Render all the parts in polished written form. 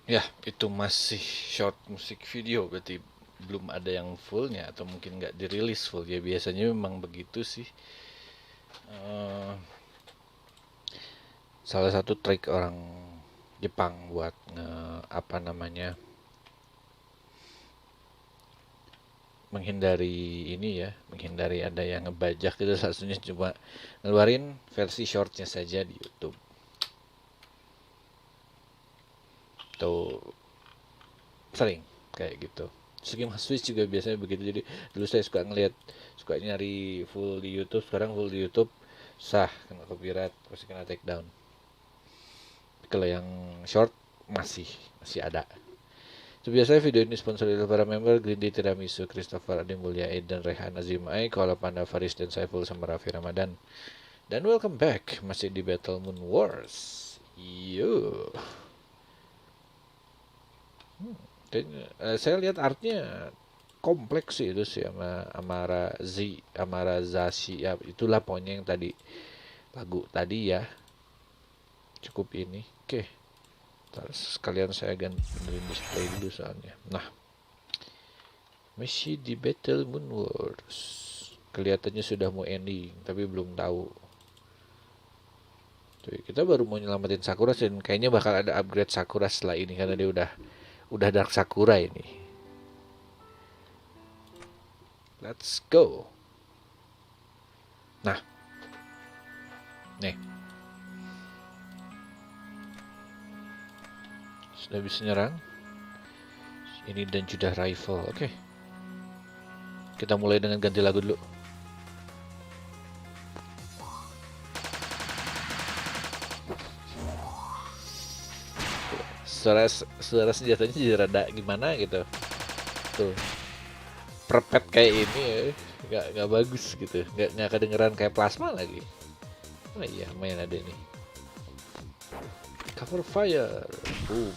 Ya, itu masih short musik video, berarti belum ada yang fullnya atau mungkin nggak dirilis full ya. Biasanya memang begitu sih. Eh, Salah satu trik orang Jepang buat apa namanya, menghindari ini ya, menghindari ada yang ngebajak itu, satunya cuma ngeluarin versi shortnya saja di YouTube. Tuh sering kayak gitu. Segi Mas Switch juga biasanya begitu. Jadi dulu saya suka ngeliat, suka nyari full di YouTube, sekarang full di YouTube sah, kena copyright, pasti kena take down. Kalau yang short masih masih ada. So, biasanya video ini sponsor oleh para member Green Day Tiramisu, Christopher Adi Mulya, Eden Rehan Azimai, Koala Panda Faris dan Saiful sama Raffi Ramadan. Dan welcome back, masih di Battle Moon Wars. Yo. Saya lihat artnya kompleks sih itu sih, sama Amara Zashi ya, itulah pokoknya yang tadi lagu tadi ya. Cukup ini. Oke. Sekalian saya ganti display dulu soalnya. Nah, masih di Battle Moon Wars. Kelihatannya sudah mau ending, tapi belum tahu. Tuh, kita baru mau nyelamatin Sakura dan kayaknya bakal ada upgrade Sakura setelah ini karena dia udah Dark Sakura ini. Let's go. Nah, nih. Sudah bisa nyerang. Ini dan juga rifle. Oke. Kita mulai dengan ganti lagu dulu. Suara senjatanya jadi rada gimana gitu. Tuh. Perpet kayak ini ya. Nggak bagus gitu. Nggak kedengeran kayak plasma lagi. Oh iya, main ada nih. Cover fire. Boom.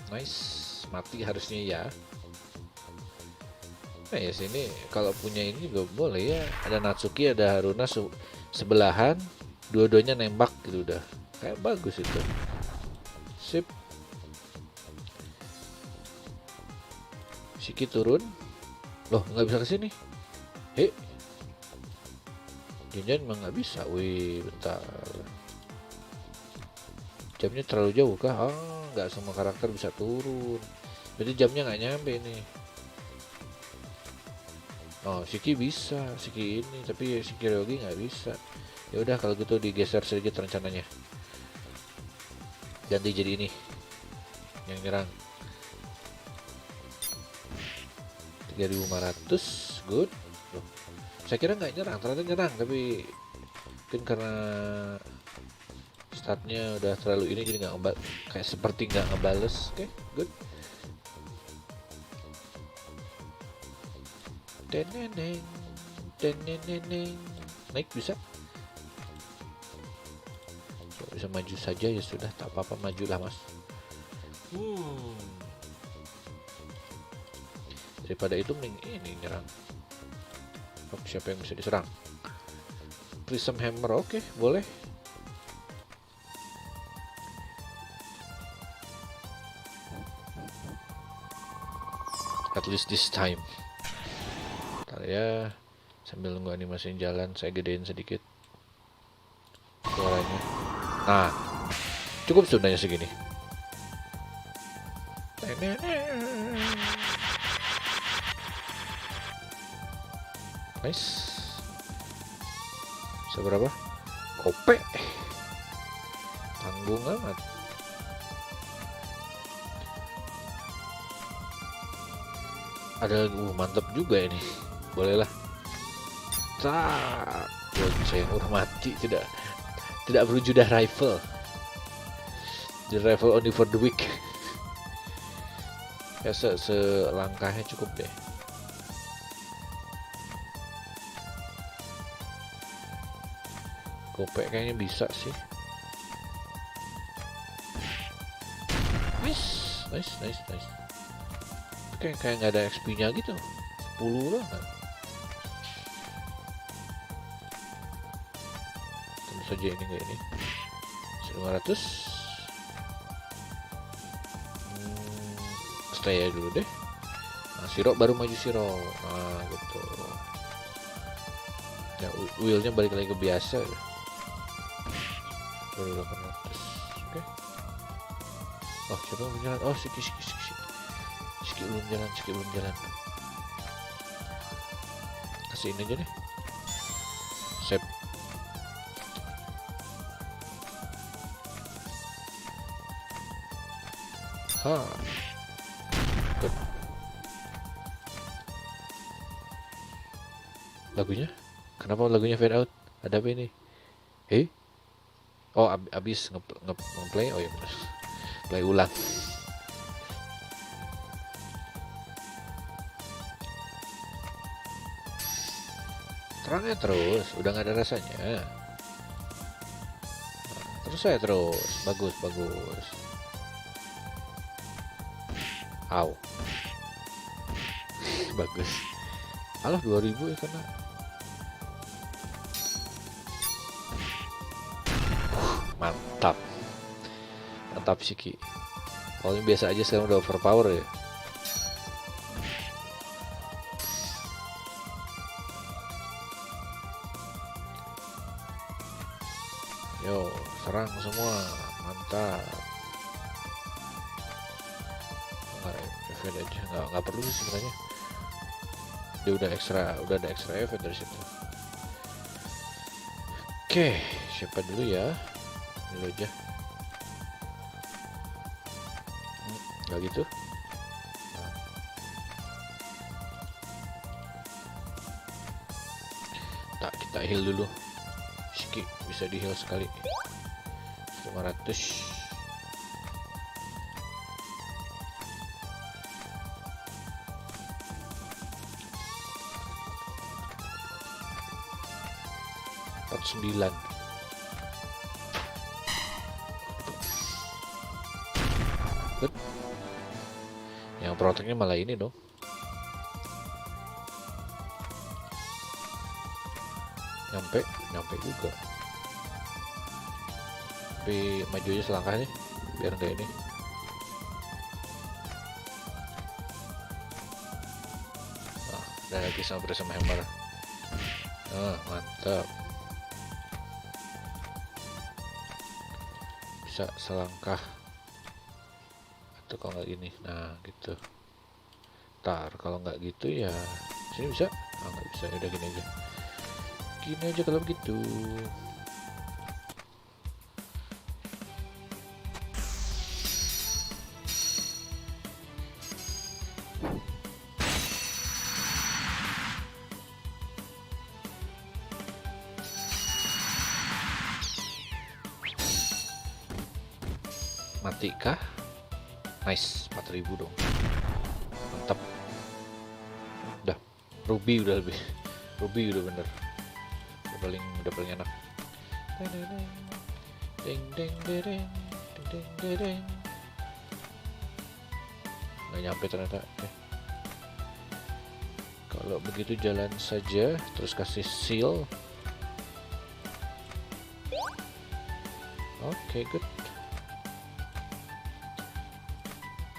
Nice. Mati harusnya ya. Nah ya sini kalau punya ini juga boleh ya. Ada Natsuki, ada Haruna sebelahan. Dua-duanya nembak gitu udah. Kayak bagus itu. Sip. Shiki turun. Loh, nggak bisa kesini. Jangan emang nggak bisa. Wih, bentar. Jamnya terlalu jauh kah? Nggak semua karakter bisa turun. Jadi jamnya nggak nyampe nih. Oh, Shiki bisa, Shiki ini, tapi Shiki Ryogi nggak bisa. Ya udah kalau gitu digeser sedikit rencananya. Ganti jadi ini yang nyerang. 3500, good. Loh, saya kira nggak nyerang, ternyata nyerang, tapi mungkin karena statnya udah terlalu ini jadi nggak kayak seperti nggak ngebales. Oke, good. Teneneng, teneneng, naik bisa. So, bisa maju saja ya sudah, tak apa-apa, majulah mas. Daripada itu mending ini nyerang. Oh, siapa yang bisa diserang? Prism Hammer, oke, boleh. At least this time. Ntar ya, sambil nunggu animasi jalan, saya gedein sedikit suaranya. Nah, cukup sebenarnya segini. Nice. Seberapa? OP. Tanggung amat. Ada mantap juga ini. Bolehlah. Tak. Saya hormati, tidak perlu judah rifle. The rifle only for the weak. Ya selangkahnya cukup deh. Gopek kayaknya bisa sih. Nice. Kayak nggak ada XP-nya gitu. 10 lah kan. Tentu saja ini nggak ini. 500. Charstray dulu deh. Nah, Siro baru maju Siro. Nah, gitu. Ya, wheelnya balik lagi ke biasa. 2800. Oke. Oh, siapa yang belum jalan? Oh, Siki belum jalan. Kasih ini aja deh. Sip. Good. Lagunya? Kenapa lagunya fade out? Ada apa ini? Oh, abis ngeplay. Oh ya benar. Play ulang. Terangnya terus, udah nggak ada rasanya. Nah, terus saya terus, bagus. Au. Bagus. Alah 2000 ya karena. Mantap Siki. Kalau ini biasa aja, sekarang udah overpower ya. Yo, serang semua, mantap. Event aja, nggak perlu sih sebenarnya. Dia udah ada extra event dari situ. Oke, siapa dulu ya? Dulu aja. Nggak gitu. Tak, kita heal dulu. Shiki bisa di heal sekali. 500. Sembilan. Good. Yang protectnya malah ini dong. Nyampe juga. Tapi maju aja selangkah nih, biar enggak ini. Nah, dan lagi sama hammer. Mantap. Bisa selangkah atau kalau nggak gini, nah gitu. Kalau nggak gitu ya sini bisa. Nggak bisa, udah gini aja kalau begitu. Mati kah? Nice, 4000 dong. Mantap. Udah, Ruby udah lebih. Ruby udah bener. Udah paling enak. Nggak nyampe ternyata. Kalau begitu jalan saja, terus kasih seal. Oke, good.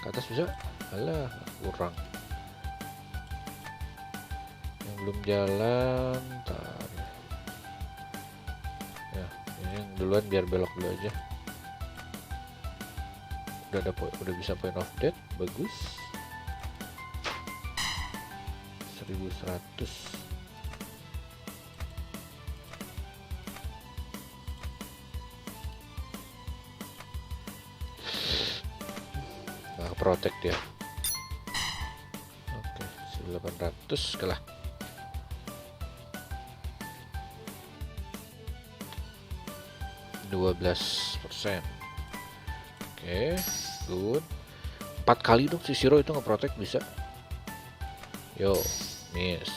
Ke atas bisa? Alah, kurang. Yang belum jalan, ntar. Ya, ini yang duluan biar belok dulu aja. Udah bisa point of death, bagus. 1100. Protect ya. Oke, 1800 kalah. %12. Oke, good. 4 kali dong si Shiro itu nge-protect bisa. Yo, miss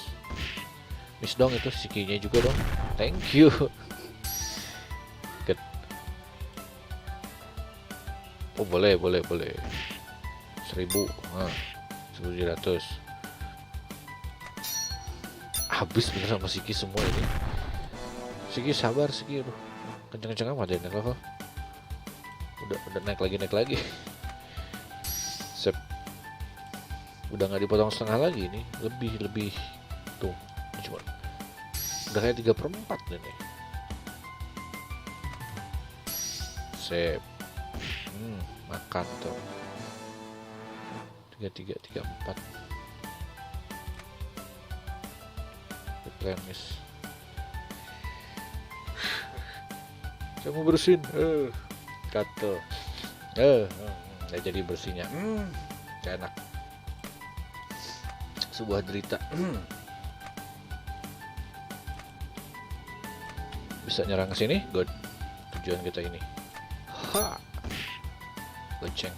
dong itu Shikinya juga dong. Thank you. Good. Oh, boleh. 1000. 1700. Habis bener sama Shiki semua ini. Shiki sabar, Shiki. Aduh, kenceng-kenceng amat ya level. Udah naik lagi. Sip. Udah nggak dipotong setengah lagi nih, lebih tuh, cuma udah kayak 3/4 nih. Sip. Makan tuh. 3334. Replenish. Saya mau bersihin. Kata. Nggak jadi bersihnya. Gak enak. Sebuah derita. Bisa nyerang ke sini, good. Tujuan kita ini. Ha. Goceng.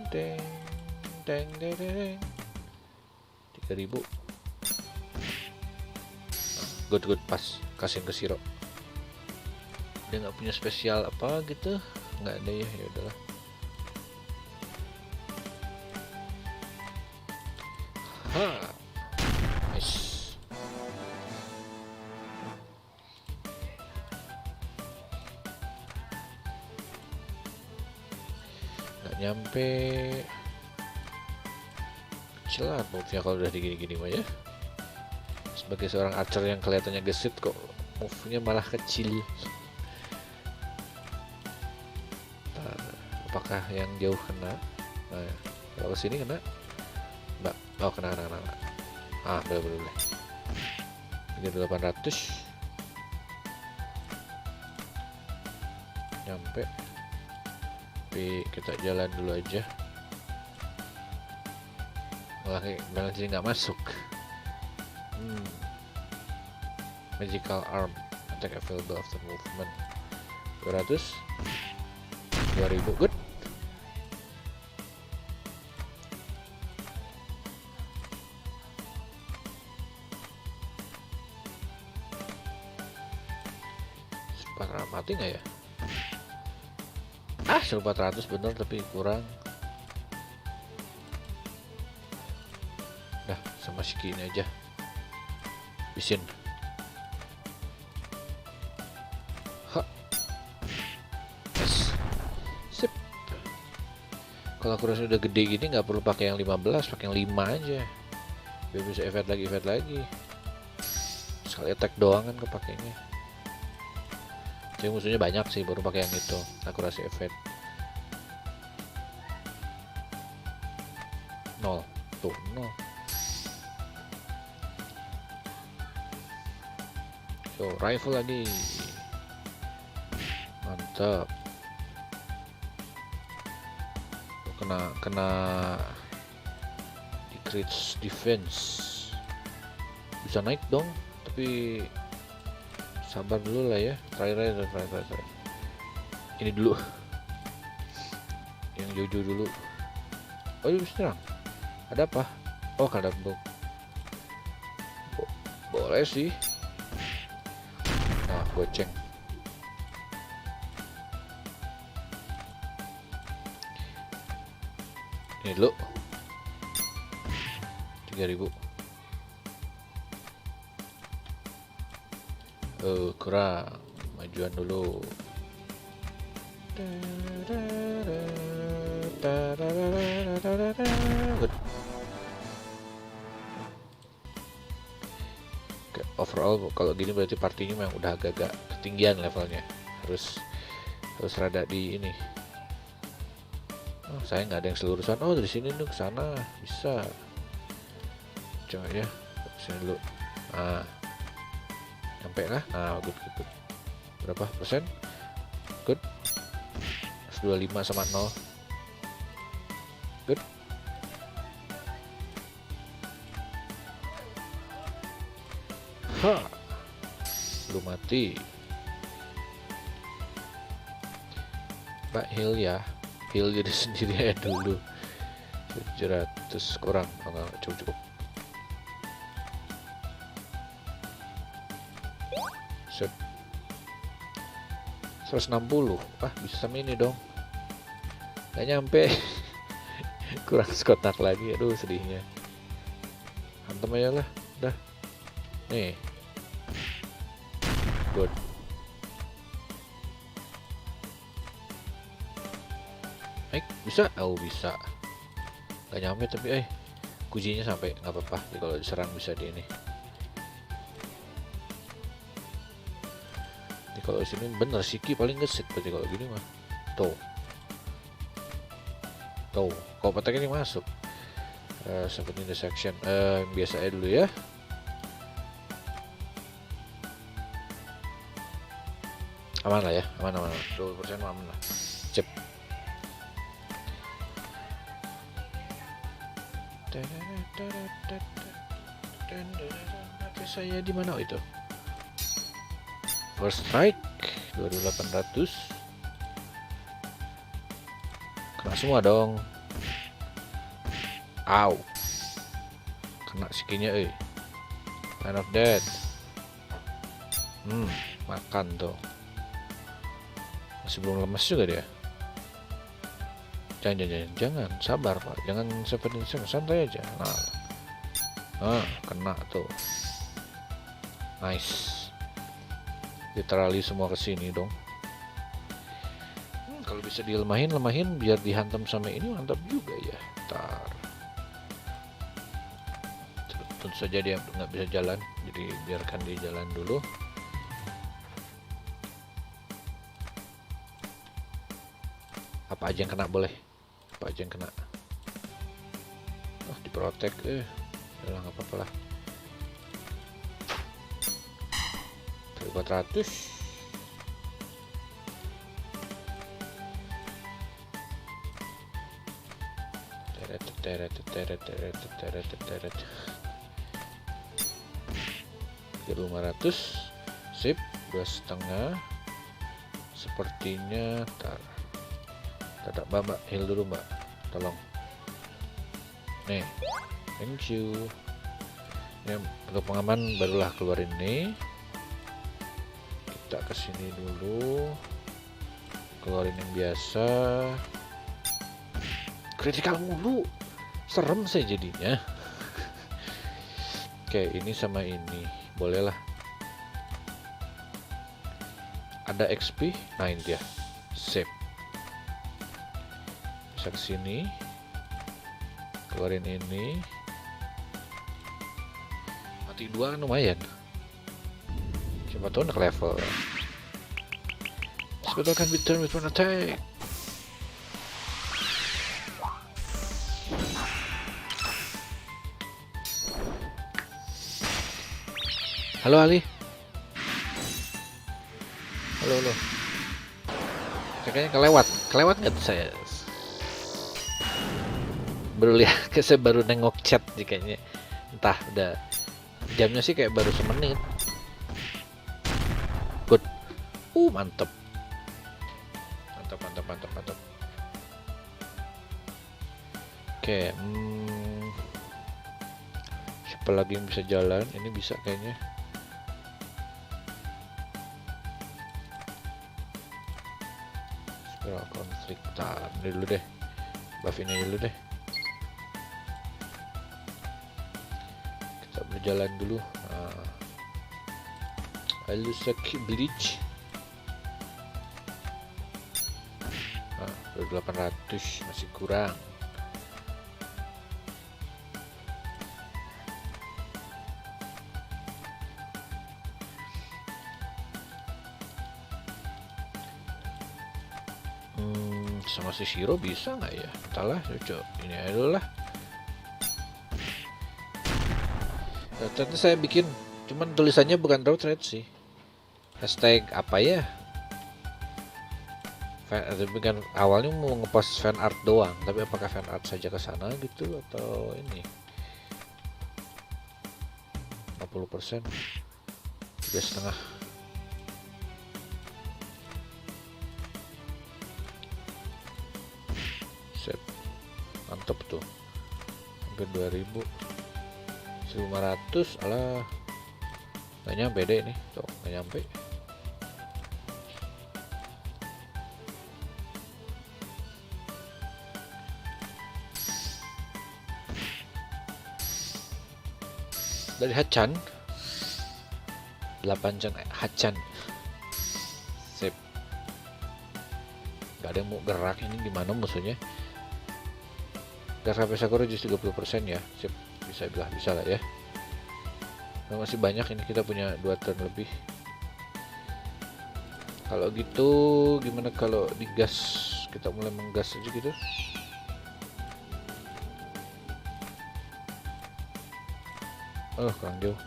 Deng. 3000. Good pas. Kasihin ke Siro. Dia nggak punya spesial apa gitu, nggak ada ya, ya udahlah. Nice. Nggak nyampe. Kecil lah move-nya kalau udah digini-gini mah ya. Sebagai seorang archer yang kelihatannya gesit kok move-nya malah kecil. Apakah yang jauh kena? Nah, kalau sini kena? Mbak, oh kena. Boleh. Ini 800. Nyampe. Tapi kita jalan dulu aja. Malah sini nggak masuk. Magical arm, attack available after movement. 200. 2000, good. Mati nggak ya? 1400 bener tapi kurang. Dah sama Shiki ini aja. Bisin. Yes. Sip. Kalau akurasi udah gede gini nggak perlu pakai yang 15, pakai yang 5 aja. Biar bisa event lagi. Sekali attack doang kan kepakainya. Jadi musuhnya banyak sih, baru pakai yang itu akurasi event 0 tuh 0. So rifle lagi, mantap. Kena decrease defense, bisa naik dong, tapi sabar dulu lah ya. Terakhir. Ini dulu. Yang jauh dulu. Oh, ini bisa nyerang. Ada apa? Oh, kadang bom. Boleh sih. Nah, goceng. Ini dulu. 3000. Kurang. Majuan dulu. Good. Oke, overall kalau gini berarti partinya memang udah agak-agak ketinggian levelnya. Harus rada di ini. Oh, saya nggak ada yang selurusan. Oh, dari sini tuh ke sana bisa. Coba ya. Sini dulu. Sampai lah. Good. Berapa persen? Good. 25 sama 0. Good. Belum mati. Mbak heal ya. Heal diri sendiri aja dulu. 700 kurang. Enggak cukup. Set 160. Bisa sama ini dong. Gak nyampe. Kurang sekotak lagi. Aduh sedihnya. Hantem aja lah. Dah. Nih. Good. Bisa? Oh bisa. Gak nyampe tapi kuncinya sampai, nggak apa-apa. Jadi kalau diserang bisa di ini. Jadi kalau sini bener Siki paling gesit berarti kalau gini mah. Tuh. Kalau petek ini masuk. Sampai intersection. Biasa aja dulu ya. Aman lah ya, aman. 20% aman lah. Cep. Saya di mana itu? First strike 2800. Kena semua dong. Au. Kena sikinya Man of Death. Makan tuh. Masih belum lemas juga dia. Jangan sabar Pak, jangan seperti santai aja. Kena tuh. Nice. Literally semua kesini dong. Kalau bisa dilemahin biar dihantam sama ini mantap juga ya. Ntar. Tentu saja dia nggak bisa jalan, jadi biarkan dia jalan dulu. Apa aja yang kena boleh. Apa aja yang kena. Diprotek udah nggak apa-apa lah. 400. Teret. 500. Sip, 2,5. Sepertinya Dadak mbak, heal dulu mbak, tolong. Nih, thank you. Ini untuk pengaman barulah keluarin nih. Kita kesini dulu, keluarin yang biasa. Kritikal mulu, serem saya jadinya. Oke, ini sama ini, bolehlah. Ada XP, naik dia, sip. Bisa kesini, keluarin ini. Mati 2 kan lumayan. Siapa tahu nak level. Sebetulnya kan return with one attack. Halo Ali. Halo. Kayaknya kelewat nggak tuh saya? Baru lihat, saya baru nengok chat kayaknya. Entah udah jamnya sih kayak baru semenit. Good. Mantep. Oke, siapa lagi yang bisa jalan? Ini bisa kayaknya. Spiral konflik. Ini dulu deh. Buff ini dulu deh. Berjalan dulu. Alusaki bleach. 800 masih kurang. Sama si Shiro bisa nggak ya? Entahlah, coba ini aja dulu lah. Ternyata saya bikin, cuman tulisannya bukan road rage sih. Hashtag apa ya? Tapi kan awalnya mau ngepost fan art doang, tapi apakah fan art saja ke sana gitu atau ini? 50%, 3,5. Set, mantep tuh. Hampir 2000. 1.500, alah nggak nyampe deh ini, tuh nggak nyampe. Dari Hachan 8 Hachan, sip. Gak ada yang mau gerak. Ini gimana musuhnya? Gas HP Sakura just 30% ya. Sip, bisa lah ya. Nah, masih banyak ini, kita punya 2 turn lebih. Kalau gitu gimana kalau digas? Kita mulai menggas aja gitu. Oh, kurang jauh.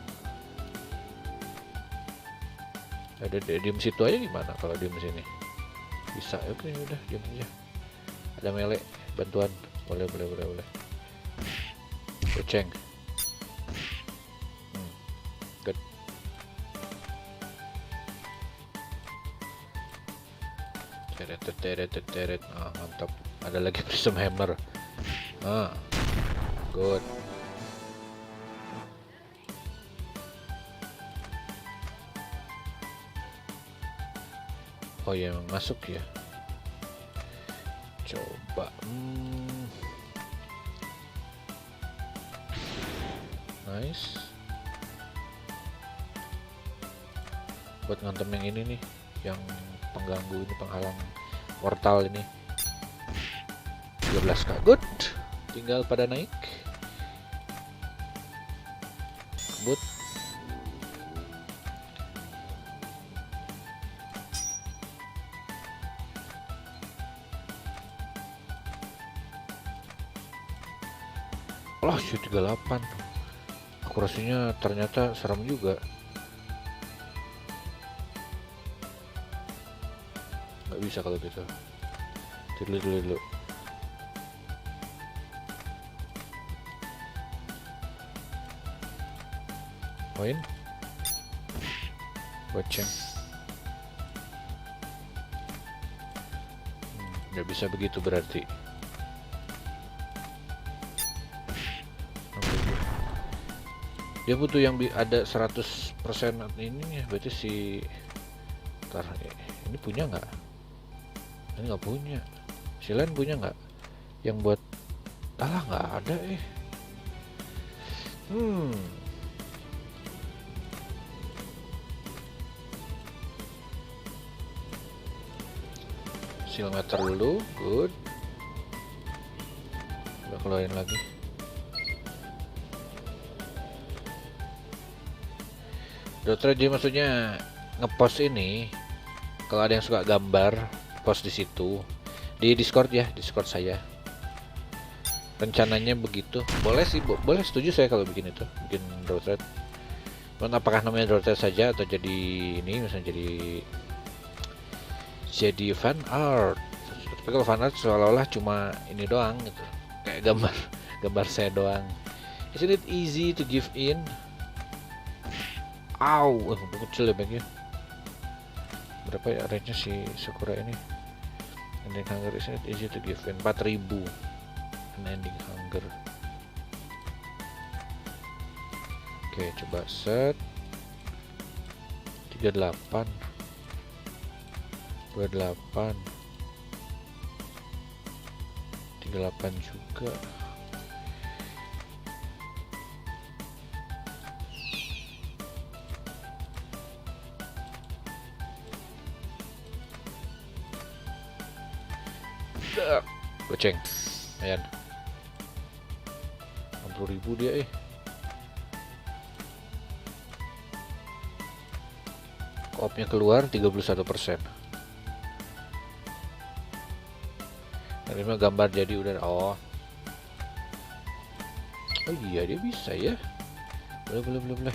Ada diem situ aja gimana kalau diem sini? Bisa. Oke, udah diem aja. Ada melee bantuan. Boleh. Goceng. Good. Teret. Ah, mantap. Ada lagi prism hammer. Ah, good. Oh ya, emang masuk ya. Coba. Nice. Buat ngantem yang ini nih, yang pengganggu ini, penghalang portal ini. 13k. Good. Tinggal pada naik. Kebut. Oh, shoot 38. Akurasinya ternyata serem juga. Nggak bisa kalau gitu. Dulu. Poin. Goceng. Nggak bisa begitu berarti. Dia butuh yang ada 100% ini ya, berarti si ini punya nggak? Ini nggak punya. Si lain punya nggak? Yang buat nggak ada Silmeter dulu, good. Udah keluarin lagi. Dokter dia maksudnya ngepost ini, kalau ada yang suka gambar, post di situ di Discord ya, Discord saya. Rencananya begitu. Boleh sih, boleh, setuju saya kalau bikin itu, bikin draw thread. Cuman apakah namanya draw thread saja atau jadi ini, misalnya jadi fan art. Tapi kalau fan art seolah-olah cuma ini doang gitu, kayak gambar saya doang. Isn't it easy to give in? Kecil ya banknya. Berapa ya range-nya si Sakura ini? Ending hunger is it easy to give in. 4000 ending hunger. Oke, coba set 38 28 38 juga. Goceng, ayan 60.000 dia Koopnya keluar 31%. Ini mah gambar jadi udah. Oh iya, dia bisa ya. Boleh.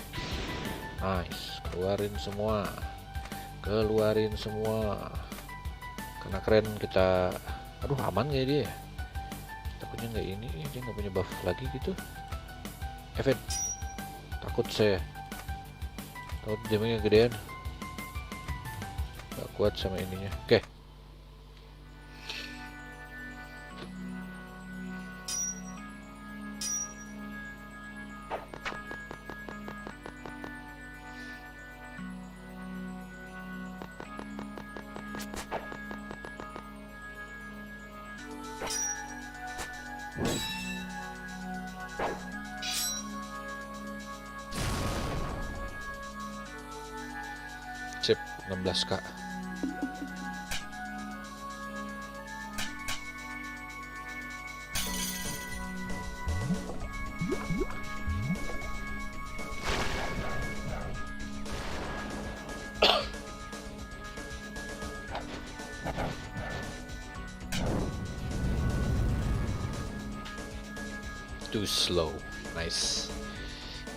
Nice, keluarin semua karena keren kita. Aduh, aman gak dia? Takutnya nggak ini, dia nggak punya buff lagi gitu. Event, takut saya. Takut damage-nya gedean. Nggak kuat sama ininya. Oke. Sip, 16k. Too slow. Nice.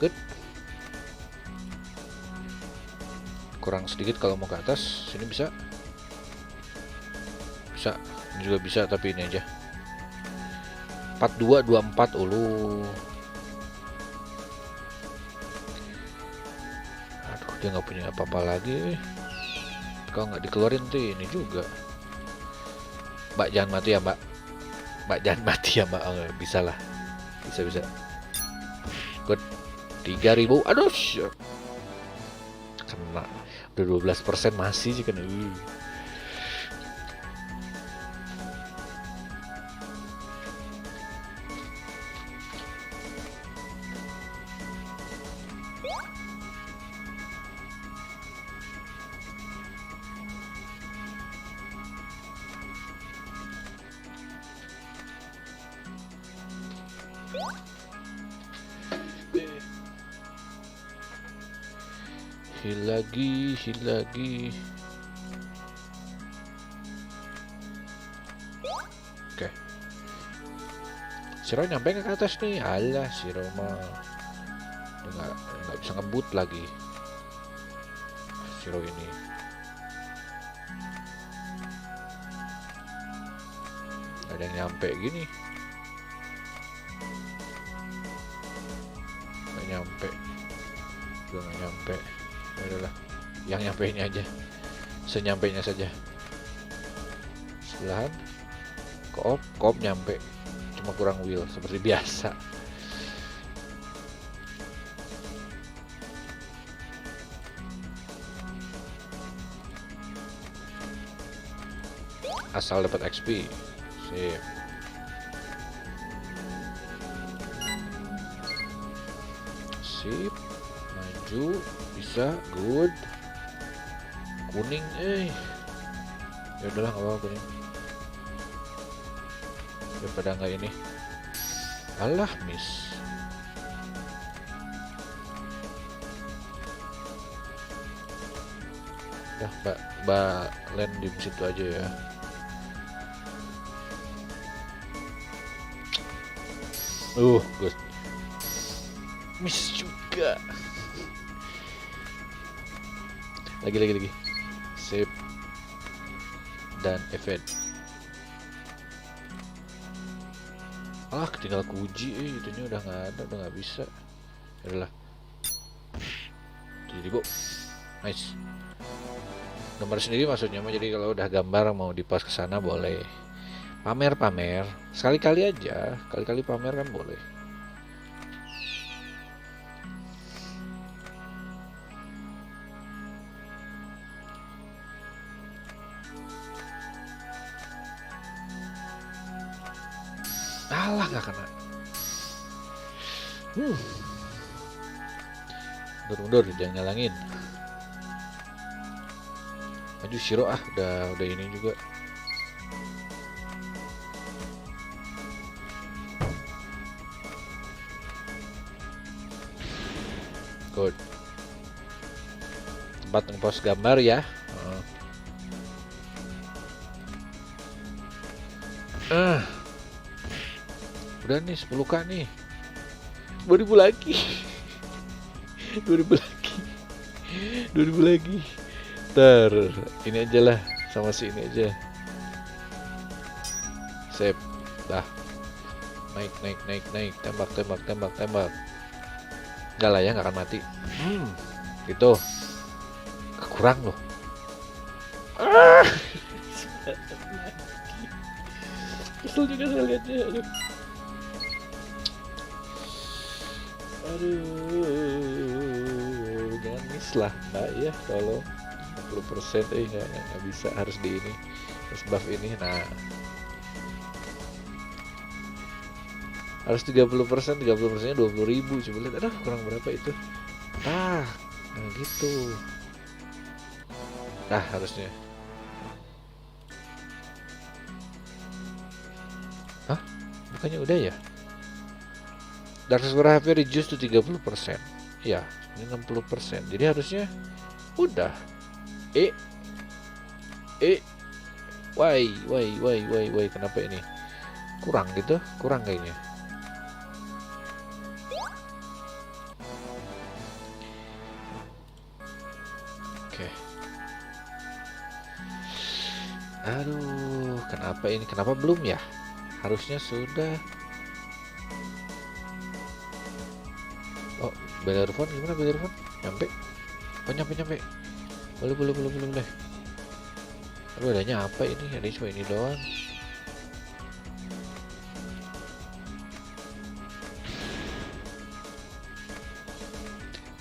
Good. Kurang sedikit kalau mau ke atas. Sini bisa. Bisa. Ini juga bisa tapi ini aja. 42 24 ulu. Aduh, dia nggak punya apa-apa lagi. Kalau nggak dikeluarin tuh ini juga. Mbak jangan mati ya mbak. Mbak jangan mati ya mbak. Oh, bisa lah. Bisa. Good. 3000. Aduh. Kena. Udah 12% masih sih kena. Heal lagi. Oke. Si Roy nyampe ke atas nih. Alah, si Roy mah nggak bisa ngebut lagi. Si Roy ini. Ada yang nyampe gini. Nggak nyampe. Juga nggak nyampe. Adalah yang nyampe ini aja, senyampainya saja. Sebelahan koop nyampe, cuma kurang wheel seperti biasa. Asal dapat XP. Sip. Sip. Maju. Bisa, good. Kuning, ya udahlah nggak apa-apa kuning. Daripada nggak ini. Alah, miss. Udah, mbak land di situ aja ya. Good. Miss juga. Lagi. Sip. Dan event. Ah, tinggal kuji, itunya udah nggak ada, udah nggak bisa. Yaudahlah. 7.000. Nice. Gambar sendiri maksudnya mah, jadi kalau udah gambar mau dipas ke sana boleh. Pamer. Sekali-kali aja, kali-kali pamer kan boleh. Alah, nggak kena. Mundur, jangan nyalangin. Maju Shiro udah ini juga. Good. Tempat ngepost gambar ya. Udah nih 10k nih. 2000 lagi. 2000 lagi. Ini aja lah, sama si ini aja. Sip. Lah. Naik. Tembak. Enggak lah ya, nggak akan mati. Gitu. Kurang loh. Kesel juga saya lihatnya. Aduh, jangan miss lah mbak ya, kalau 50% nggak bisa, harus di ini, harus buff ini. Nah, harus 30%, 30%-nya 20.000. Coba lihat, aduh kurang berapa itu. Nah gitu. Nah harusnya. Bukannya udah ya? Dark score HP reduce to 30%. Ya, ini 60%. Jadi harusnya udah. Why, kenapa ini? Kurang gitu? Kurang kayaknya. Aduh, kenapa ini? Kenapa belum ya? Harusnya sudah. Oh, bel earphone gimana bel earphone? Nyampe? Oh, nyampe. Boleh. Aduh, adanya apa ini? Ada cuma ini doang.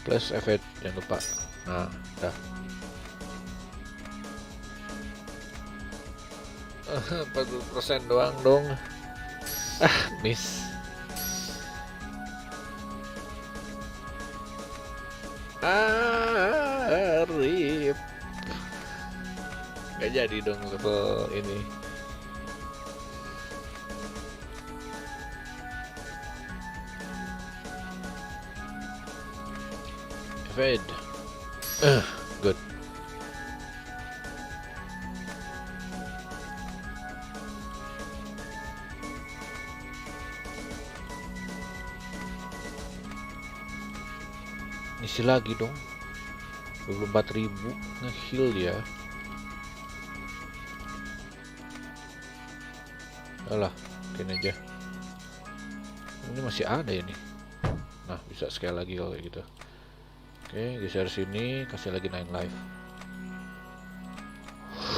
Plus efek, jangan lupa. Nah, dah. 40% doang dong. Miss. Rip. Gak jadi dong level ini. Fade. Good. Isi lagi dong. 24.000 nge-heal dia. Alah, mungkin aja. Ini masih ada ini. Nah, bisa sekali lagi kalau kayak gitu. Oke, geser sini, kasih lagi 9 life.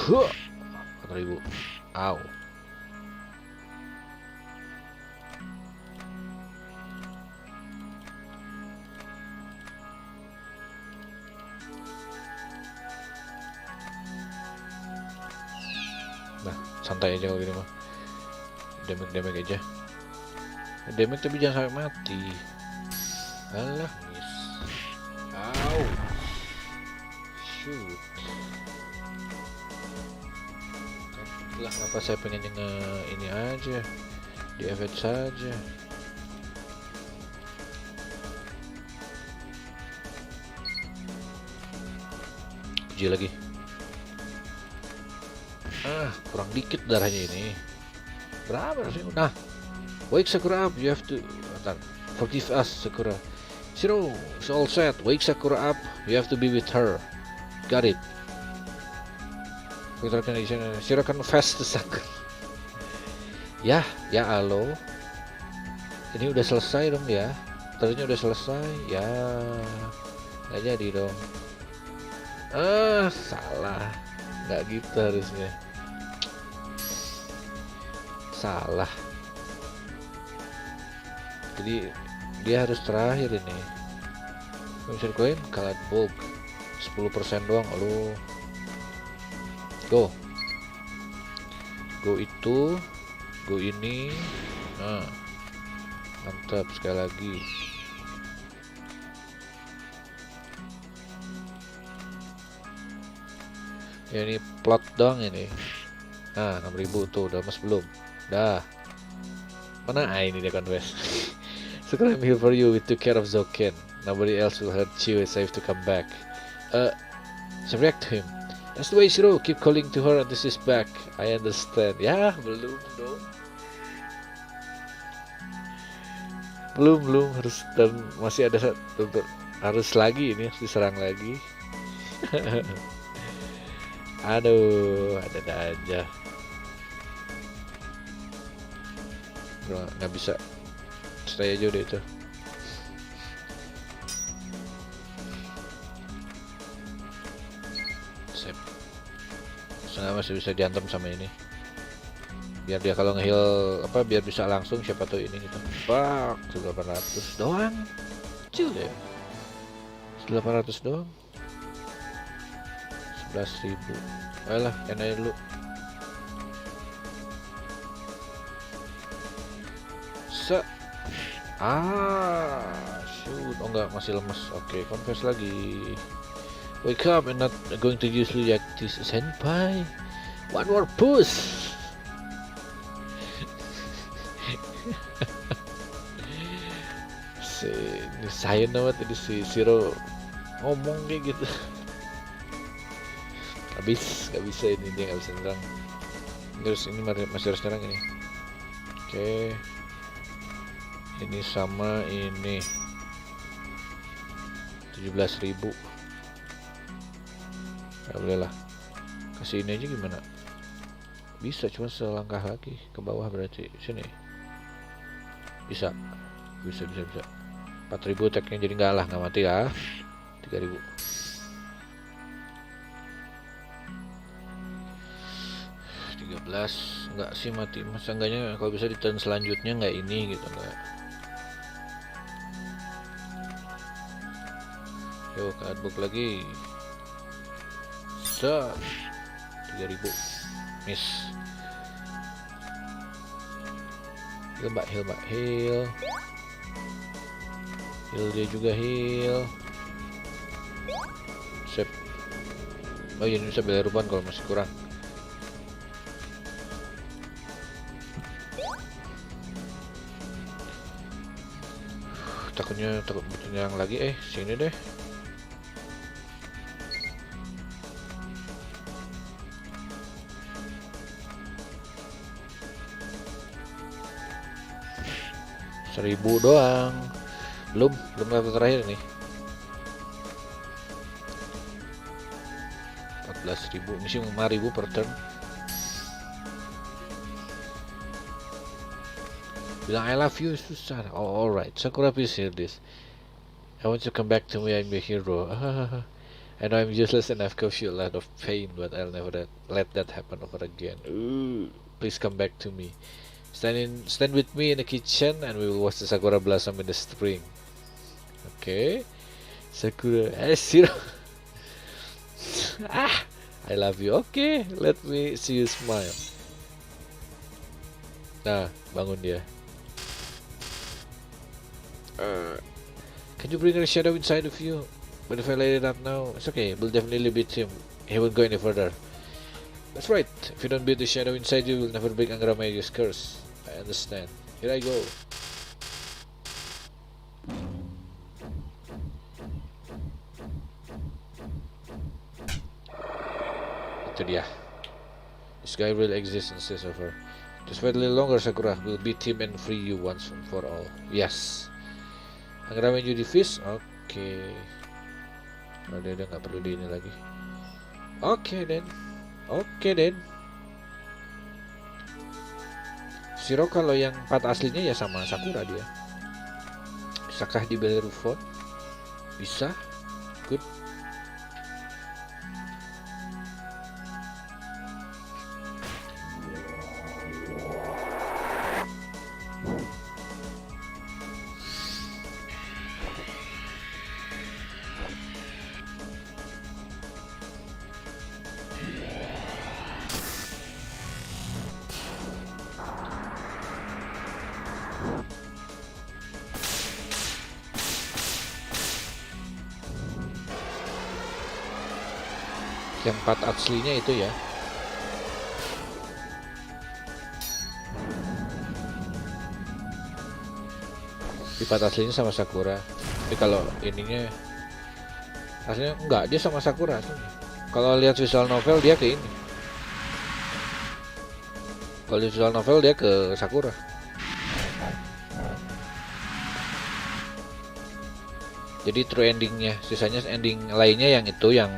4.000. Au. Nah, santai aja kalau gini mah. Damage aja. Damage tapi jangan sampai mati. Alah, miss. Au. Shoot. Lah, kenapa saya pengen ini aja. Di event saja. Puji lagi. Kurang dikit darahnya ini. Berapa sih? Nah, wake Sakura up. You have to. Bentar. Forgive us, Sakura. Shiro, it's all set. Wake Sakura up. You have to be with her. Got it. Shiro kan fast to Sakura. Ya, halo. Ini udah selesai dong ya. Terusnya udah selesai. Ya, nggak jadi dong. Salah. Nggak gitu harusnya. Salah. Jadi dia harus terakhir ini. Bisa koin kalah bulk 10% doang. Lo go itu, go ini. Nah, mantap sekali lagi. Ya, ini plot doang ini. Nah, 6.000 tuh udah mas belum? Dah. Mana ini dia converse. Sekarang I'm here for you. We took care of Zoken. Nobody else will hurt you. It's safe to come back. So react to him. That's the way, Shiro. Keep calling to her until she's back. I understand. Ya, belum dong. Belum harus, dan masih ada harus lagi ini, harus diserang lagi. Aduh, ada aja. Nggak bisa. Stay aja udah itu. Sip. Soalnya masih bisa diantem sama ini. Biar dia kalau nge-heal biar bisa langsung, siapa tahu ini gitu. Pak, 800 doang. Kecil ya. 800 doang. 11.000. Ayolah, kena dulu. Shoot. Oh enggak, masih lemes. Oke, confess lagi. Wake up and not going to usually like this, senpai. One more push. Ini saya nama tadi si Shiro ngomong kayak gitu. Habis, nggak bisa ini, dia nggak bisa nyerang. Terus ini masih harus nyerang ini. Oke. Ini sama ini 17.000. Nggak boleh lah. Kasih ini aja gimana? Bisa, cuma selangkah lagi ke bawah berarti. Sini. Bisa. Bisa. 4000 attack-nya jadi nggak lah, nggak mati ya. 3000. Enggak sih mati. Mas enggaknya kalau bisa di turn selanjutnya nggak ini gitu enggak. Yo, ke adbook lagi. Set. 3000. Miss. Heal. Heal dia juga heal. Sip. Oh iya, ini bisa beli ruban kalau masih kurang. Takut butuh nyerang lagi. Sini deh. Seribu doang. Belum level terakhir nih. 14.000, misi 5.000 per turn. Bilang I love you susah. Oh, alright. Sakura, please hear this. I want you to come back to me. I'm your hero. I know I'm useless and I've caused you a lot of pain, but I'll never let that happen over again. Please come back to me. Stand with me in the kitchen and we will watch the sakura blossom in the spring. Okay. Sakura, Shiro. I love you. Okay, let me see you smile. Nah, bangun dia. Can you bring a shadow inside of you? But if I light it up now, it's okay. We'll definitely beat him. He won't go any further. That's right. If you don't beat the shadow inside you, you'll never break Angramaya's curse. I understand. Here I go. Itu dia. This guy really exists instead of her. Just wait a little longer, Sakura. We'll beat him and free you once and for all. Yes. Angramaya you defeat? Oke. Oh, dia udah nggak perlu di ini lagi. Oke, Den. Shiro kalau yang part aslinya ya sama Sakura dia. Bisakah di Bellerophon? Bisa. Good. Yang part aslinya itu ya. Di part aslinya sama Sakura. Tapi kalau ininya aslinya enggak, dia sama Sakura aslinya. Kalau lihat visual novel dia ke ini. Kalau visual novel dia ke Sakura. Jadi true endingnya, sisanya ending lainnya yang itu yang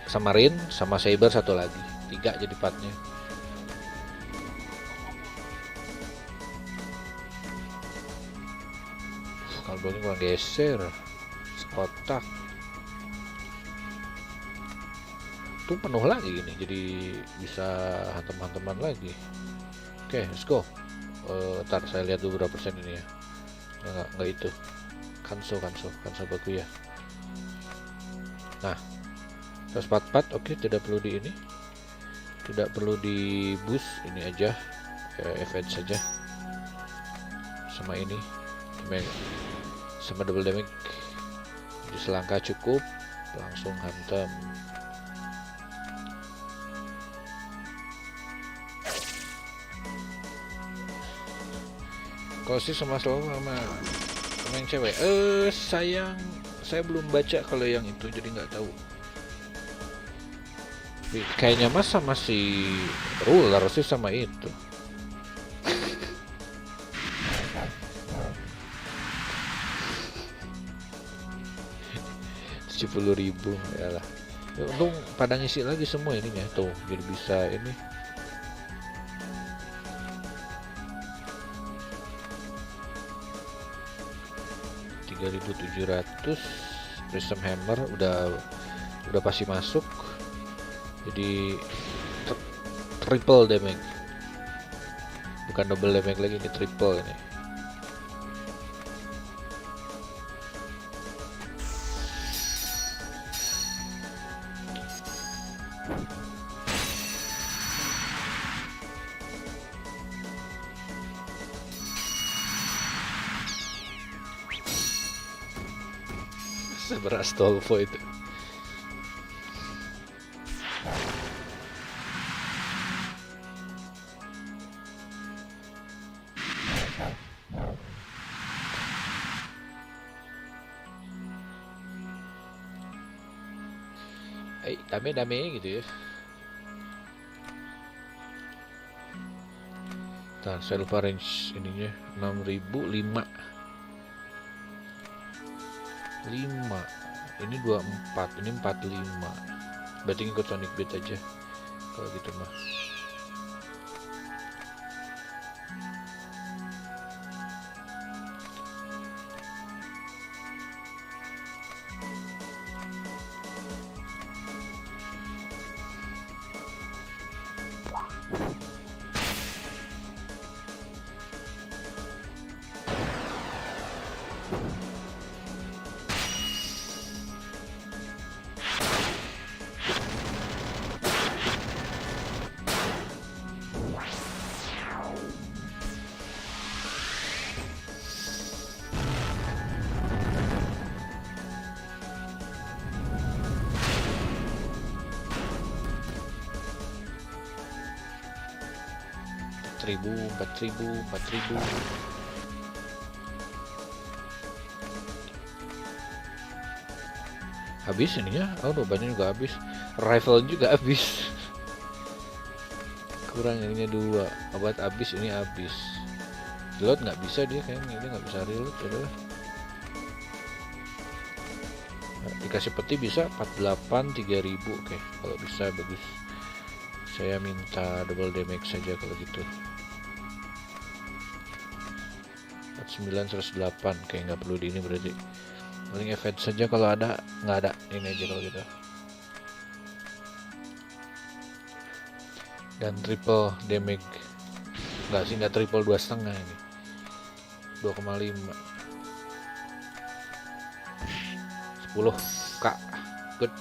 sama Rin sama Saber satu lagi. 3 jadi partnya. Kalau ini kurang geser. Sekotak. Tuh penuh lagi gini, jadi bisa hantam-hantaman lagi. Oke, let's go. Ntar saya lihat dulu berapa persen ini ya. Enggak itu. Kanso bagus ya. Nah, 144, oke, tidak perlu di ini, tidak perlu di boost, ini aja event saja sama ini sama double damage. Jadi selangkah cukup, langsung hantam. Kalau sih sama yang cewek, sayang saya belum baca kalau yang itu, jadi nggak tahu. Kayaknya mas sama si ruler sih sama itu. 70.000 ya lah. Untung pada ngisi lagi semua ininya tuh, jadi bisa ini 3700. Prism Hammer udah pasti masuk. Jadi triple damage. Bukan double damage lagi, ini triple ini. Seberas Tolfo itu. Dame gitu ya. Nah, silver range ininya 6005. 5. Ini 24, ini 45. Berarti ikut Sonic Beat aja. Kalau gitu mah. Empat ribu. Habis ininya, banyak juga habis. Rifle juga habis. Kurang ininya 2. Obat habis, ini habis. Reload nggak bisa dia kayaknya, dia nggak bisa reload. Adalah. Dikasih peti bisa 48 3000. Oke, kalau bisa bagus. Saya minta double damage saja kalau gitu. 49 108 kayak nggak perlu di ini berarti. Paling event saja kalau ada, nggak ada ini aja kalau gitu. Dan triple damage. Nggak sih, nggak triple 2,5 ini. 2,5. 10k. Good.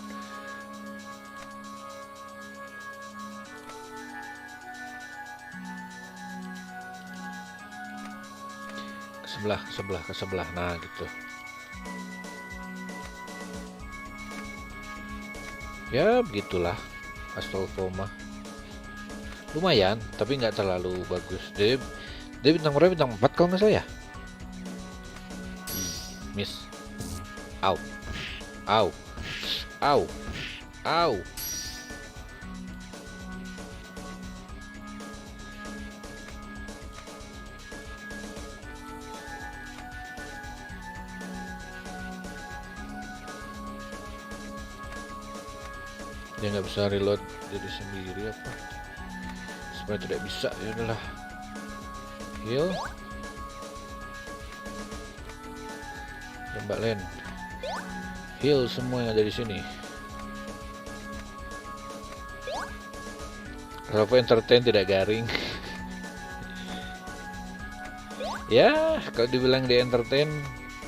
Ke sebelah. Nah, gitu. Ya, begitulah. Astolfo lumayan, tapi nggak terlalu bagus. Dia bintang berapa? Bintang 4 kalau nggak salah ya. Miss. Au. Dia nggak bisa reload jadi sendiri apa? Sebenarnya tidak bisa, ya udahlah. Heal. Tembak land. Heal semua yang ada di sini. Rafa entertain tidak garing. Ya, kalau dibilang di entertain,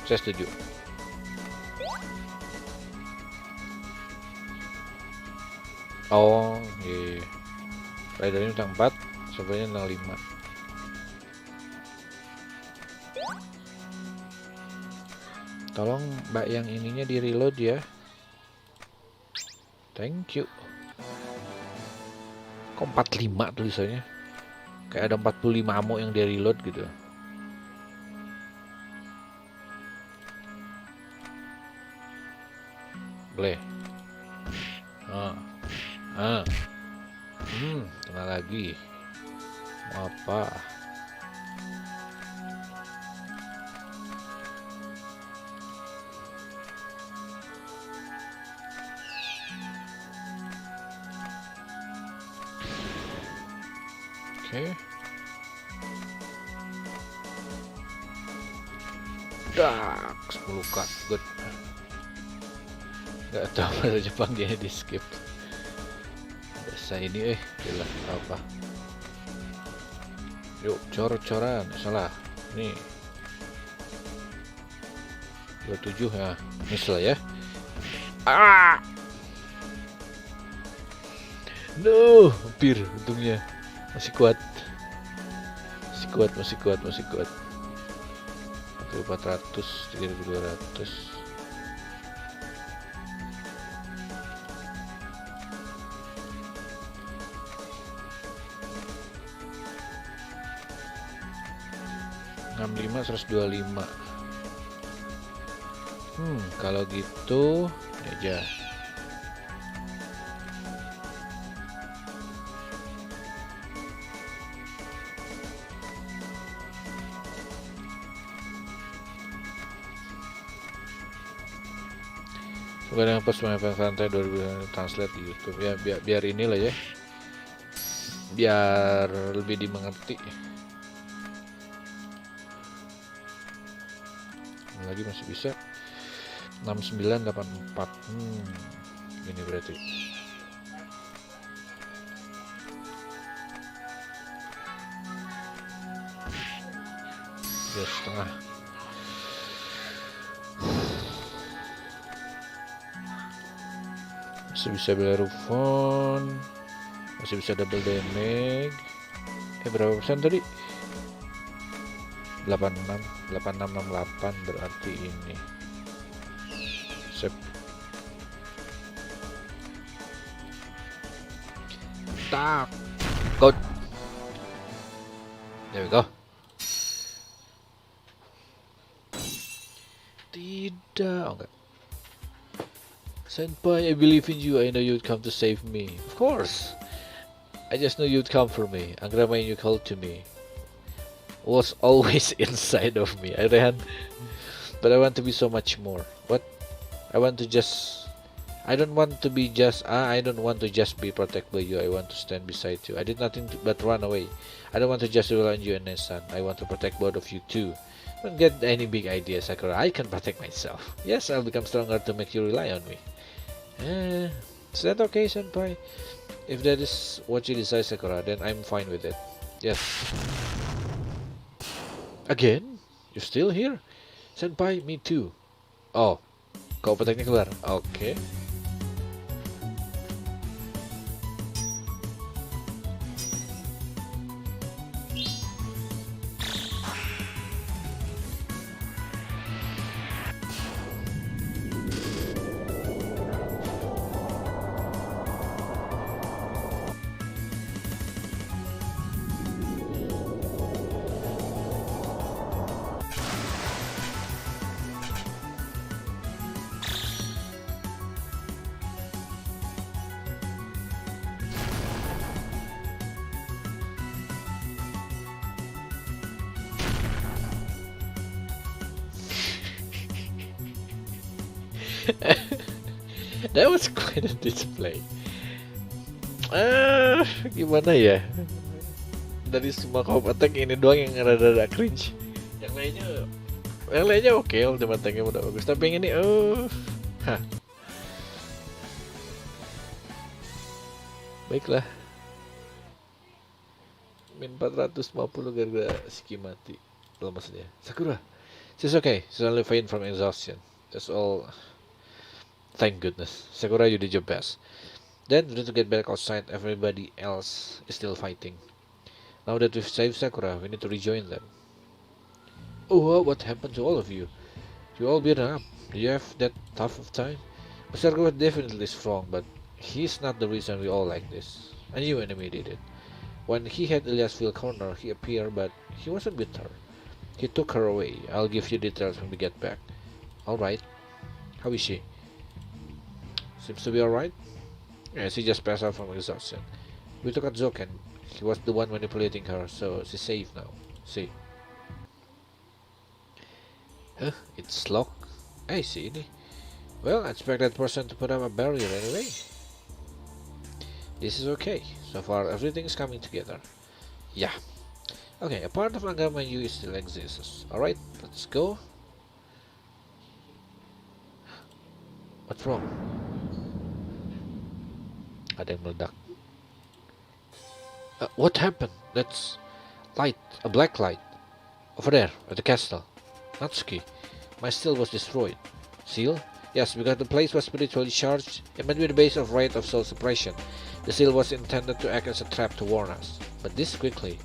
saya setuju. Oh, iya. Ridernya bintang 4, surveinya bintang 5. Tolong mbak yang ininya di reload ya. Thank you. Kok 45 tulisannya? Kayak ada 45 ammo yang di reload gitu. Boleh. Kena lagi. Mau apa? Oke. Dak. 10k. Good. Gak tahu bahasa Jepang dia di skip. Biasa ini jelas apa. Yuk, cor-coran. Salah. Nih. 27 ya. Misal ya. Ah! No, hampir untungnya. Masih kuat. Masih kuat. 400, 3200. Lima 125. Kalau gitu ini aja. Semoga yang pas main santai 2000 translate di YouTube ya, biar inilah ya, biar lebih dimengerti. Lagi masih bisa 6984. Ini berarti ya setengah. Masih bisa beli Rufon, masih bisa double damage. Berapa persen tadi? 8668 berarti ini. Sip. Tak. Good. There we go. Tidak, enggak. Senpai, I believe in you. I know you'd come to save me. Of course. I just know you'd come for me. Ang ramay you called to me was always inside of me. I ran, but I want to be so much more. What? I don't want to just I don't want to just be protected by you. I want to stand beside you. I did nothing but run away. I don't want to just rely on you and Nesan. I want to protect both of you too. Don't get any big ideas, Sakura. I can protect myself. Yes, I'll become stronger to make you rely on me. Is that okay, Senpai? If that is what you decide, Sakura, then I'm fine with it. Yes. Again? You're still here? Senpai, me too. Oh, kau peteknya keluar. Oke. That was quite a display. Gimana ya? Dari semua combo attack ini doang yang rada-rada cringe. Yang lainnya oke, ultimate attack-nya udah bagus. Tapi yang ini, baiklah. Min 450 gara-gara Shiki mati. Belum maksudnya. Sakura, she's okay. She's only faint from exhaustion. That's all. Thank goodness. Sakura, you did your best. Then we need to get back outside. Everybody else is still fighting. Now that we've saved Sakura, we need to rejoin them. Oh, what happened to all of you? You all beaten up. Do you have that tough of time? Sakura was definitely strong, but he's not the reason we all like this. A new enemy did it. When he had Elias feel corner, he appeared, but he wasn't with her. He took her away. I'll give you details when we get back. Alright. How is she? Seems to be alright. Yes, she just passed out from exhaustion. We took out Zoken. He was the one manipulating her, so she's safe now. See. Huh? It's locked. I see. Well, I expect that person to put up a barrier anyway. This is okay. So far, everything is coming together. Yeah. Okay, a part of Angama U still exists. Alright, let's go. What's wrong? Ada yang meledak. What happened? That's light, a black light. Over there, at the castle. Natsuki, my seal was destroyed. Seal? Yes, because the place was spiritually charged. It might be the base of rite of soul suppression. The seal was intended to act as a trap to warn us. But this quickly.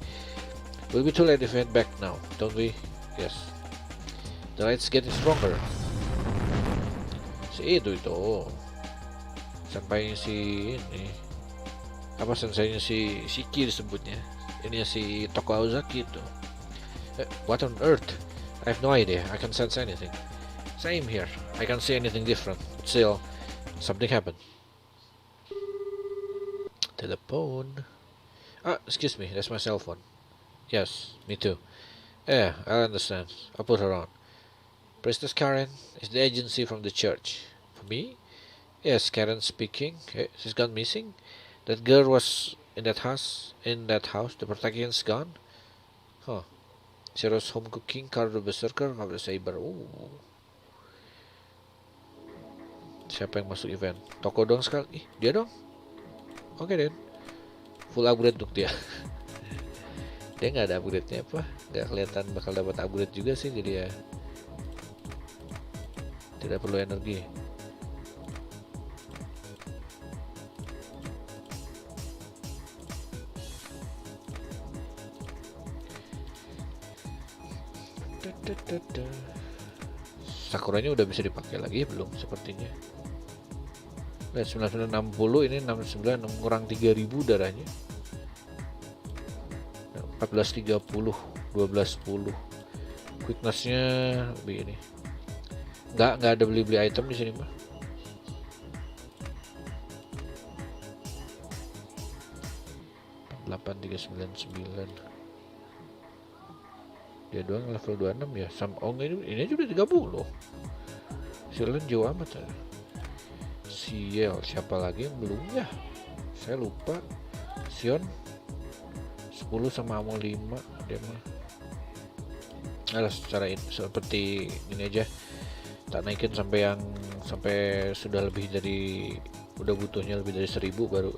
We'll be too late if we head back now, don't we? Yes. The light's getting stronger. Si itu. Sampainya si ini. Apa senseinya si Shiki disebutnya. Ini si Toko Aozaki itu. What on earth? I have no idea. I can't sense anything. Same here. I can't see anything different. Still, something happened. Telephone. Excuse me. That's my cell phone. Yes, me too. Yeah, I understand. I'll put her on. Priestess Karen is the agency from the church. For me? Yes, Karen speaking. She's gone missing. That girl was in that house. The protection's gone. Huh. Zero's home cooking, Cardo Berserker, Ngabra Saber. Siapa yang masuk event? Toko dong sekali. Dia dong. Oke deh. Full upgrade untuk dia. Dia nggak ada upgrade-nya apa? Nggak kelihatan bakal dapat upgrade juga sih, jadi ya tidak perlu energi. Sakuranya udah bisa dipakai lagi belum sepertinya. Lihat 9960, ini 69 kurang 3000 darahnya. 1430, 1210. Quickness-nya begini. Nggak ada beli-beli item di sini mah. Delapan 399. Dia doang level 26 ya. Ini juga 30. Silen jauh amat ya. Siel, siapa lagi yang belum ya? Saya lupa. Sion 10 sama Amo 5 dia mah. Alah, secara seperti ini aja. Tak naikin sampai sudah lebih dari, udah butuhnya lebih dari 1000 baru.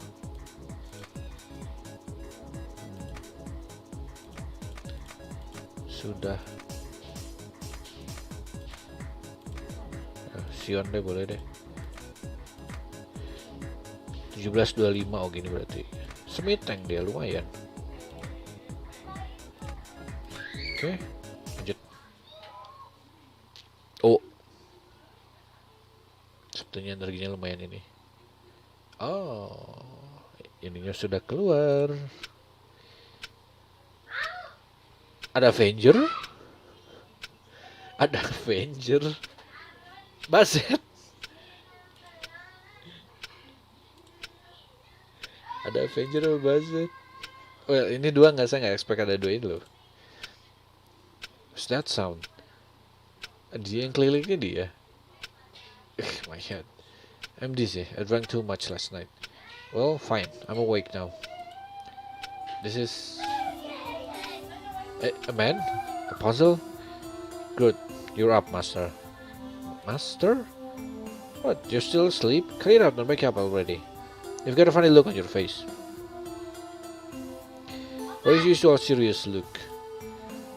Sudah. Sion deh, boleh deh. 1725, oh gini berarti. Semiteng dia lumayan. Oke, lanjut. Oh, sebetulnya energinya lumayan ini. Oh, ininya sudah keluar. Ada Avenger. Ada Avenger. Baset. Ada Avenger sama Baset. Well, ini dua saya nggak expect ada dua ini loh. What's that sound? Dia yang kelilingnya dia. My head. I'm dizzy. I drank too much last night. Well, fine. I'm awake now. This is a man? A puzzle? Good. You're up, Master. Master? What? You're still asleep? Clear up and wake up already. You've got a funny look on your face. What is your usual serious look?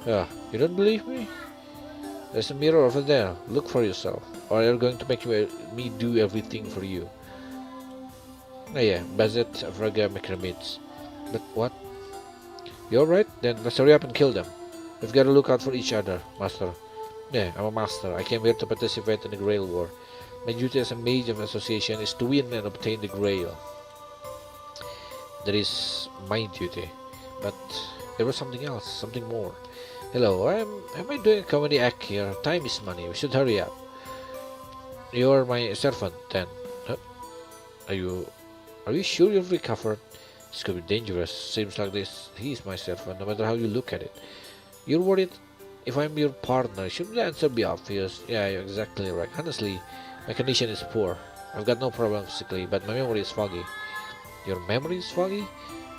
You don't believe me? There's a mirror over there. Look for yourself. Or you're going to make me do everything for you. Oh yeah, Bazet, Vraga, Macramids. But what? You alright? Then let's hurry up and kill them. We've got to look out for each other, Master. Yeah, I'm a master. I came here to participate in the Grail War. My duty as a mage of association is to win and obtain the Grail. That is my duty. But there was something else, something more. Hello, am I doing a comedy act here? Time is money. We should hurry up. You're my servant, then. Are you sure you've recovered? This could be dangerous. Seems like he's my servant, no matter how you look at it. You're worried if I'm your partner. Shouldn't the answer be obvious? Yeah, you're exactly right. Honestly, my condition is poor. I've got no problem physically, but my memory is foggy. Your memory is foggy?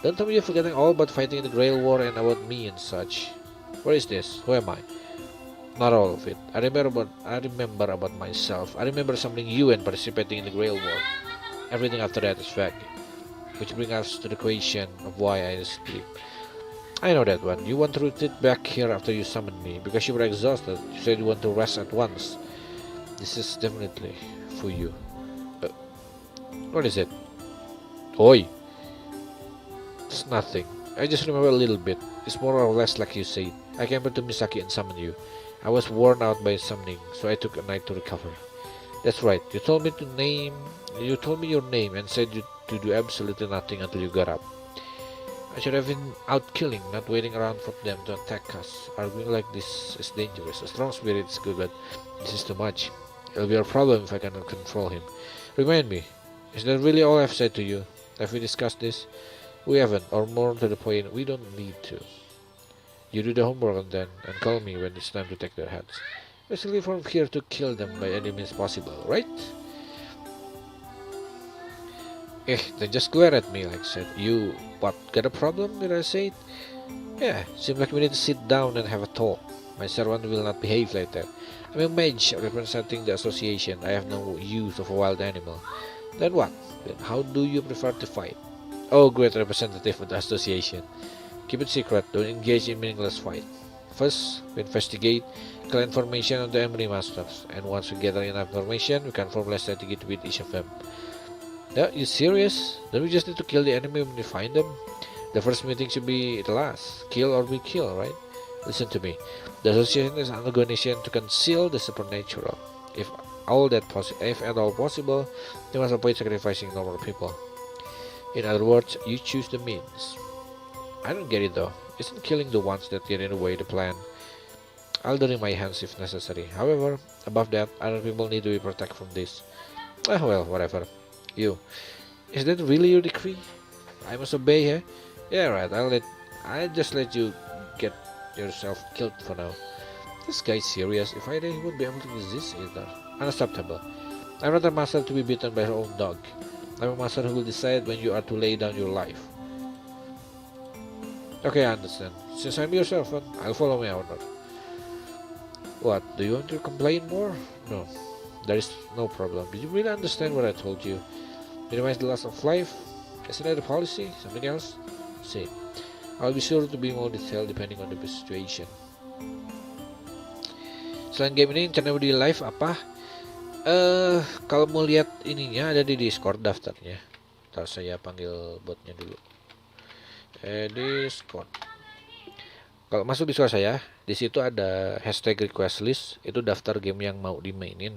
Don't tell me you're forgetting all about fighting in the Grail War and about me and such. Where is this? Who am I? Not all of it. I remember about myself. I remember summoning you and participating in the Grail War. Everything after that is vague. Which brings us to the question of why I sleep. I know that one. You want to retreat back here after you summoned me because you were exhausted. You said you want to rest at once. This is definitely for you. Uh, what is it? Oi! It's nothing. I just remember a little bit. It's more or less like you said. I came back to Misaki and summoned you. I was worn out by summoning, so I took a night to recover. That's right. You told me your name and said you to do absolutely nothing until you got up. I should have been out killing, not waiting around for them to attack us. Arguing like this is dangerous. A strong spirit is good, but this is too much. It'll be a problem if I cannot control him. Remind me, is that really all I've said to you? Have we discussed this? We haven't, or more to the point, we don't need to. You do the homework and call me when it's time to take their heads. Basically from here to kill them by any means possible, right? Then just glare at me like said, you, what, got a problem, did I say it? Yeah, seems like we need to sit down and have a talk. My servant will not behave like that. I'm a mage representing the association. I have no use of a wild animal. Then what? Then how do you prefer to fight? Oh, great representative of the association. Keep it secret, don't engage in meaningless fight. First, we investigate, collect information on the Emery Masters, and once we gather enough information, we can formulate a strategy to beat each of them. Yeah, you serious? Don't we just need to kill the enemy when we find them? The first meeting should be the last. Kill or be killed, right? Listen to me. The association is an organization to conceal the supernatural. If at all possible, they must avoid sacrificing normal people. In other words, you choose the means. I don't get it though. Isn't killing the ones that get in the way the plan? I'll dirty my hands if necessary. However, above that, other people need to be protected from this. Well, whatever. You. Is that really your decree? I must obey, eh? Yeah, right. I'll just let you get yourself killed for now. This guy's serious. If I did, he won't be able to resist either. Unacceptable. I'm not a master to be beaten by her own dog. I'm a master who will decide when you are to lay down your life. Okay, I understand. Since I'm your servant, I'll follow my order. What? Do you want to complain more? No. There is no problem. Did you really understand what I told you? Minimize the loss of life? Isn't that a policy? Something else? See. I'll be sure to be more detailed depending on the situation. Selain game ini, channel di live apa? Kalau mau lihat ininya ada di Discord daftarnya. Ntar saya panggil botnya dulu. Discord. Kalau masuk Discord saya, di situ ada hashtag request list, itu daftar game yang mau dimainin.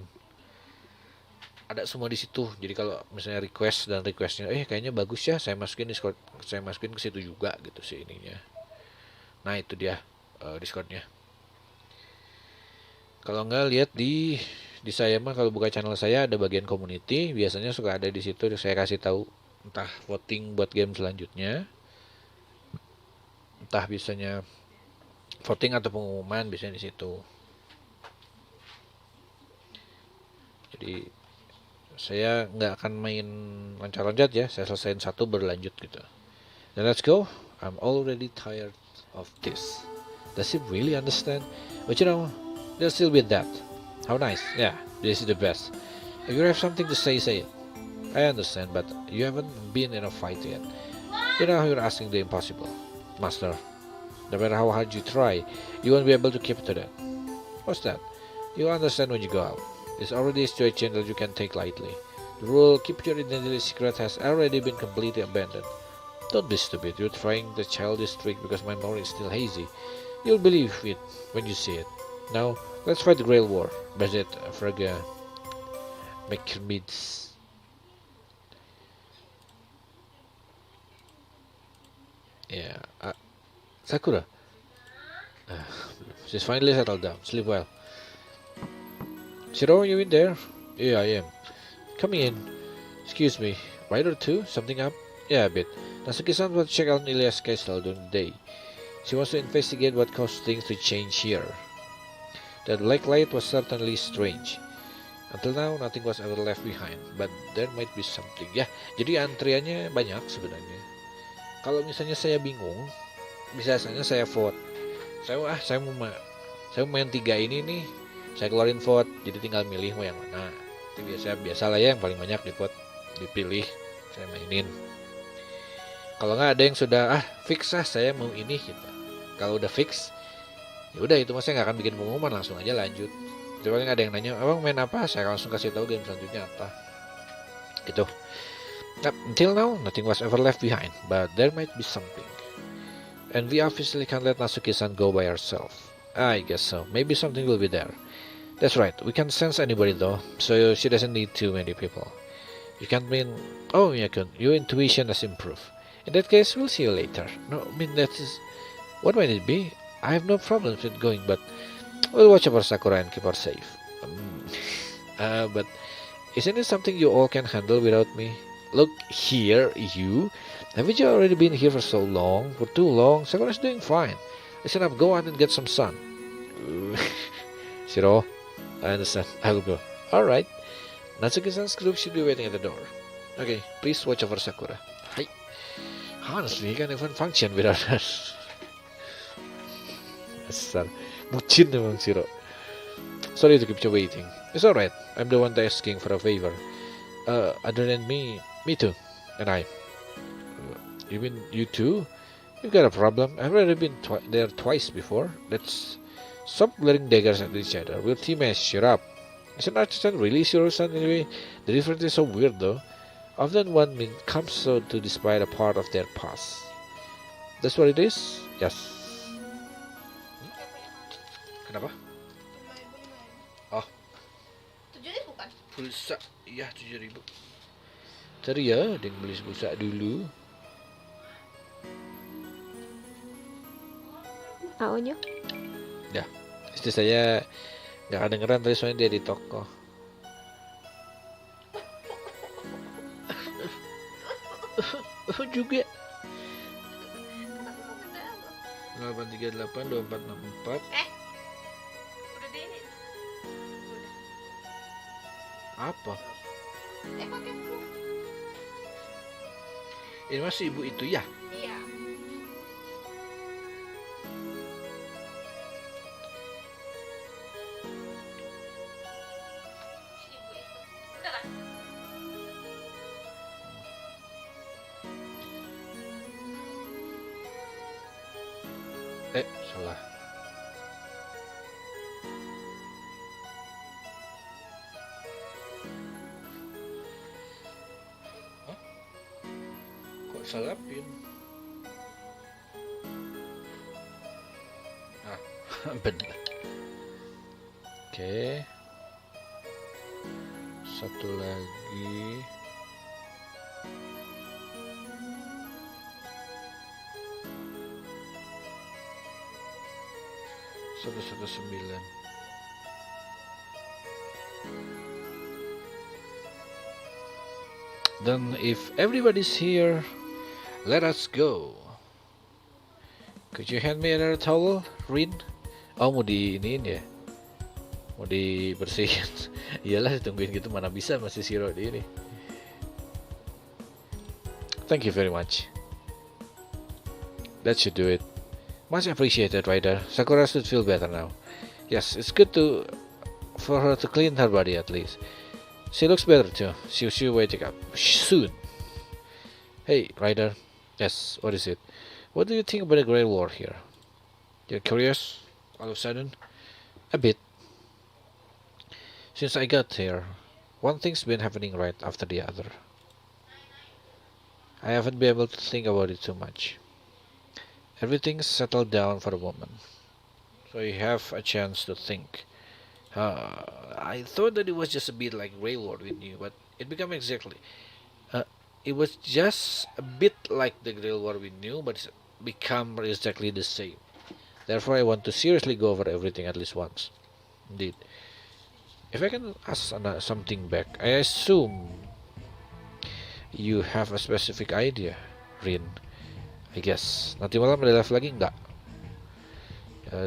Ada semua di situ. Jadi kalau misalnya request dan requestnya, kayaknya bagus ya, saya masukin Discord, saya masukin ke situ juga gitu sih ininya. Nah itu dia Discordnya. Kalau nggak lihat di saya mah, kalau buka channel saya ada bagian community, biasanya suka ada di situ. Saya kasih tahu entah voting buat game selanjutnya, entah biasanya voting atau pengumuman, biasanya di situ. Jadi saya nggak akan main loncat-loncat ya, saya selesaiin satu berlanjut gitu. Then let's go. I'm already tired of this. Does he really understand? But you know, there'll still be that. How nice. Yeah, this is the best. If you have something to say, say it. I understand, but you haven't been in a fight yet. You know, you're asking the impossible. Master, no matter how hard you try, you won't be able to keep to that. What's that? You'll understand when you go out. It's already a situation that you can take lightly. The rule, keep your identity secret, has already been completely abandoned. Don't be stupid. You're trying the childish trick because my memory is still hazy. You'll believe it when you see it. Now, let's fight the Grail War. Bezet, Frega, McMids. Yeah, Sakura. She's finally settled down. Sleep well. Shiro, you in there? Yeah, I am. Come in. Excuse me. Right or two? Something up? Yeah, a bit. Natsuki-san will check out Ilia's castle during the day. She wants to investigate what caused things to change here. That black light was certainly strange. Until now, nothing was ever left behind, but there might be something. Ya, jadi antriannya banyak sebenarnya. Kalau misalnya saya bingung, biasanya saya vote. Saya Saya main 3 ini nih, saya keluarin vote, jadi tinggal milih mau yang mana. Itu biasalah ya, yang paling banyak di vote dipilih, saya mainin. Kalau nggak ada yang sudah fix saya mau ini gitu. Kalau udah fix, ya udah itu saya nggak akan bikin pengumuman, langsung aja lanjut. Jadi paling ada yang nanya, abang main apa? Saya langsung kasih tahu game selanjutnya apa. Gitu. Until now, nothing was ever left behind, but there might be something. And we obviously can't let Natsuki-san go by herself. I guess so. Maybe something will be there. That's right. We can't sense anybody though, so she doesn't need too many people. You can't mean... Oh, Miyakun, your intuition has improved. In that case, we'll see you later. No, I mean, that is... What might it be? I have no problems with going, but... We'll watch over Sakura and keep her safe. But... Isn't it something you all can handle without me? Look, here, you... Haven't you already been here for so long? For too long? Sakura's doing fine. Listen up, go out and get some sun. Shiro, I understand. I will go. Alright. Natsuki-san's group should be waiting at the door. Okay, please watch over Sakura. Hi. Honestly, he can't even function without her. Asal. Bucin emang Shiro. Sorry to keep you waiting. It's alright. I'm the one asking for a favor. Other than me too. And I. You mean you too? You've got a problem. I've already been there twice before. Let's stop glaring daggers at each other. We're teammates. Shut up. Is an artisan really serious anyway? The difference is so weird though. Often one comes so to despite a part of their past. That's what it is? Yes. Kenapa? Oh. 7.000 bukan? Pulsa. Iya 7.000. Cari ya, ada yang beli pulsa dulu. Aunya? Ya, istri saya nggak kedengeran tadi soalnya dia di toko. Juga 838 2464. Udah deh ini. Apa? Pakai buku. Ini masih ibu itu ya? Iya. Salah. Hah? Kok salah pin? Benar. Oke. Satu lagi. Satu 9. Then if everybody's here, let us go. Could you hand me another towel, Rin? Oh, mau di iniin ya? Mau dibersihin. Iyalah, ditungguin gitu, mana bisa masih Shiro di ini. Thank you very much. That should do it. Much appreciated, Ryder. Sakura should feel better now. Yes, it's good for her to clean her body at least. She looks better too. She'll wake up soon. Hey, Ryder. Yes, what is it? What do you think about the Great War here? You're curious? All of a sudden? A bit. Since I got here, one thing's been happening right after the other. I haven't been able to think about it too much. Everything's settled down for the moment, so you have a chance to think. I thought that it was just a bit like Railroad we knew, but it became exactly. It was just a bit like the Railroad we knew, but it's become exactly the same. Therefore, I want to seriously go over everything at least once. Indeed. If I can ask something back, I assume you have a specific idea, Rin. I guess. Nanti malam ada live lagi enggak?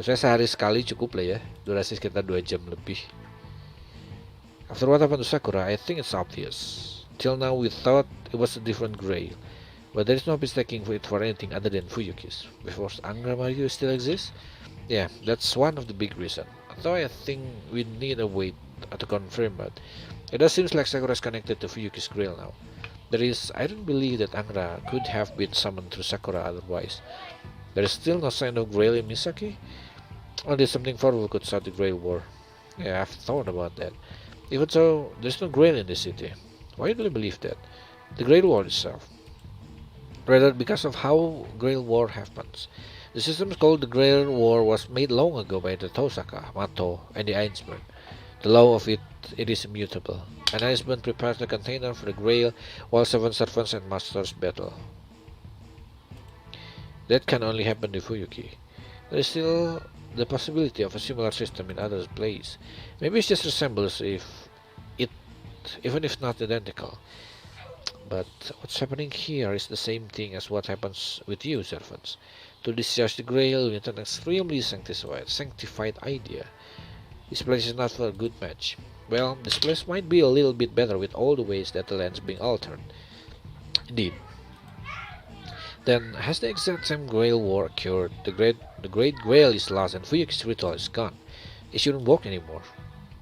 Saya sehari sekali cukup lah ya. Durasi sekitar 2 jam lebih. After what happened to Sakura, I think it's obvious. Till now we thought it was a different Grail. But there is no mistaking it for anything other than Fuyuki's. Before Angra Mario still exists, Yeah, that's one of the big reasons. Though I think we need a way to confirm, but it does seems like Sakura is connected to Fuyuki's grail now. I don't believe that Angra could have been summoned through Sakura otherwise. There is still no sign of Grail in Misaki. Only something powerful could start the Grail War. Yeah, I've thought about that. Even so, there's no Grail in the city. Why do you believe that? The Grail War itself. Rather, because of how Grail War happens. The system called the Grail War was made long ago by the Tosaka, Mato, and the Ainsburn. The law of it is immutable. An Ainsburn prepares the container for the Grail while seven servants and masters battle. That can only happen to Fuyuki. There is still the possibility of a similar system in other places. Maybe it just resembles it, even if not identical. But what's happening here is the same thing as what happens with you, servants. To discharge the Grail, you need an extremely sanctified idea. This place is not for a good match. Well, this place might be a little bit better with all the ways that the land's being altered. Indeed. Then, has the exact same Grail War occurred? The Great Grail is lost and Fuyuki's ritual is gone. It shouldn't work anymore.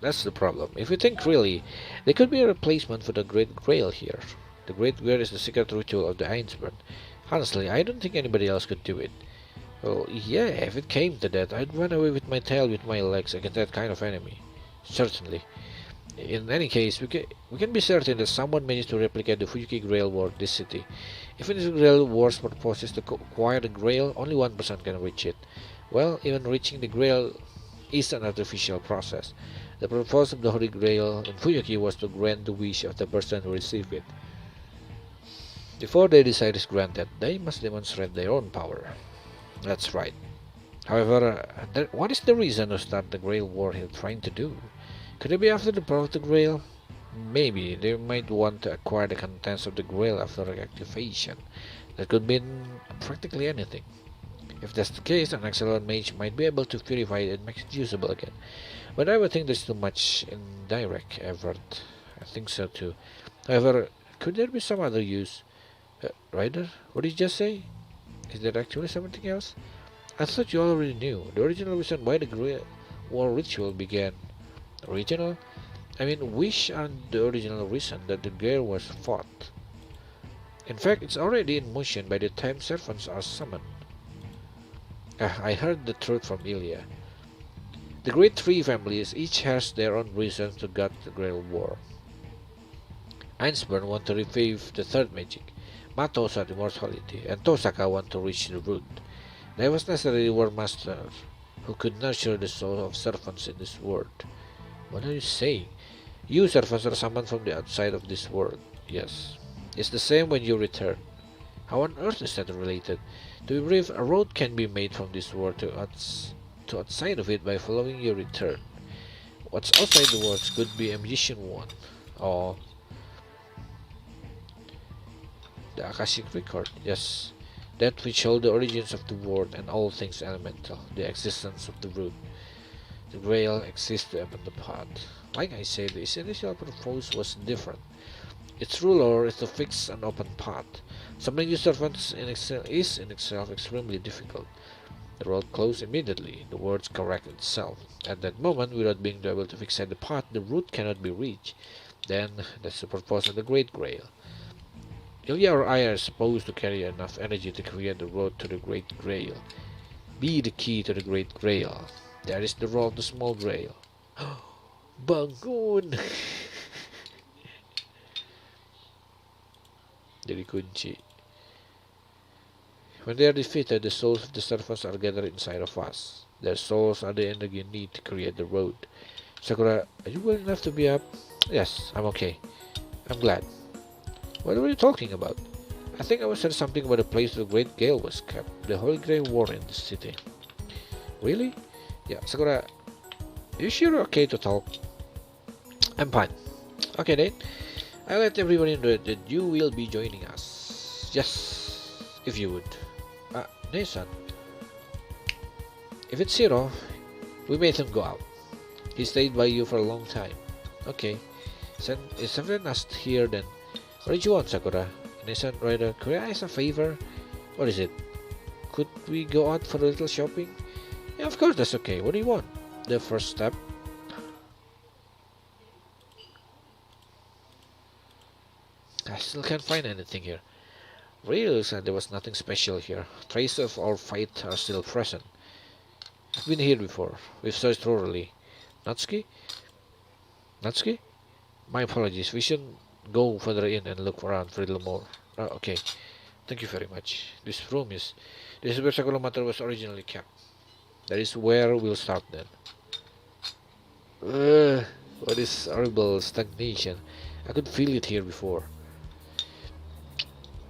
That's the problem. If you think really, there could be a replacement for the Great Grail here. The Great Grail is the secret ritual of the Ainsburn. Honestly, I don't think anybody else could do it. Well, yeah, if it came to that, I'd run away with my tail with my legs against that kind of enemy. Certainly. In any case, we can be certain that someone managed to replicate the Fuyuki Grail War this city. If the Grail War's purpose is to acquire the Grail, only one person can reach it. Well, even reaching the Grail is an artificial process. The purpose of the Holy Grail in Fuyuki was to grant the wish of the person who received it. Before their desire is granted, they must demonstrate their own power. That's right. However, what is the reason to start the Grail War here trying to do? Could it be after the power of the Grail? Maybe they might want to acquire the contents of the Grail after reactivation. That could mean practically anything. If that's the case, an excellent mage might be able to purify it and make it usable again. But I would think there's too much indirect effort. I think so too. However, could there be some other use? Ryder, what did you just say? Is there actually something else? I thought you already knew. The original reason why the Grail War ritual began. Original? I mean, wish aren't the original reason that the Grail was fought. In fact, it's already in motion by the time servants are summoned. I heard the truth from Ilya. The great three families each has their own reasons to gut the Grail War. Ainsburn want to revive the third magic, Mato sought immortality, and Tosaka want to reach the root. There was necessarily war master who could nurture the soul of servants in this world. What are you saying? You servants are summoned from the outside of this world. Yes. It's the same when you return. How on earth is that related? To be brief, a road can be made from this world to outside of it by following your return. What's outside the words could be a magician one, or the Akashic record. Yes, that which hold the origins of the world and all things elemental, the existence of the root. The Grail exists to open the path. Like I said, its initial purpose was different. Its ruler is to fix an open path. Summoning new servants is in itself extremely difficult. The road closed immediately, the words correct itself. At that moment, without being able to fix the path, the root cannot be reached. Then, that's the purpose of the Great Grail. Ilya or I are supposed to carry enough energy to create the road to the Great Grail. Be the key to the Great Grail. That is the role of the Small Grail. Bangun! Jadi kunci. When they are defeated, the souls of the servants are gathered inside of us. Their souls are the energy needed to create the road. Sakura, are you well enough to be up? Yes, I'm okay. I'm glad. What were you talking about? I think I was saying something about the place the Great Gale was kept. The Holy Grail War in the city. Really? Yeah, Sakura, are you sure you're okay to talk? I'm fine. Okay then. I'll let everyone know that you will be joining us. Yes, if you would. Nathan. If it's Zero, we made him go out. He stayed by you for a long time. Okay. Is everyone else here then? What did you want, Sakura? Nathan, Ryder, could I ask a favor? What is it? Could we go out for a little shopping? Yeah, of course, that's okay. What do you want? The first step. I still can't find anything here. Really said there was nothing special here. Traces of our fight are still present. I've been here before. We've searched thoroughly. Natsuki? Natsuki? My apologies. We should go further in and look around for a little more. Okay. Thank you very much. This is where Sakura Matter was originally kept. That is where we'll start then. What is horrible stagnation? I could feel it here before.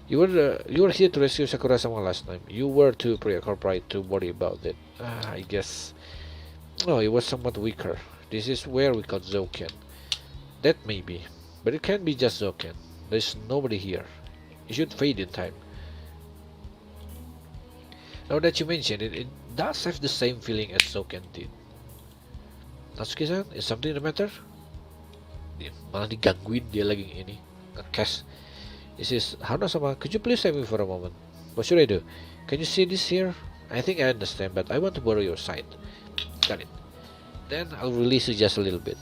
You were here to rescue Sakura-sama last time. You were too preoccupied to worry about it. I guess. No, it was somewhat weaker. This is where we got Zouken. That may be, but it can't be just Zouken. There's nobody here. It should fade in time. Now that you mention it, it does have the same feeling as Zouken did. Natsuki-san, is something the matter? Malah digangguin dia lagi ini. Ngekas. This is Hana-sama. Could you please save me for a moment? What should I do? Can you see this here? I think I understand, but I want to borrow your sight. Got it. Then I'll release it just a little bit.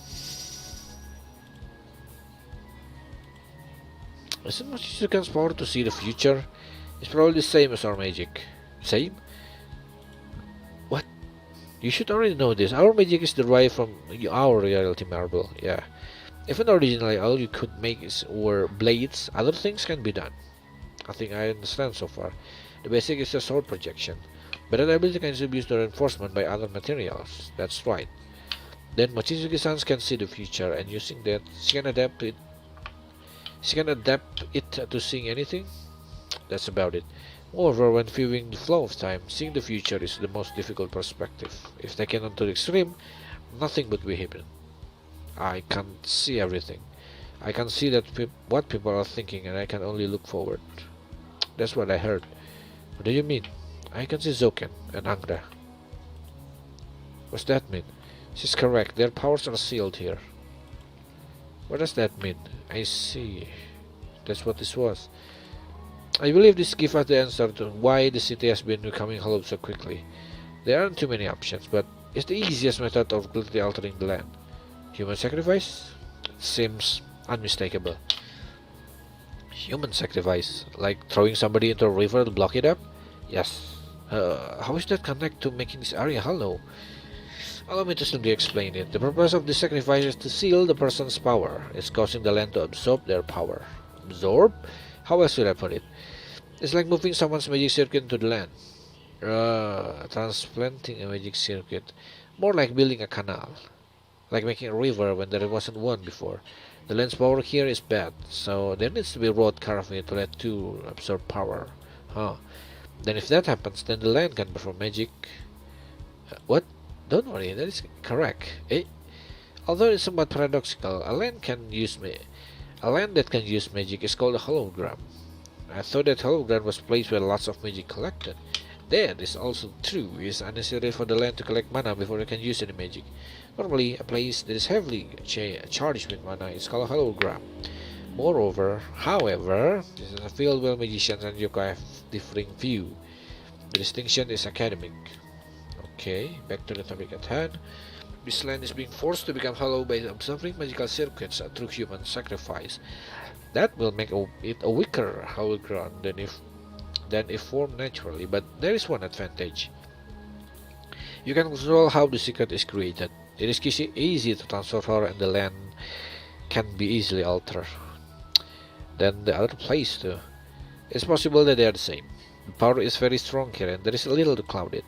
Isn't Mochizukan's power to see the future? It's probably the same as our magic. Same? What? You should already know this. Our magic is derived from our reality marble. Yeah. Even originally all you could make were blades, other things can be done. I think I understand so far. The basic is a sword projection, but that ability can be used to reinforcement by other materials. That's right. Then Mochizuki-san can see the future, and using that, she can adapt it. She can adapt it to seeing anything. That's about it. Moreover, when viewing the flow of time, seeing the future is the most difficult perspective. If taken onto the extreme, nothing would be hidden. I can't see everything. I can see that what people are thinking, and I can only look forward. That's what I heard. What do you mean? I can see Zouken and Angra. What's that mean? She's correct. Their powers are sealed here. What does that mean? I see. That's what this was. I believe this gives us the answer to why the city has been becoming hollow so quickly. There aren't too many options, but it's the easiest method of completely altering the land. Human sacrifice? Seems unmistakable. Human sacrifice? Like throwing somebody into a river to block it up? Yes. How is that connect to making this area hollow? Allow me to simply explain it. The purpose of this sacrifice is to seal the person's power. It's causing the land to absorb their power. Absorb? How else should I put it? It's like moving someone's magic circuit into the land. Transplanting a magic circuit. More like building a canal. Like making a river when there wasn't one before. The land's power here is bad, so there needs to be a road carved in it to let two absorb power. Then if that happens, then the land can perform magic. What? Don't worry, that is correct. Although it's somewhat paradoxical, a land that can use magic is called a hologram. I thought that hologram was a place where lots of magic collected. That is also true. It is unnecessary for the land to collect mana before it can use any magic. Normally, a place that is heavily charged with mana is called a hologram. Moreover, however, this is a field where magicians and yokai have differing view. The distinction is academic. Okay, back to the topic at hand. This land is being forced to become hollow by observing magical circuits through human sacrifice. That will make it a weaker hologram than if formed naturally, but there is one advantage. You can control how the secret is created. It is easy to transfer her, and the land can be easily altered. Then the other place too. It's possible that they are the same. The power is very strong here, and there is a little to cloud it.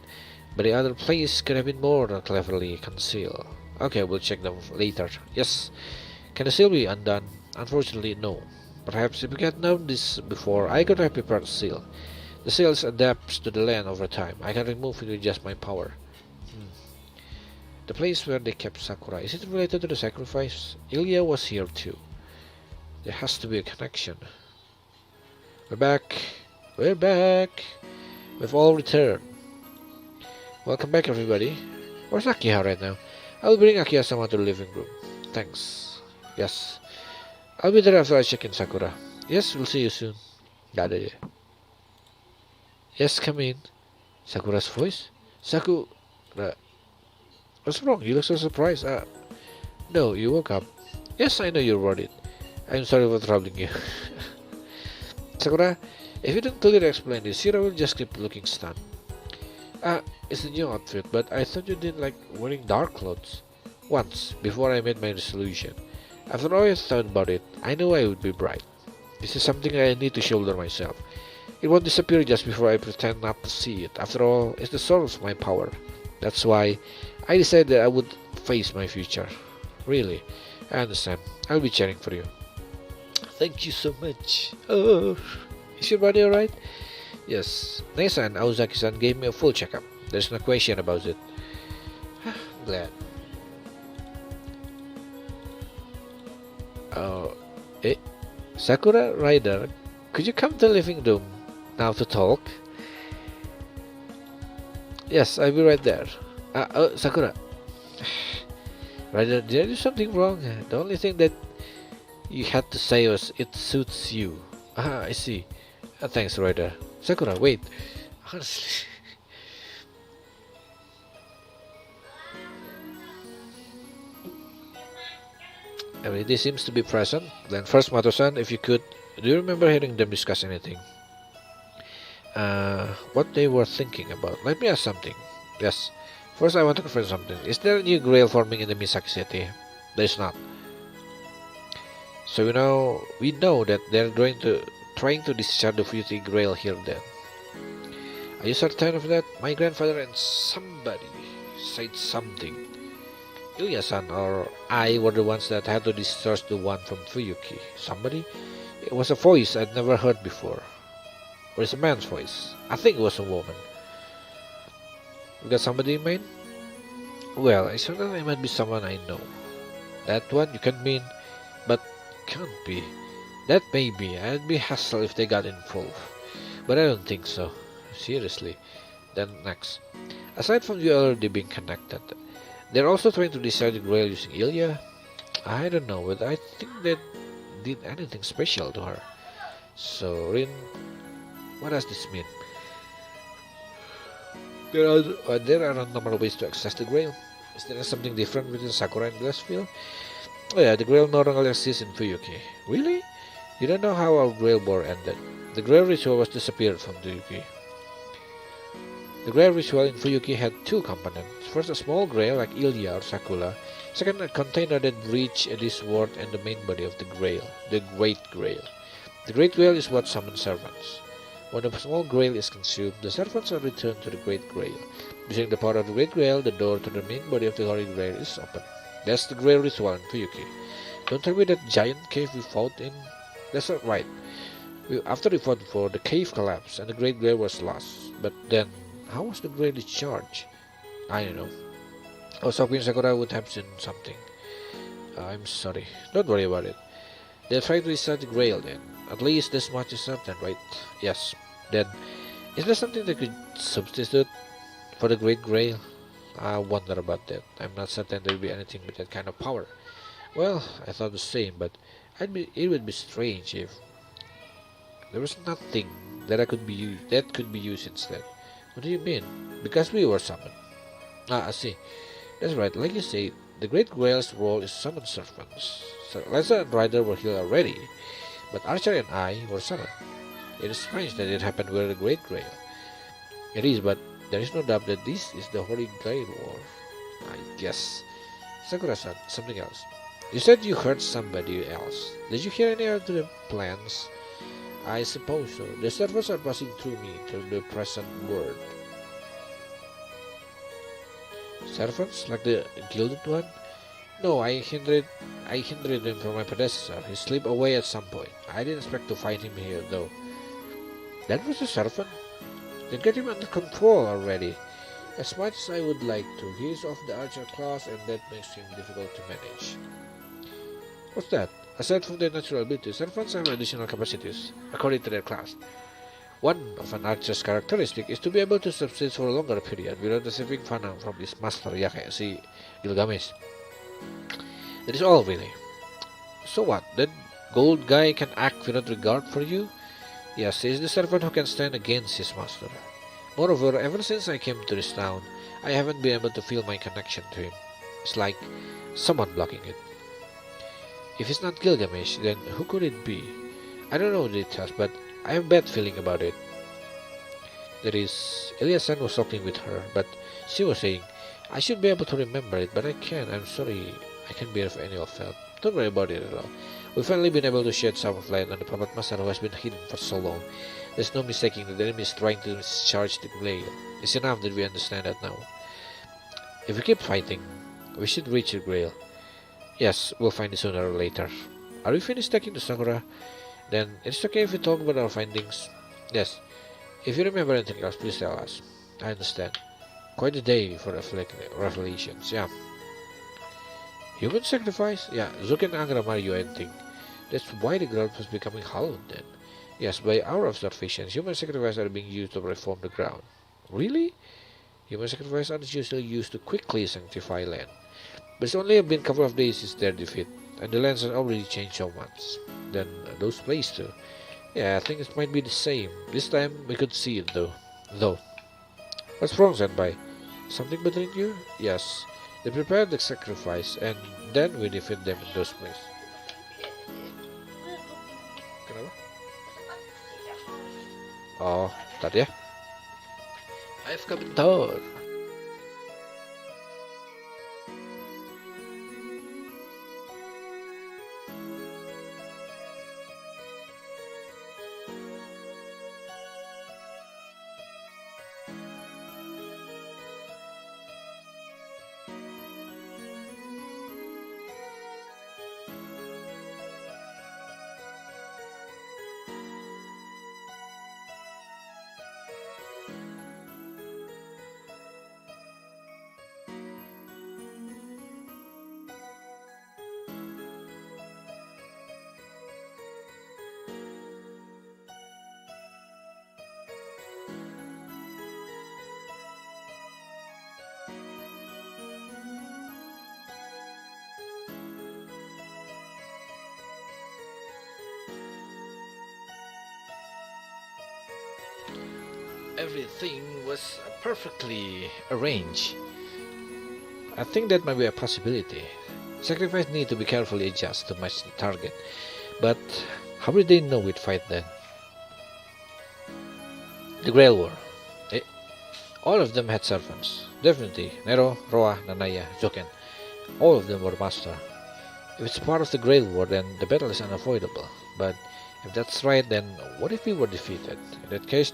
But the other place could have been more cleverly concealed. Okay, we'll check them later. Yes. Can the seal be undone? Unfortunately, no. Perhaps if we had known this before, I could have prepared the seal. The seal adapts to the land over time. I can remove it with just my power. The place where they kept Sakura, is it related to the sacrifice? Ilya was here too. There has to be a connection. We're back. We're back. We've all returned. Welcome back, everybody. Where's Akiha right now? I'll bring Akiha-sama to the living room. Thanks. Yes. I'll be there after I check in Sakura. Yes, we'll see you soon. Got it. Yes, come in. Sakura's voice? Uh, what's wrong? You look so surprised. No, you woke up. Yes, I know you're worried. I'm sorry for troubling you. Sakura, if you don't clearly explain this, Shira will just keep looking stunned. Ah, it's a new outfit, but I thought you didn't like wearing dark clothes. Once, before I made my resolution. After all I thought about it, I knew I would be bright. This is something I need to shoulder myself. It won't disappear just before I pretend not to see it. After all, it's the source of my power. That's why I decided that I would face my future. Really, I understand. I'll be cheering for you. Thank you so much. Oh, is your body alright? Yes. Nesan Aozaki-san gave me a full checkup. There's no question about it. Glad. Oh, Sakura Rider, could you come to the living room now to talk? Yes, I'll be right there. Sakura. Rider, did I do something wrong? The only thing that you had to say was it suits you. I see. Thanks, Rider. Sakura, wait. Honestly. Everybody seems to be present. Then first, Mato-san, if you could, do you remember hearing them discuss anything? What they were thinking about. Let me ask something. Yes. First, I want to confirm something. Is there a new grail forming in the Misaki city? There's not. So we know that they're trying to discharge the Futy Grail here then. Are you certain of that? My grandfather and somebody said something. Ilya-san or I were the ones that had to discharge the one from Fuyuki. Somebody? It was a voice I'd never heard before. Or it's a man's voice. I think it was a woman. You got somebody in mind? Well, I certainly might be someone I know. That one you can mean, but can't be. That may be. I'd be hassle if they got involved. But I don't think so. Seriously. Then next. Aside from you already being connected, they're also trying to decide the grail using Ilya. I don't know, but I think they did anything special to her. So, Rin, what does this mean? There are a number of ways to access the grail. Is there something different between Sakura and Glassfield? Oh yeah, the grail no longer exists in Fuyuki. Really? You don't know how our grail war ended. The grail ritual was disappeared from Fuyuki. The grail ritual in Fuyuki had two components. First, a small grail like Ilya or Sakura. Second, a container that breached this world and the main body of the grail, the Great Grail. The Great Grail is what summons servants. When the small grail is consumed, the servants are returned to the Great Grail. Using the power of the Great Grail, the door to the main body of the Holy Grail is open. That's the grail ritual in Fuyuki. Don't tell me that giant cave we fought in? That's not right. After we fought before, the cave collapsed and the Great Grail was lost. But then, how was the grail discharged? I don't know. I was hoping Sakura would have seen something. I'm sorry. Don't worry about it. They'll try to restart the grail then. At least this much is certain, right? Yes. Then, is there something that could substitute for the Great Grail? I wonder about that. I'm not certain there will be anything with that kind of power. Well, I thought the same, but it would be strange if there was nothing that could be used instead. What do you mean? Because we were summoned. I see. That's right. Like you say, the Great Grail's role is summon servants. So Leza and Ryder were here already, but Archer and I were summoned. It is strange that it happened with the Great Grail. It is, but there is no doubt that this is the Holy Grail War. I guess. Sakura-san, something else. You said you heard somebody else. Did you hear any of the plans? I suppose so. The servers are passing through me to the present world. Servants? Like the gilded one? No, I hindered him from my predecessor. He slipped away at some point. I didn't expect to find him here, though. That was a servant? Then get him under control already. As much as I would like to, he is of the archer class and that makes him difficult to manage. What's that? Aside from their natural abilities, servants have additional capacities, according to their class. One of an archer's characteristic is to be able to subsist for a longer period without receiving fana from his master, Yake, si Gilgamesh. That is all, really. So what? That gold guy can act without regard for you? Yes, he is the servant who can stand against his master. Moreover, ever since I came to this town, I haven't been able to feel my connection to him. It's like someone blocking it. If it's not Gilgamesh, then who could it be? I don't know the details, but I have a bad feeling about it. That is, Eliasan was talking with her, but she was saying, I should be able to remember it, but I can't. I'm sorry. I can't be of any of help. Don't worry about it at all. We've finally been able to shed some of light on the puppet master who has been hidden for so long. There's no mistaking that the enemy is trying to discharge the blade. It's enough that we understand that now. If we keep fighting, we should reach the Grail. Yes, we'll find it sooner or later. Are we finished taking the Sakura? Then it's okay if we talk about our findings. Yes. If you remember anything else, please tell us. I understand. Quite a day for revelations, yeah. Human sacrifice? Yeah, Zook and Angra Mario ending. That's why the ground was becoming hollowed then. Yes, by our observations, human sacrifices are being used to reform the ground. Really? Human sacrifices are usually used to quickly sanctify land. But it's only been a couple of days since their defeat, and the lands have already changed so much. Then those places too. Yeah, I think it might be the same. This time we could see it though. What's wrong, Senpai? Something bothering you? Yes. They prepared the sacrifice, and then we defeat them in those places. Kenapa? Oh, bentar ya. AFK bentar. Everything was perfectly arranged. I think that might be a possibility. Sacrifice need to be carefully adjusted to match the target. But how did they know we'd fight then? The Grail War. All of them had servants. Definitely. Nero, Roa, Nanaya, Joken. All of them were master. If it's part of the Grail War, then the battle is unavoidable. But if that's right, then what if we were defeated? In that case,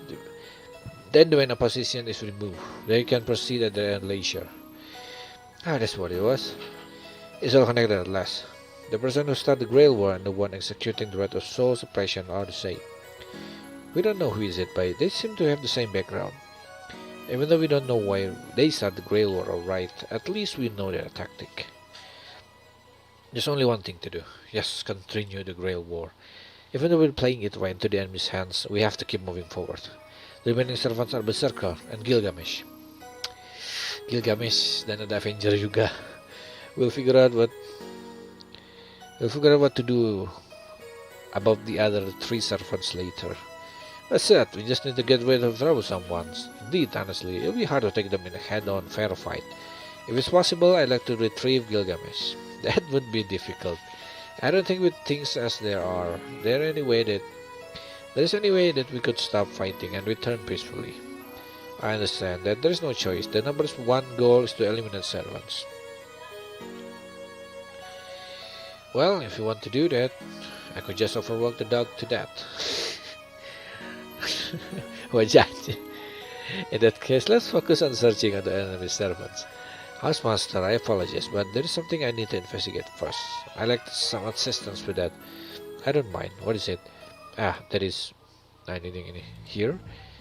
then when opposition is removed, they can proceed at their own leisure. That's what it was. It's all connected at last. The person who started the Grail War and the one executing the right of soul suppression are the same. We don't know who is it, but they seem to have the same background. Even though we don't know why they started the Grail War alright, at least we know their tactic. There's only one thing to do. Yes, continue the Grail War. Even though we're playing it right into the enemy's hands, we have to keep moving forward. The remaining servants are Berserker and Gilgamesh. Gilgamesh dan ada Avenger juga. We'll figure out what to do about the other three servants later. That's it. We just need to get rid of troublesome ones. Indeed, honestly, it'll be hard to take them in a head-on fair fight. If it's possible, I'd like to retrieve Gilgamesh. That would be difficult. I don't think with things as there are, there is any way that we could stop fighting and return peacefully. I understand that there is no choice. The number one goal is to eliminate servants. Well, if you want to do that, I could just overwork the dog to death. Wajahnya. In that case, let's focus on searching on the enemy servants. Housemaster, I apologize, but there is something I need to investigate first. I'd like some assistance with that. I don't mind. What is it? That is... anything in here?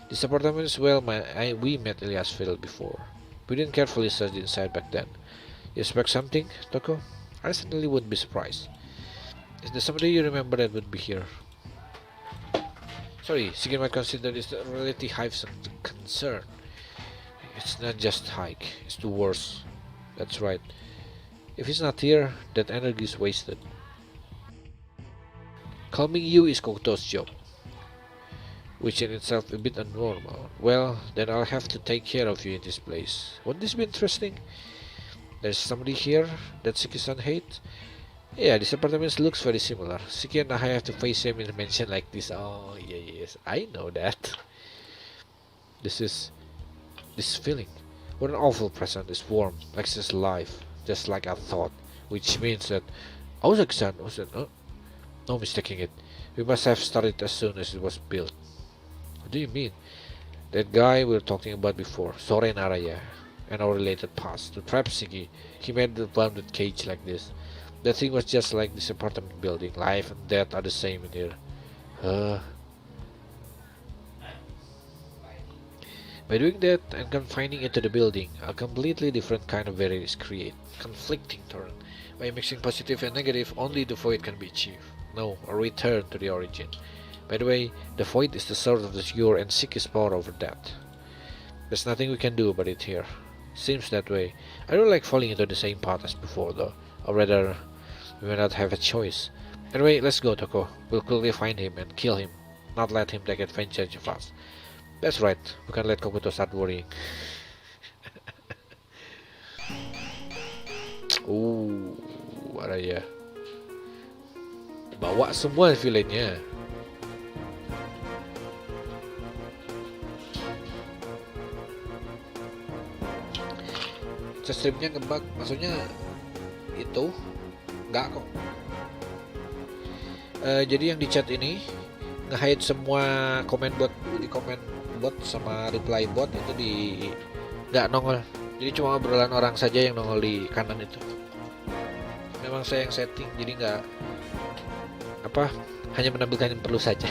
This apartment is well, we met Elias Fiddle before. We didn't carefully search the inside back then. You expect something, Toko? I certainly wouldn't be surprised. Is there somebody you remember that would be here? Sorry, Sigin might consider this a reality hive concern. It's not just hike, it's the worst. That's right. If he's not here, that energy is wasted. Calming you is Kokoto's job. which in itself a bit abnormal. Well, then I'll have to take care of you in this place. Wouldn't this be interesting? There's somebody here that Siki-san hates. Yeah, this apartment looks very similar. Siki and I have to face him in a mansion like this. Oh, yeah, yes, I know that. This feeling. What an awful present is warm, like it's alive, just like I thought. Which means that Ozaki-san was no mistaking it. We must have started as soon as it was built. What do you mean? That guy we were talking about before, Soren Araya, and our related past, to trap Siki, he made the bonded cage like this. That thing was just like this apartment building. Life and death are the same in here. By doing that and confining it to the building, a completely different kind of variety is created. Conflicting turn. By mixing positive and negative, only the void can be achieved. No, a return to the origin. By the way, the void is the source of the cure and Siki's power over that. There's nothing we can do about it here. Seems that way. I don't like falling into the same path as before though. Or rather, we may not have a choice. Anyway, let's go, Toko. We'll quickly find him and kill him. Not let him take advantage of us. That's right. We can let Kokuto start worrying. Ada ya. Bawa semua villainnya. Streamnya ngebug, maksudnya itu enggak kok. Jadi yang di chat ini nge-hide semua komen bot, di komen bot sama reply bot itu di nggak nongol. Jadi cuma obrolan orang saja yang nongol di kanan itu. Memang saya yang setting, jadi nggak hanya menampilkan yang perlu saja.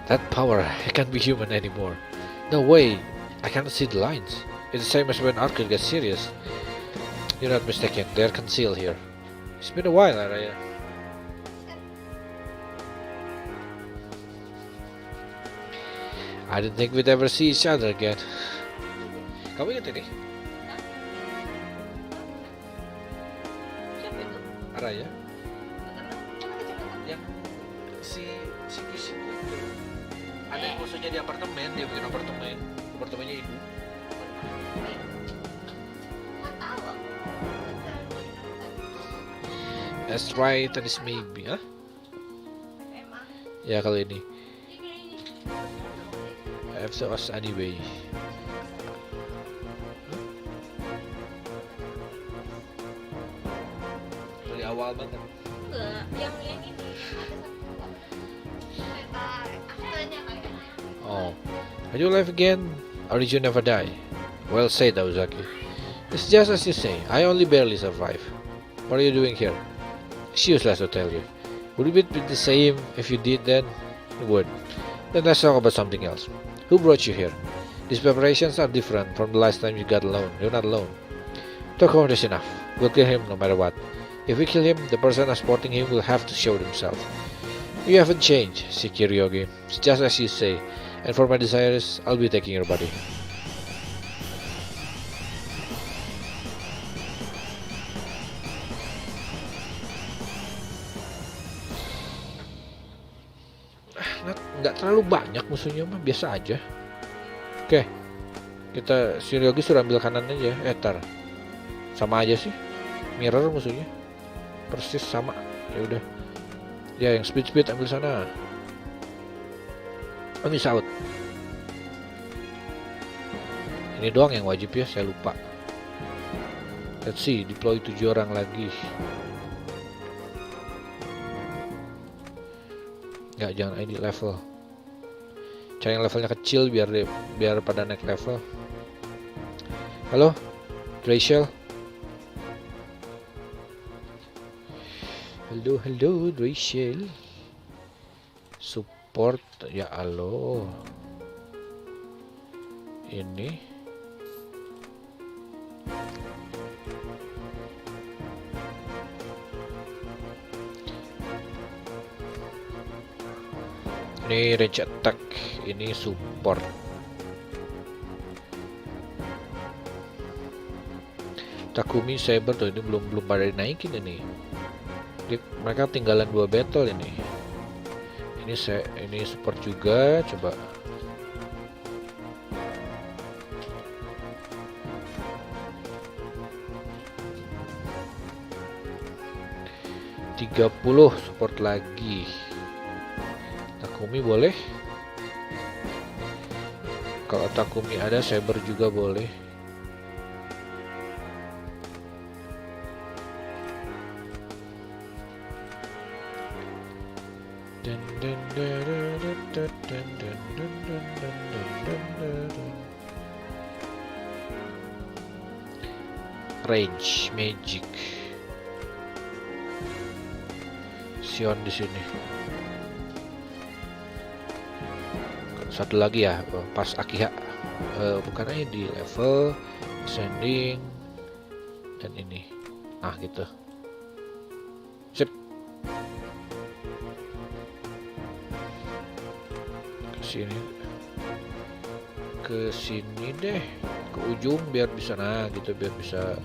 That power, I can't be human anymore. No way, I can't see the lines. It's the same as when Arcade gets serious. You're not mistaken, they're concealed here. It's been a while, Araya. I didn't think we'd ever see each other again. Kamu ingat ini? Araya? Yang si itu ada yang musuhnya di apartemen, dia bikin apartemennya ibu. That's right, that is maybe, huh? Ya kalau ini I have to ask anyway. Dari awal banget. Enggak, yang ini Oh, are you alive again? Or did you never die? Well said, Ozaki. It's just as you say, I only barely survive. What are you doing here? It's useless to tell you. Would it be the same if you did then? It would. Then let's talk about something else. Who brought you here? These preparations are different from the last time you got alone. You're not alone. Toko is enough. We'll kill him no matter what. If we kill him, the person transporting him will have to show himself. You haven't changed, Shikiryogi. It's just as you say. And for my desires, I'll be taking your body. Nggak terlalu banyak musuhnya mah, biasa aja. Oke, kita Shiryogi sudah ambil kanan aja. Sama aja sih, mirror musuhnya, persis sama. Ya udah, ya yang speed ambil sana. Miss out. Ini doang yang wajib ya, saya lupa. Let's see, deploy 7 orang lagi. Nggak, jangan ID level. Cari yang levelnya kecil biar pada naik level. Halo, Rachel. Halo, Rachel. Support, ya halo. Ini. Ini range attack, ini support. Takumi Saber tuh ini belum pada dinaikin ini. Mereka tinggalan 2 battle ini. ini support juga, coba. $30 support lagi. Takumi boleh. Kalau Takumi ada, Saber juga boleh. Range magic. Sion di sini. Satu lagi ya, pas Akiha. Bukan aja di level ascending dan ini. Nah, gitu. Sip. Ke sini deh, ke ujung biar bisa, nah gitu, biar bisa.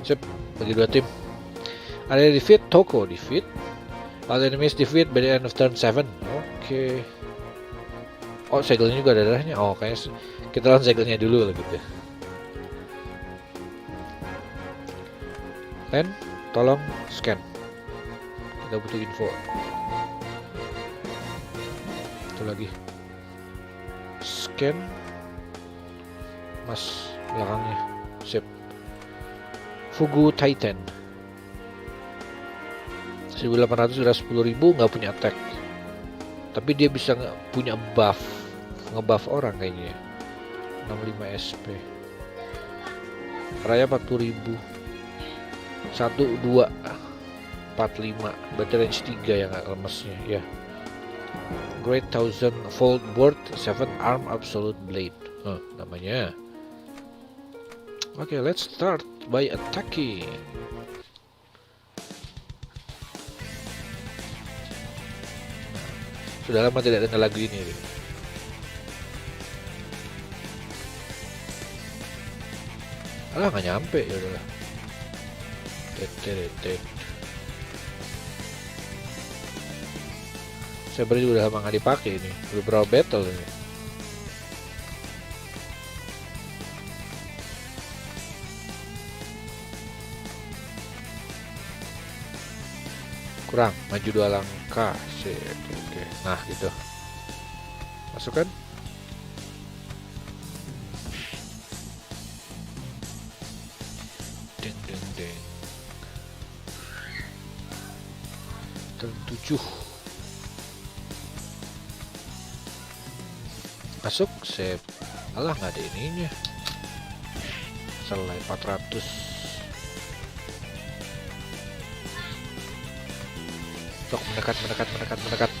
Sip, bagi dua tim. Ada defeat, Toko defeat. All enemies defeat by the end of turn 7. Oke. Oh, segelnya juga ada darahnya. Oh, kayaknya kita lawan segelnya dulu lah gitu. Len, tolong scan. Kita butuh info. Itu lagi. Scan. Mas belakangnya. Sip. Fugu Titan. 1800 udah 10.000, nggak punya attack. Tapi dia bisa punya buff, ngebuff orang kayaknya. 65 SP. Raya 40.000. 1, 2, 45. Berarti range 3 yang lemesnya ya. Great Thousand Fold Board 7 Arm Absolute Blade. Namanya. Oke, let's start by attacking. Sudah lama tidak dengar lagu ini. Alah, nggak nyampe, ya udahlah. Saber juga udah lama nggak dipakai ini. Beberapa battle ini. Kurang, maju 2 langkah. Oke. Nah, gitu. Masukkan. Deng deng deng. Turn 7. Masuk, save. Alah, nggak ada ininya. Selai 400. Sok, mendekat.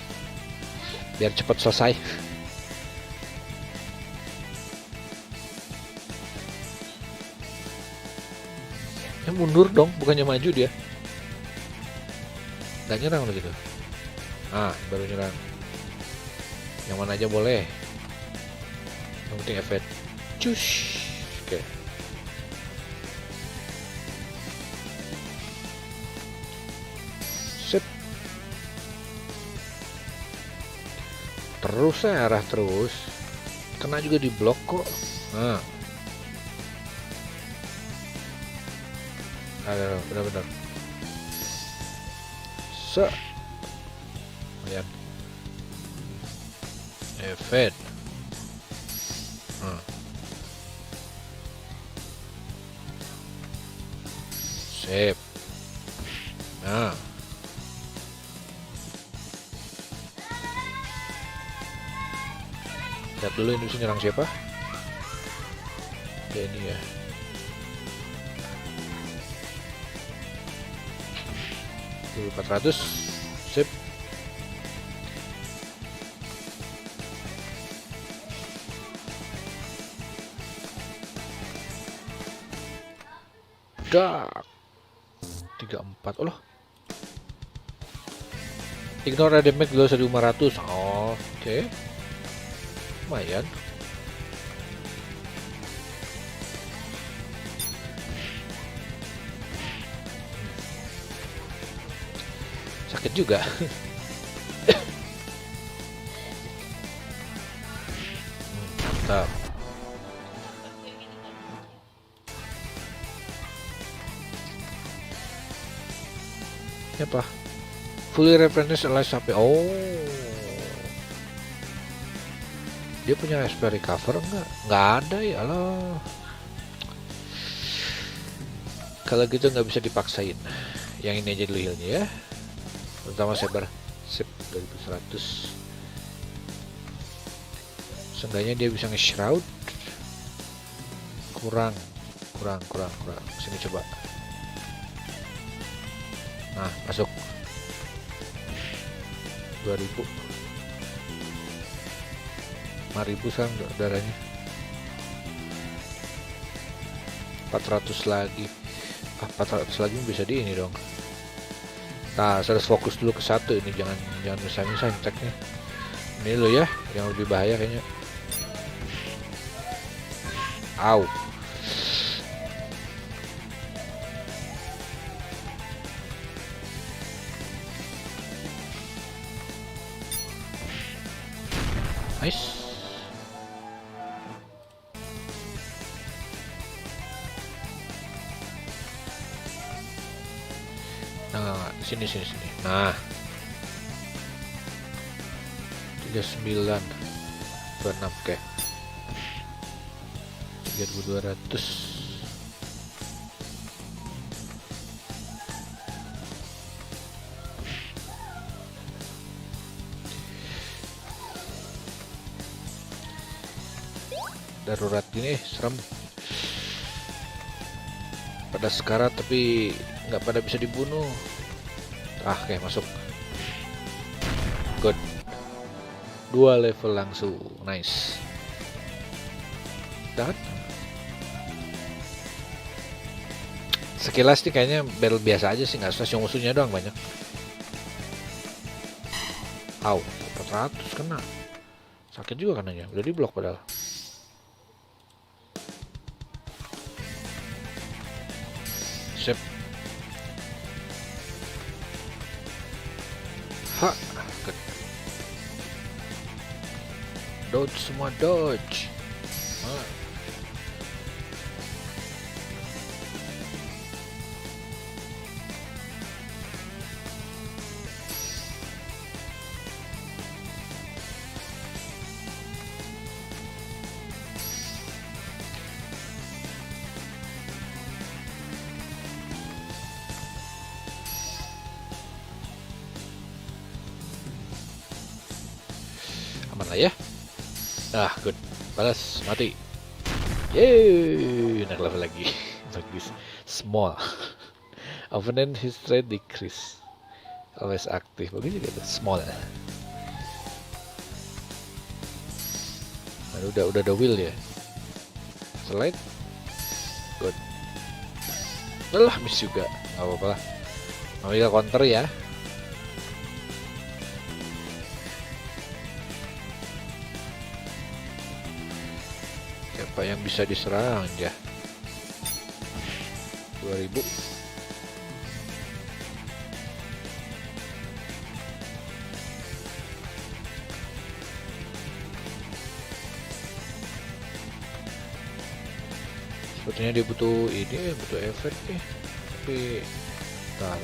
Biar cepat selesai. Ya mundur dong, bukannya maju dia. Nggak nyerang loh gitu. Baru nyerang. Yang mana aja boleh. Yang penting efek. Cus. Oke. Sip. Terus saya arah terus. Kena juga di blok kok. Ada benar-benar. Lihat. Efek. Sip. Nah. Lihat dulu ini bisa nyerang siapa? Ya ini ya. Dulu 400. Sip. Dak. 34. Oh loh. Ignore damage below 1500. Oke. Lumayan. Sakit juga. Mantap. Ini apa? Fully replenish alive sampai. Oh. Dia punya SP recover enggak? Enggak ada ya Allah. Kalau gitu nggak bisa dipaksain. Yang ini aja dulu healnya ya. Terutama saber sip 2100. Seenggaknya dia bisa nge-shroud. Kurang. Sini coba. Nah, masuk. 2000. 5000 sekarang darahnya. 400 lagi. 400 lagi bisa di ini dong. Nah, saya harus fokus dulu ke satu ini, jangan misah-misah ceknya. Ini lo ya, yang lebih bahaya kayaknya. Au. Nice. Nah, sini. Nah. 39 26 ke 3200. Darurat gini serem. Pada sekarat tapi nggak pada bisa dibunuh. Oke, masuk. Good. 2 level langsung. Nice. Dan sekilas nih kayaknya battle biasa aja sih, nggak stasiun musuhnya doang banyak. Au, 400 kena. Sakit juga kananya, udah di blok padahal. Sip. Ha, good. Dodge semua dodge. Aman lah ya. Ah, good. Balas, mati. Yeay, naik level lagi. Bagus. Small. Opponent his trade decrease. Always aktif. Bagus juga tuh. Small. Nah, udah ada wheel ya. Slide. Good. Alah, miss juga. Gak apa-apa lah. Namanya counter ya. Siapa yang bisa diserang ya? 2000. Sepertinya dia butuh ini, butuh efek nih. Tapi entar.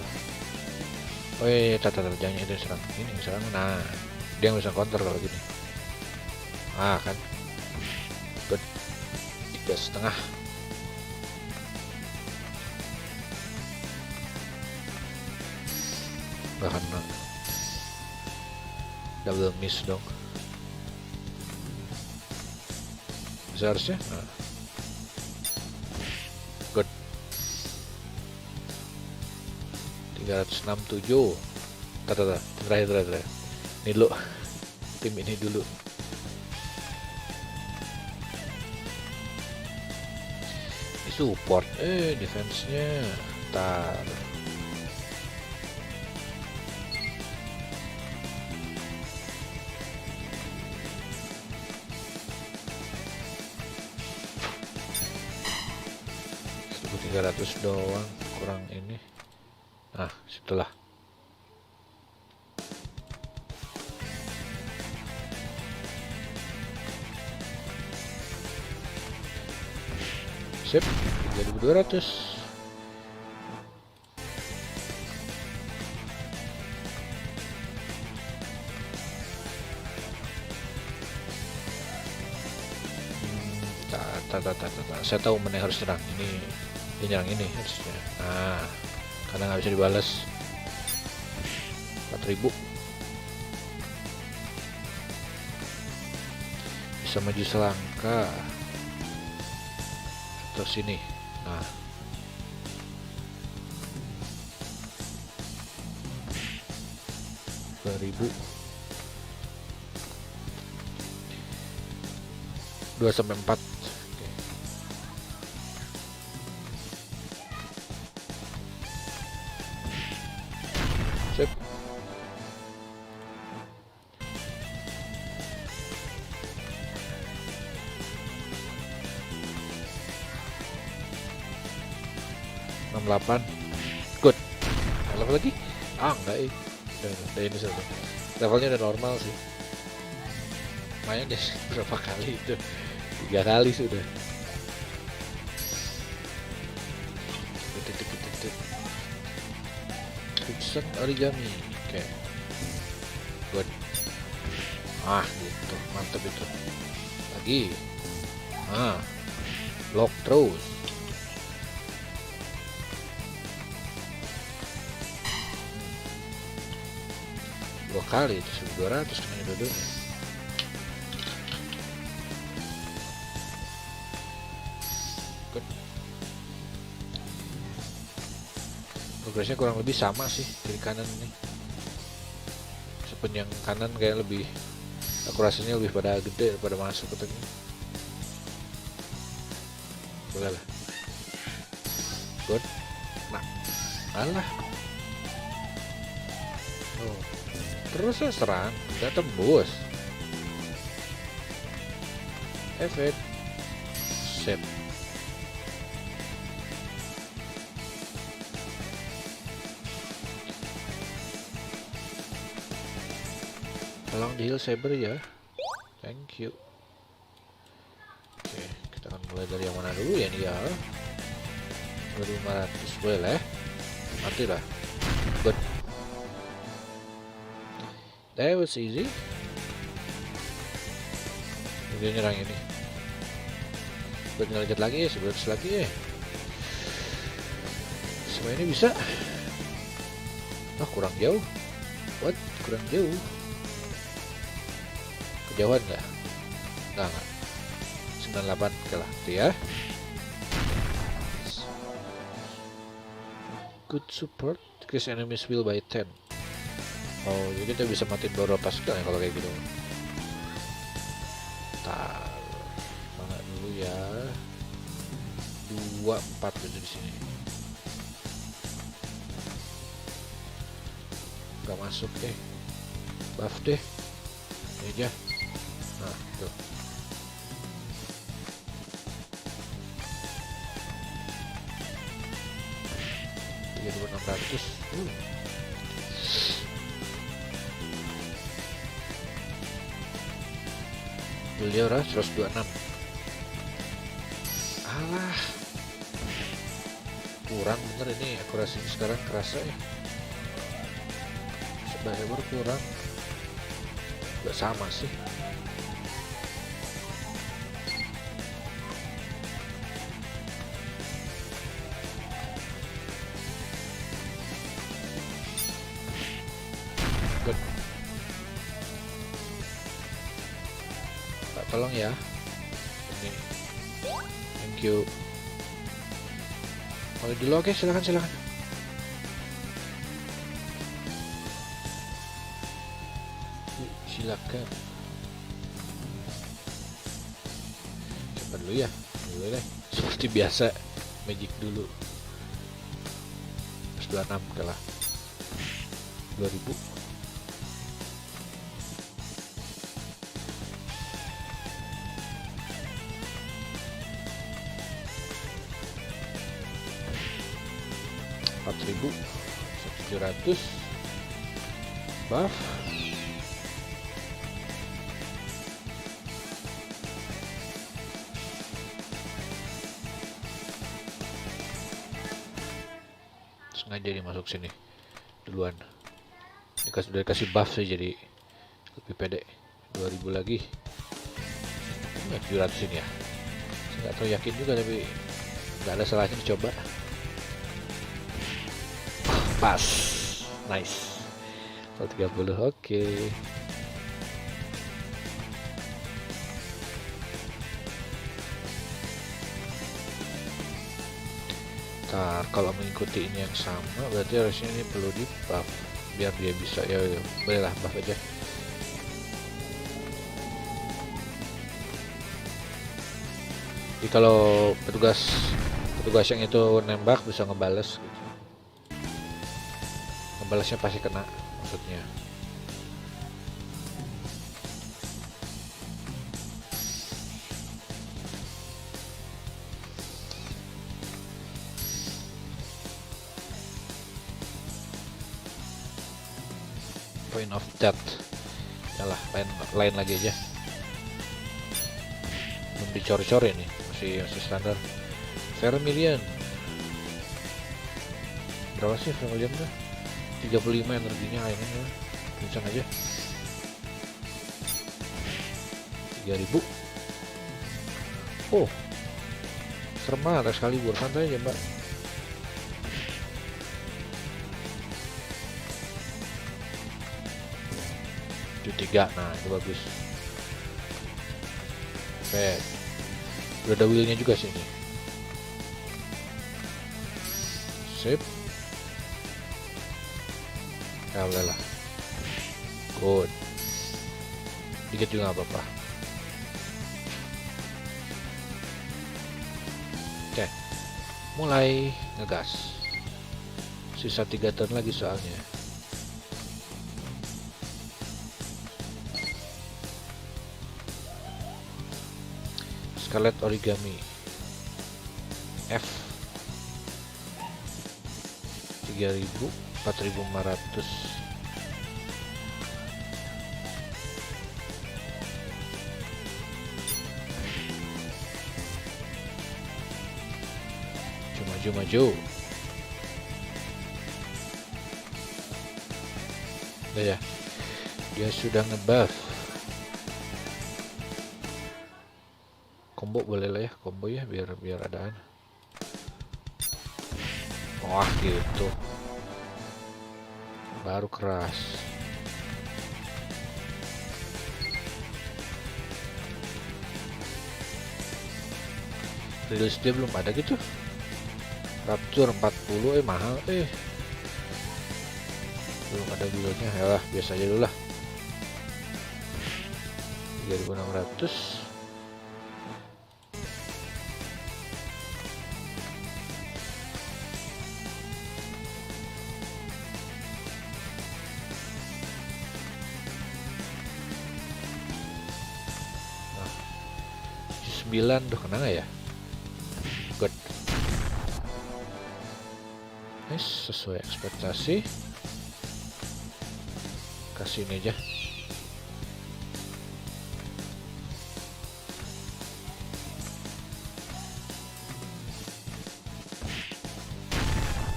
Oh iya, jangan itu serang. Ini serang. Nah, dia nggak bisa counter kalau gini. Ah kan. Good. 3,5. Bahkan double miss dong. Seharusnya. Nah. Good. 367. Terakhir. Ini dulu. Tim ini dulu. Support defense-nya tar. $1,300 doang, kurang ini. Nah, situlah. Sip, 3200. Saya tahu mana yang harus serang. Ini dia nyerang ini harusnya. Nah, karena nggak bisa dibalas. 4000. Bisa maju selangkah atau sini. Nah, ribu 2 sampai 4. Oke. Sip. Delapan. Good. Level lagi? Enggak ya. Udah ini satu. Levelnya udah normal sih. Lumayan deh, berapa kali itu? 3 kali sudah. Hudson origami. Oke. Good. Gitu. Mantap itu. Lagi. Block terus. Dua kali itu 1200 kena dua-duanya. Good. Progresnya kurang lebih sama sih kiri kanan ini. Meskipun yang kanan kayak lebih akurasinya lebih pada gede daripada masuk ke tengah. Boleh lah. Good. Nah, alah. Oh. Terus saya serang, nggak tembus. Efek. Sip. Tolong di heal saber ya. Thank you. Oke, kita akan mulai dari yang mana dulu ya nih ya. 2500 boleh. Mati lah. Good. That was easy. Dia nyerang ini. Buat ngelanjut lagi ya, 11 lagi ya. Semua ini bisa. Kurang jauh. What? Kurang jauh. Kejauhan nggak? Nggak. 98 kalah. Itu ya. Good support. Increase enemies will by 10. Oh, jadi kita bisa matiin beberapa skill ya kalau kayak gitu. Bentar, mana dulu ya. 24 gitu di sini. Gak masuk deh. Buff deh. Ini aja. Nah, tuh. $3.600. Beliau 126. Alah, kurang bener ini akurasinya sekarang kerasa ya. Sebenarnya baru kurang. Gak sama sih. Good. Tolong ya. Ini. Thank you. Kalau dulu oke, silakan. Silakan. Coba dulu ya. Dulu deh. Seperti biasa. Magic dulu. 26 kalah. 2000. Ribu 700 buff. sengaja nih masuk sini duluan. Udah dikasih buff sih jadi lebih pede. 2000 lagi. Ini 700 ini ya. Saya nggak terlalu yakin juga tapi nggak ada salahnya dicoba. Pas. Nice. 30, oke. Ntar kalau mengikuti ini yang sama berarti harusnya ini perlu di buff biar dia bisa ya, bolehlah buff aja. Jadi kalau petugas yang itu nembak bisa ngebales gitu. Ngebalesnya pasti kena maksudnya. Point of death. Yalah, lain lagi aja. Belum dicor-cor ini, masih standar. Vermilion. Berapa sih Vermilion tuh? 35 energinya kayaknya. Kencang aja. 3000. Oh. Serem banget sekali buat santai aja, Mbak. Tiga, nah itu bagus. Fed. Udah ada wheelnya juga sini. Sip. Ya boleh lah. Good. Dikit juga nggak apa-apa. Oke. Mulai ngegas. Sisa 3 turn lagi soalnya. Scarlet origami F 3000 4500. Maju udah ya, dia sudah ngebuff. Combo boleh lah ya, combo ya biar adaan. Wah gitu, baru keras. Rilis dia belum ada gitu. Rapture 40 mahal belum ada buildnya ya lah, biasa aja dulu lah. 3600. Nah, 9 tuh kena nggak ya? Good. Nice, sesuai ekspektasi. Kasih ini aja.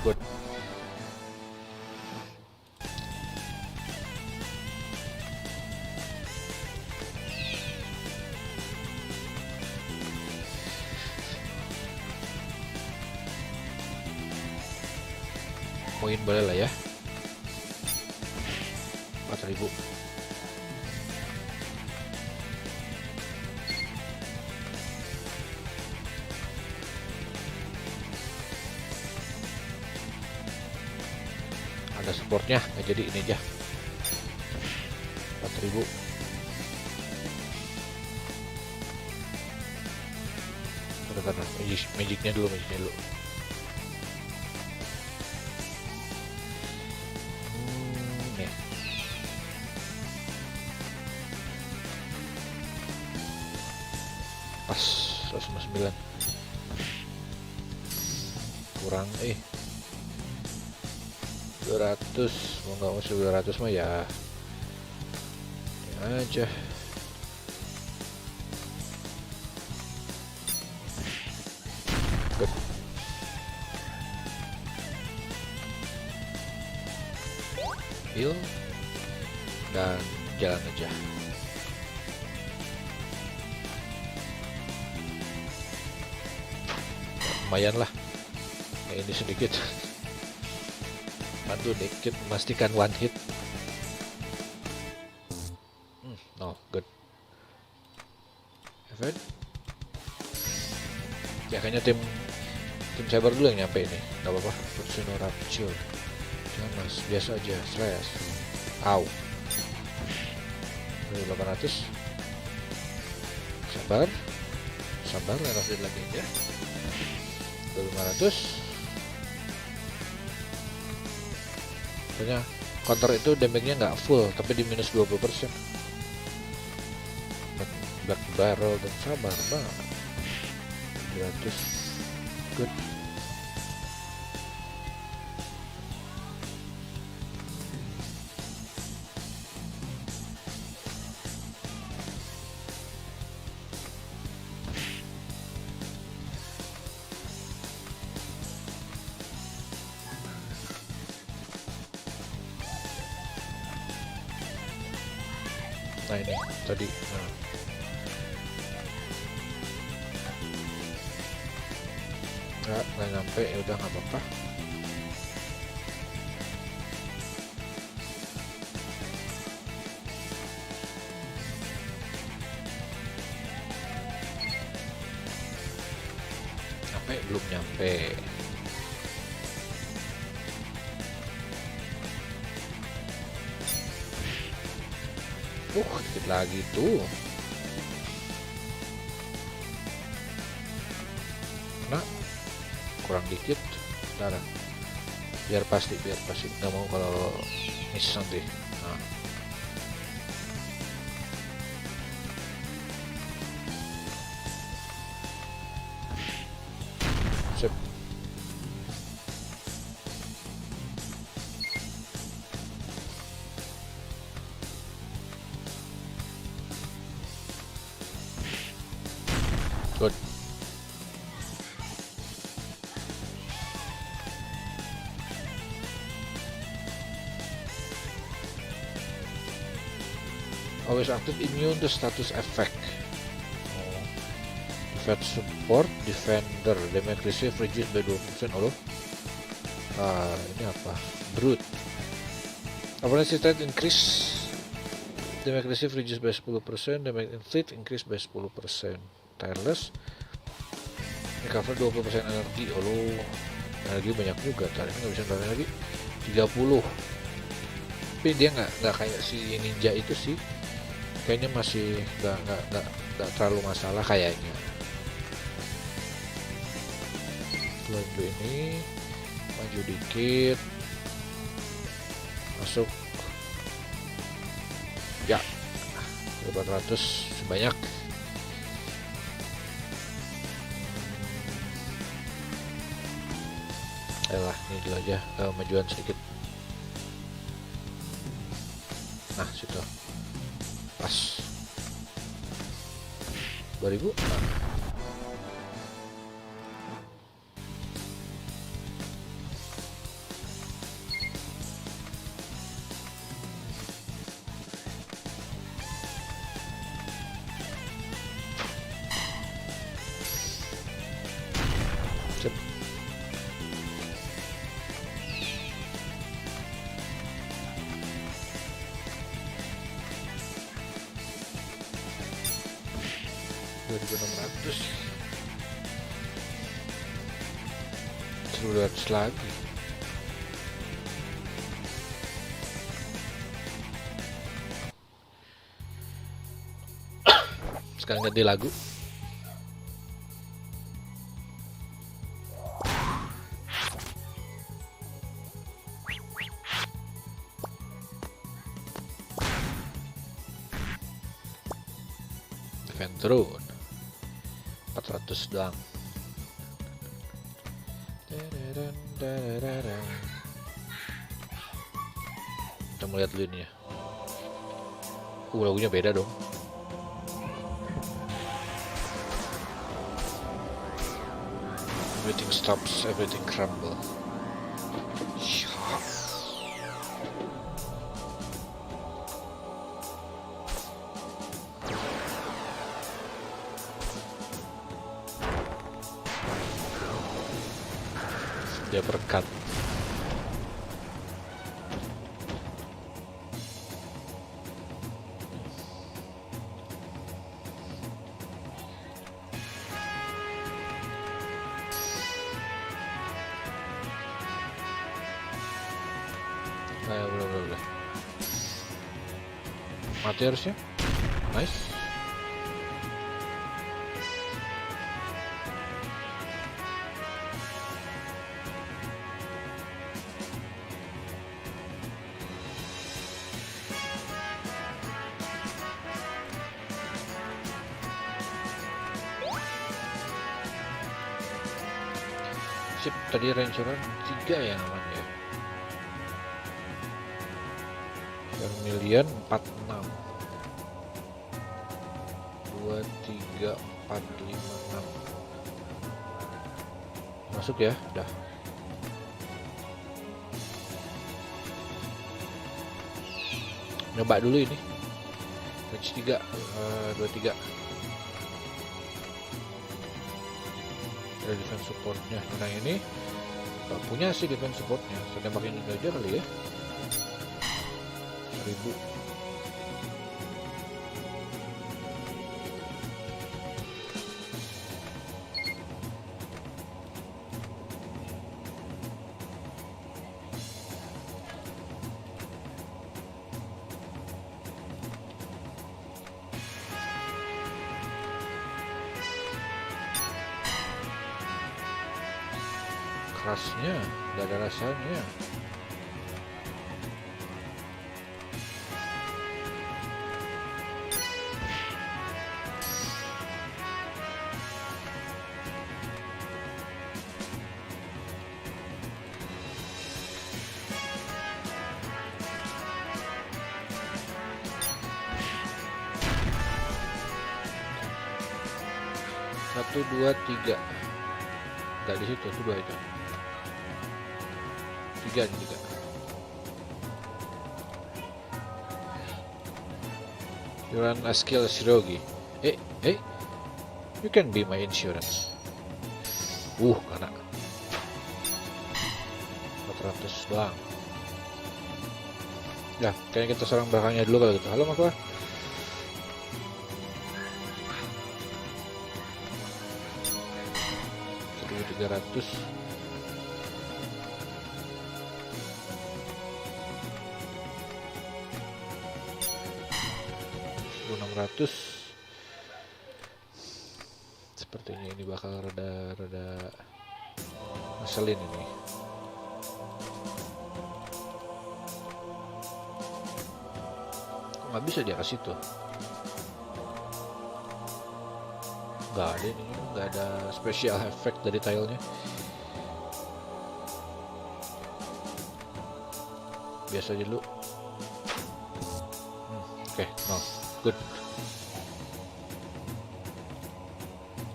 Good. Poin boleh lah ya. 4000. Ada supportnya, nggak jadi ini aja. 4000. Karena magicnya dulu. Pas 159 kurang 200. Mau nggak mau 200 mah ya aja. Good. heal dan jalan aja. Lumayan lah, nah, ini sedikit bantu dikit memastikan one hit. No good event ya, kayaknya tim cyber dulu yang nyampe ini. Gak apa-apa, personal rapture jangan mas, biasa aja slash au 800. sabar level lagi ya 500. Pokoknya counter itu damage-nya nggak full tapi di minus 20%. Black barrel dan sabar banget 200 good. Nah ini tadi nggak nyampe, ya udah nggak apa-apa. Belum nyampe. Dikit lagi tuh. Nah, kurang dikit. Darah. Biar pasti. Nggak mau kalau miss nanti. Nah. Sip. Good. Always active immune to status effect. Defense support, defender, damage receive reduced by 20%. Oh, ini apa? Brute. Opponent's stat increase. Damage receive reduced by 10%, damage inflict increase by 10%. Tireless. Recover 20% energi. Oh, energi banyak juga. Tadi nggak bisa nambah lagi. 30. Tapi dia nggak kayak si ninja itu sih. Kayaknya masih nggak terlalu masalah kayaknya. Lalu ini maju dikit, masuk ya 800 sebanyak. Ayolah, ini dulu aja majuan sedikit. Nah, situ pas 2000. Sip. $2,600 lagi. Sekarang ganti lagu. Ventron 400 doang. Kita mau lihat dulu ini ya. Lagunya beda dong. Everything stops, everything crumble. Dia berkat. Boleh. Mati harusnya. Nice. Sip, tadi rangeran 3 yang aman ya. Vermilion 46 2, 3, 4, 5, 6 masuk ya, udah. Nyoba dulu ini range 3, 23 ada defense supportnya. Nah ini gak punya sih defense supportnya, saya tembakin ini aja kali ya. 1000. Kerasnya, gak ada rasanya. Satu, dua, tiga. Nggak di situ, itu 2 itu. 3 nih 3. You run a skill Shirogi. You can be my insurance. Kena 400 doang. Ya, kayaknya kita serang belakangnya dulu kalau gitu. Halo Mas Wah. 1300. Sepertinya ini bakal rada ngeselin ini. Nggak bisa dia kasih tuh. Nggak ada ini, nggak ada special effect dari tilenya. Biasa aja dulu. Oke, no, good.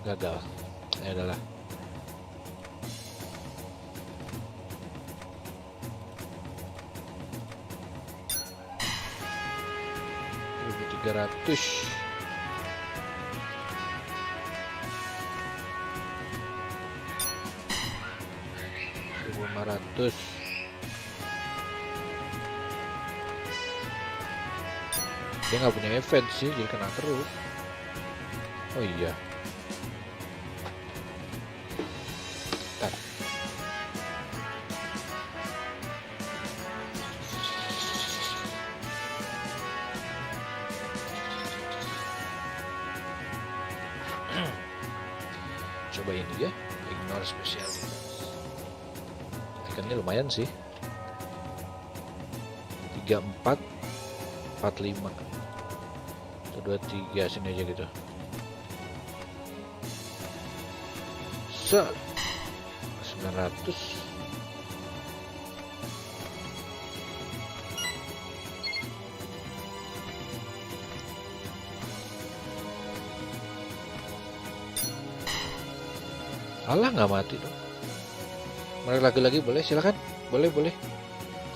Gagal. Ya adalah. $1.300. 1.500. Dia nggak punya event sih, jadi kena terus. Oh iya. Bentar. Coba ini ya, ignore special. Ikannya lumayan sih. 34, 45. 23 sini aja gitu. Set 900. Alah, nggak mati dong. Mari lagi-lagi boleh, silakan. Boleh.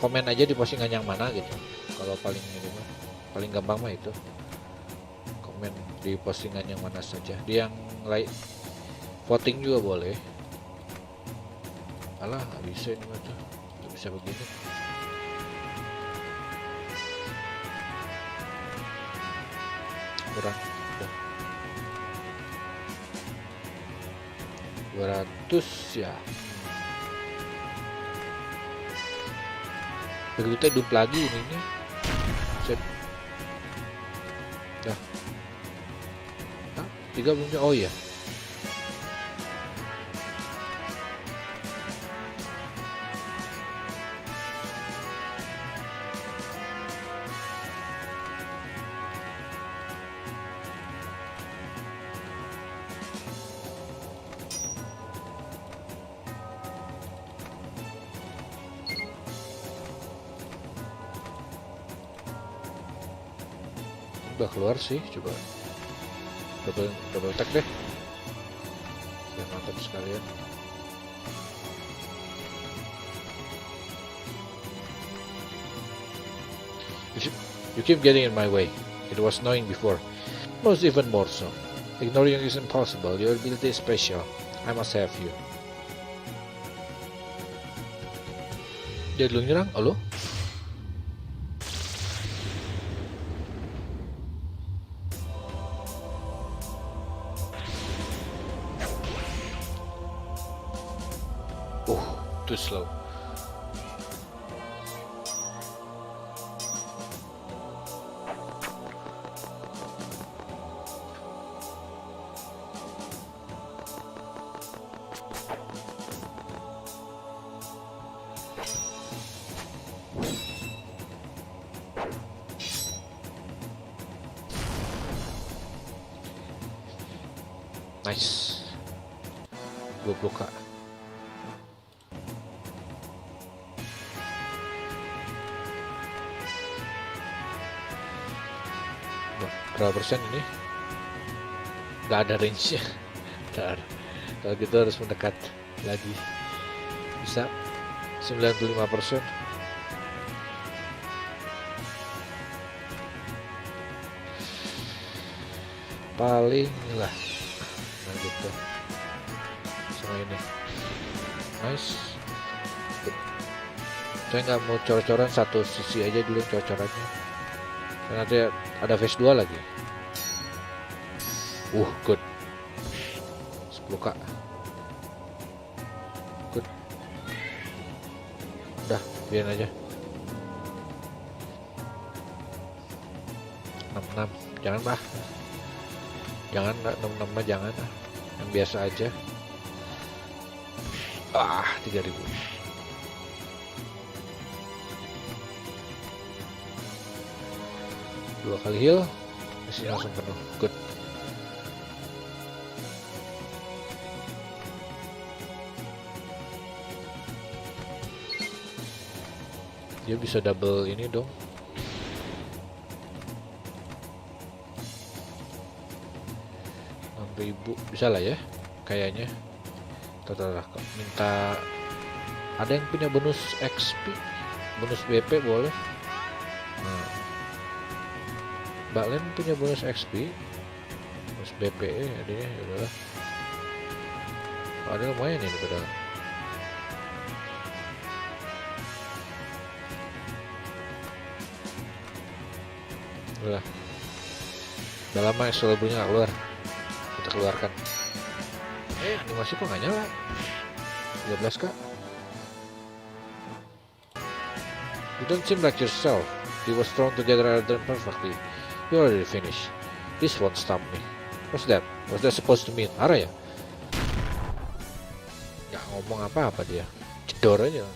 Komen aja di postingan yang mana gitu. Kalau paling ini mah, paling gampang mah itu. Komen di postingan yang mana saja. Di yang like voting juga boleh. Alah, nggak bisa ini mah tuh. Nggak bisa begini. Kurang. Udah. 200 ya. Begitu teh dup lagi ini nih. Set. Dah. Hah? 3 belum. Oh iya. Udah keluar sih, coba double tag deh biar mantap sekalian. You keep getting in my way. It was annoying before, most even more so. Ignoring you is impossible. Your ability is special. I must have you. Dia dulu nyerang, halo? Too slow. Nice. 20k. Berapa persen ini? Nggak ada range-nya. Bentar. Kalau gitu harus mendekat lagi. Bisa 95%. Paling lah. Nah gitu. Sama ini. Nice. Saya nggak mau cor-coran, satu sisi aja dulu cor-corannya. Karena nanti ada phase 2 lagi. Good. 10k. Good. Udah, biarin aja. 66. Jangan lah. Jangan 66 mah jangan lah. Yang biasa aja. 3000. Dua kali heal, masih langsung penuh. Good. Dia bisa double ini dong. Ribu bisa lah ya, kayaknya. Terserah minta. Ada yang punya bonus XP, bonus BP boleh. Nah, Mbak Len punya bonus XP, bonus BP adanya, ya udahlah. Ada lumayan ini padahal. Udah lama Excalibur-nya nggak keluar, kita keluarkan. Animasi kok nggak nyala? 13k. You don't seem like yourself. He was thrown together rather than perfectly. You already finished. This won't stop me. What's that? What's that supposed to mean? Arah ya? Nggak ngomong apa-apa dia. Jedor aja.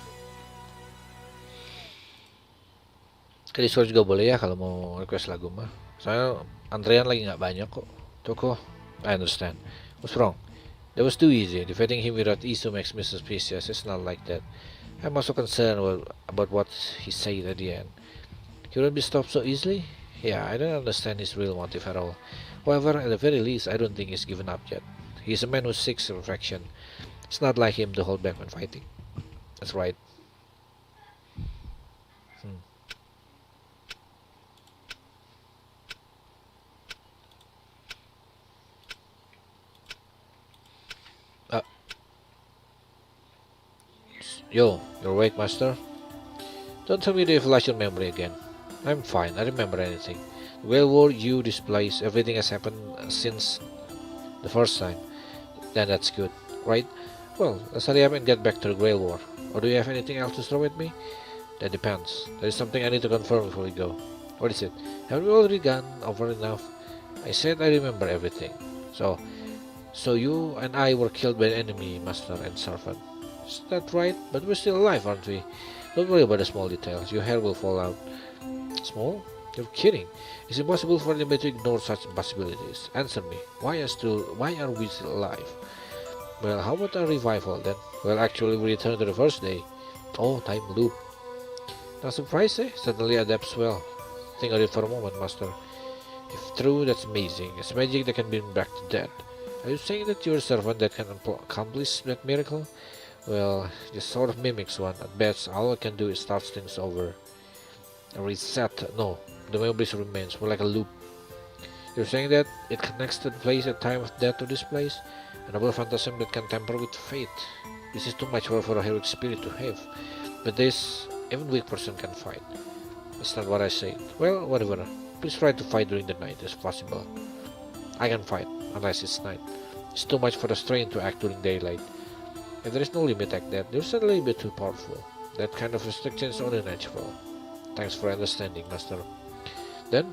Ke Discord juga boleh ya kalau mau request lagu mah. Saya antrean lagi nggak banyak kok. Toko, I understand. What's wrong? That was too easy. Defeating him without Isu makes me suspicious. It's not like that. I'm also concerned about what he said at the end. He wouldn't be stopped so easily? Yeah, I don't understand his real motive at all. However, at the very least, I don't think he's given up yet. He's a man who seeks perfection. It's not like him to hold back when fighting. That's right. Yo, you're awake, Master? Don't tell me they flash your memory again. I'm fine, I remember anything. The Whale War, you, this place, everything has happened since the first time. Then that's good, right? Well, let's hurry up and get back to the Grail War. Or do you have anything else to throw at me? That depends. There is something I need to confirm before we go. What is it? Haven't we already gone over enough? I said I remember everything. So you and I were killed by the enemy, Master and Servant. Is that right? But we're still alive, aren't we? Don't worry about the small details. Your hair will fall out. Small? You're kidding. It's impossible for anybody to ignore such possibilities. Answer me. Why are we still alive? Well, how about a revival then? Well, actually, we return to the first day. Oh, time loop. Not surprised, eh? Suddenly adapts well. Think of it for a moment, Master. If true, that's amazing. It's magic that can bring back the dead. Are you saying that you're a servant that can accomplish that miracle? Well, just sort of mimics one. At best, all I can do is start things over. A reset. No, the memories remains more like a loop. You're saying that it connects to the place at time of death to this place? A noble phantasm that can tamper with fate. This is too much for a heroic spirit to have. But this, even weak person can fight. That's not what I said. Well, whatever. Please try to fight during the night if possible. I can fight, unless it's night. It's too much for the strain to act during daylight. If there is no limit like that, you're suddenly a bit too powerful. That kind of restriction is only natural. Thanks for understanding, Master. Then,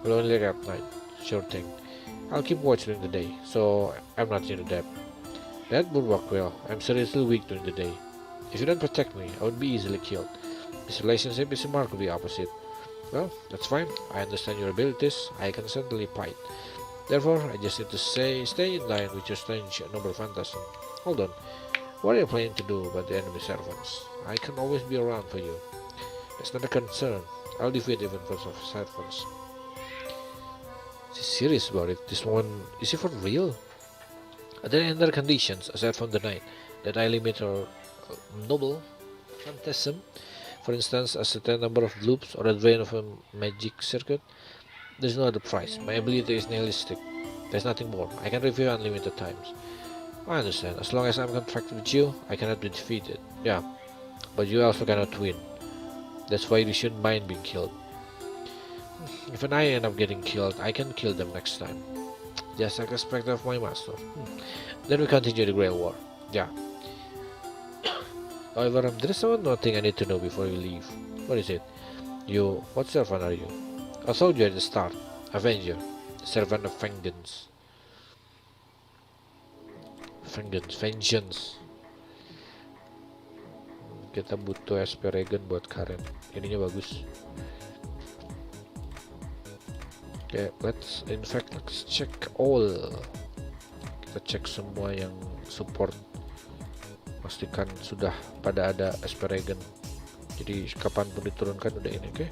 we'll only at night. Sure thing. I'll keep watch during the day, so I'm not near the depth. That would work well. I'm seriously weak during the day. If you don't protect me, I would be easily killed. This relationship is remarkably opposite. Well, that's fine. I understand your abilities. I can certainly fight. Therefore, I just need to stay in line with your strange noble phantasm. Hold on. What are you planning to do about the enemy servants? I can always be around for you. That's not a concern. I'll defeat even for servants. She's serious about it. This one, is it for real? Are there any other conditions aside from the night that I limit her noble phantasm? For instance, a certain number of loops or a drain of a magic circuit? There's no other price. My ability is nihilistic. There's nothing more. I can review unlimited times. I understand. As long as I'm contracted with you, I cannot be defeated. Yeah, but you also cannot win. That's why you shouldn't mind being killed. If an I end up getting killed, I can kill them next time. Just like a specter of my master. Then we continue the Grail War. Yeah. However, there is one more thing I need to know before we leave. What is it? What servant are you? I told you at the start. Avenger. Servant of vengeance. Vengeance. Kita butuh SP regen buat Karen. Ininya bagus. Okay, let's check all. Kita cek semua yang support. Pastikan sudah pada ada SP regen. Jadi kapanpun diturunkan udah ini, oke?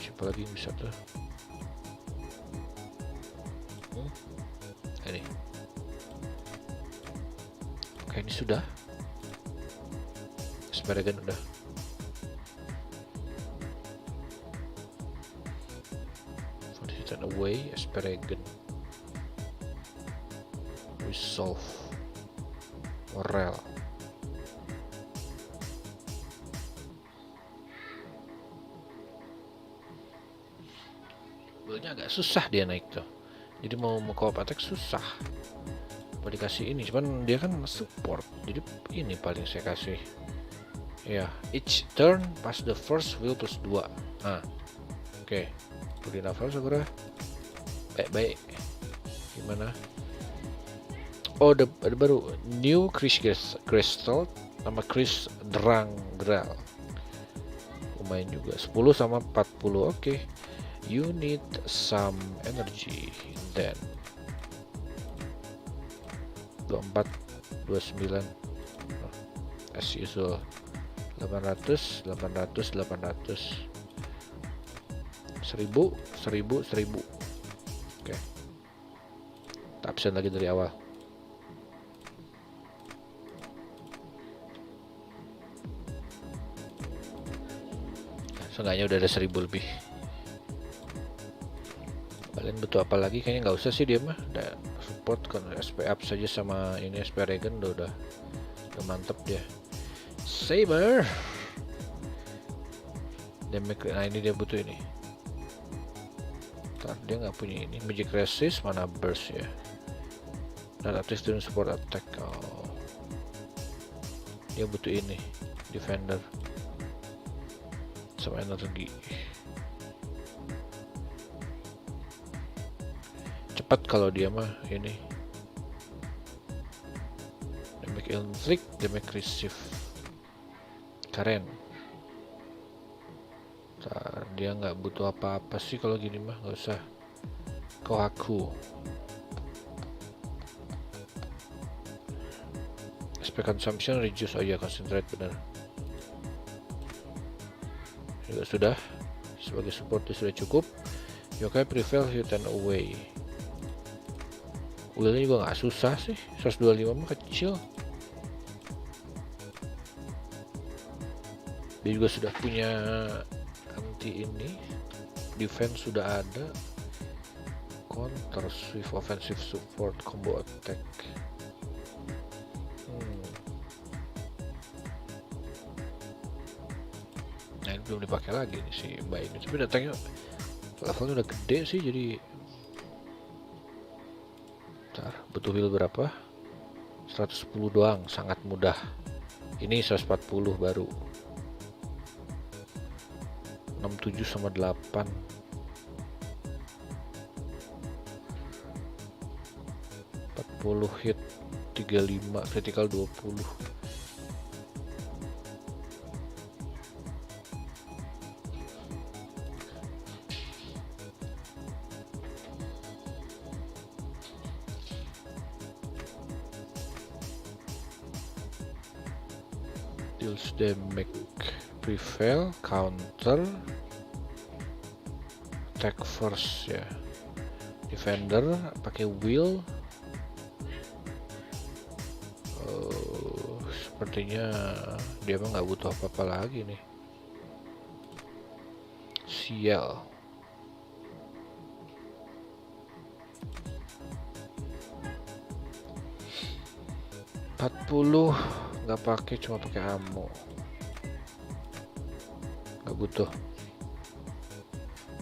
Siapa lagi yang bisa tuh? Ini. Oke, ini sudah. SP regen udah. Turn away, SP regen. Resolve. Morale. Agak susah dia naik tuh, jadi mau co-op attack susah. Mau dikasih ini, cuman dia kan support, jadi ini paling saya kasih. Ya, each turn pass the first will plus 2. Nah, oke. Puri nafas segera. Baik. Gimana? Oh, ada baru new crystal sama Chris Drangral. Lumayan juga. 10 sama 40. Oke. You need some energy. Then 24, 29 as usual. 800 1000 Oke. Tak absen lagi dari awal. Seenggaknya udah ada 1000 lebih. Kalian butuh apa lagi? Kayaknya nggak usah sih dia mah. Udah support kan SP up saja sama ini SP regen udah mantep dia. Saber. Nah ini dia butuh ini. Ntar dia nggak punya ini. Magic resist, mana burst ya. Dan aktif turun support attack. Oh. Dia butuh ini. Defender. Sama energi. Cepat kalau dia mah ini. Damage inflict, damage receive. Keren. Ntar, dia nggak butuh apa-apa sih kalau gini mah, nggak usah. Kohaku. SP consumption reduce, oh iya concentrate bener. Juga sudah. Sebagai support sudah cukup. Yokai prevail hit and away. Willnya juga nggak susah sih. 125 mah kecil. Dia juga sudah punya anti ini, defense sudah ada, counter swift offensive support combo attack. Nah ini belum dipakai lagi nih si Mbak ini, tapi datangnya levelnya udah gede sih, jadi ntar butuh heal berapa? 110 doang, sangat mudah. Ini 140 baru. 67 sama 8. 40 hit, 35 critical 20. Deals damage, prevail, counter, attack first ya. Defender pakai wheel. Sepertinya dia mah nggak butuh apa-apa lagi nih. Sial. Nggak pakai, cuma pakai ammo. Nggak butuh.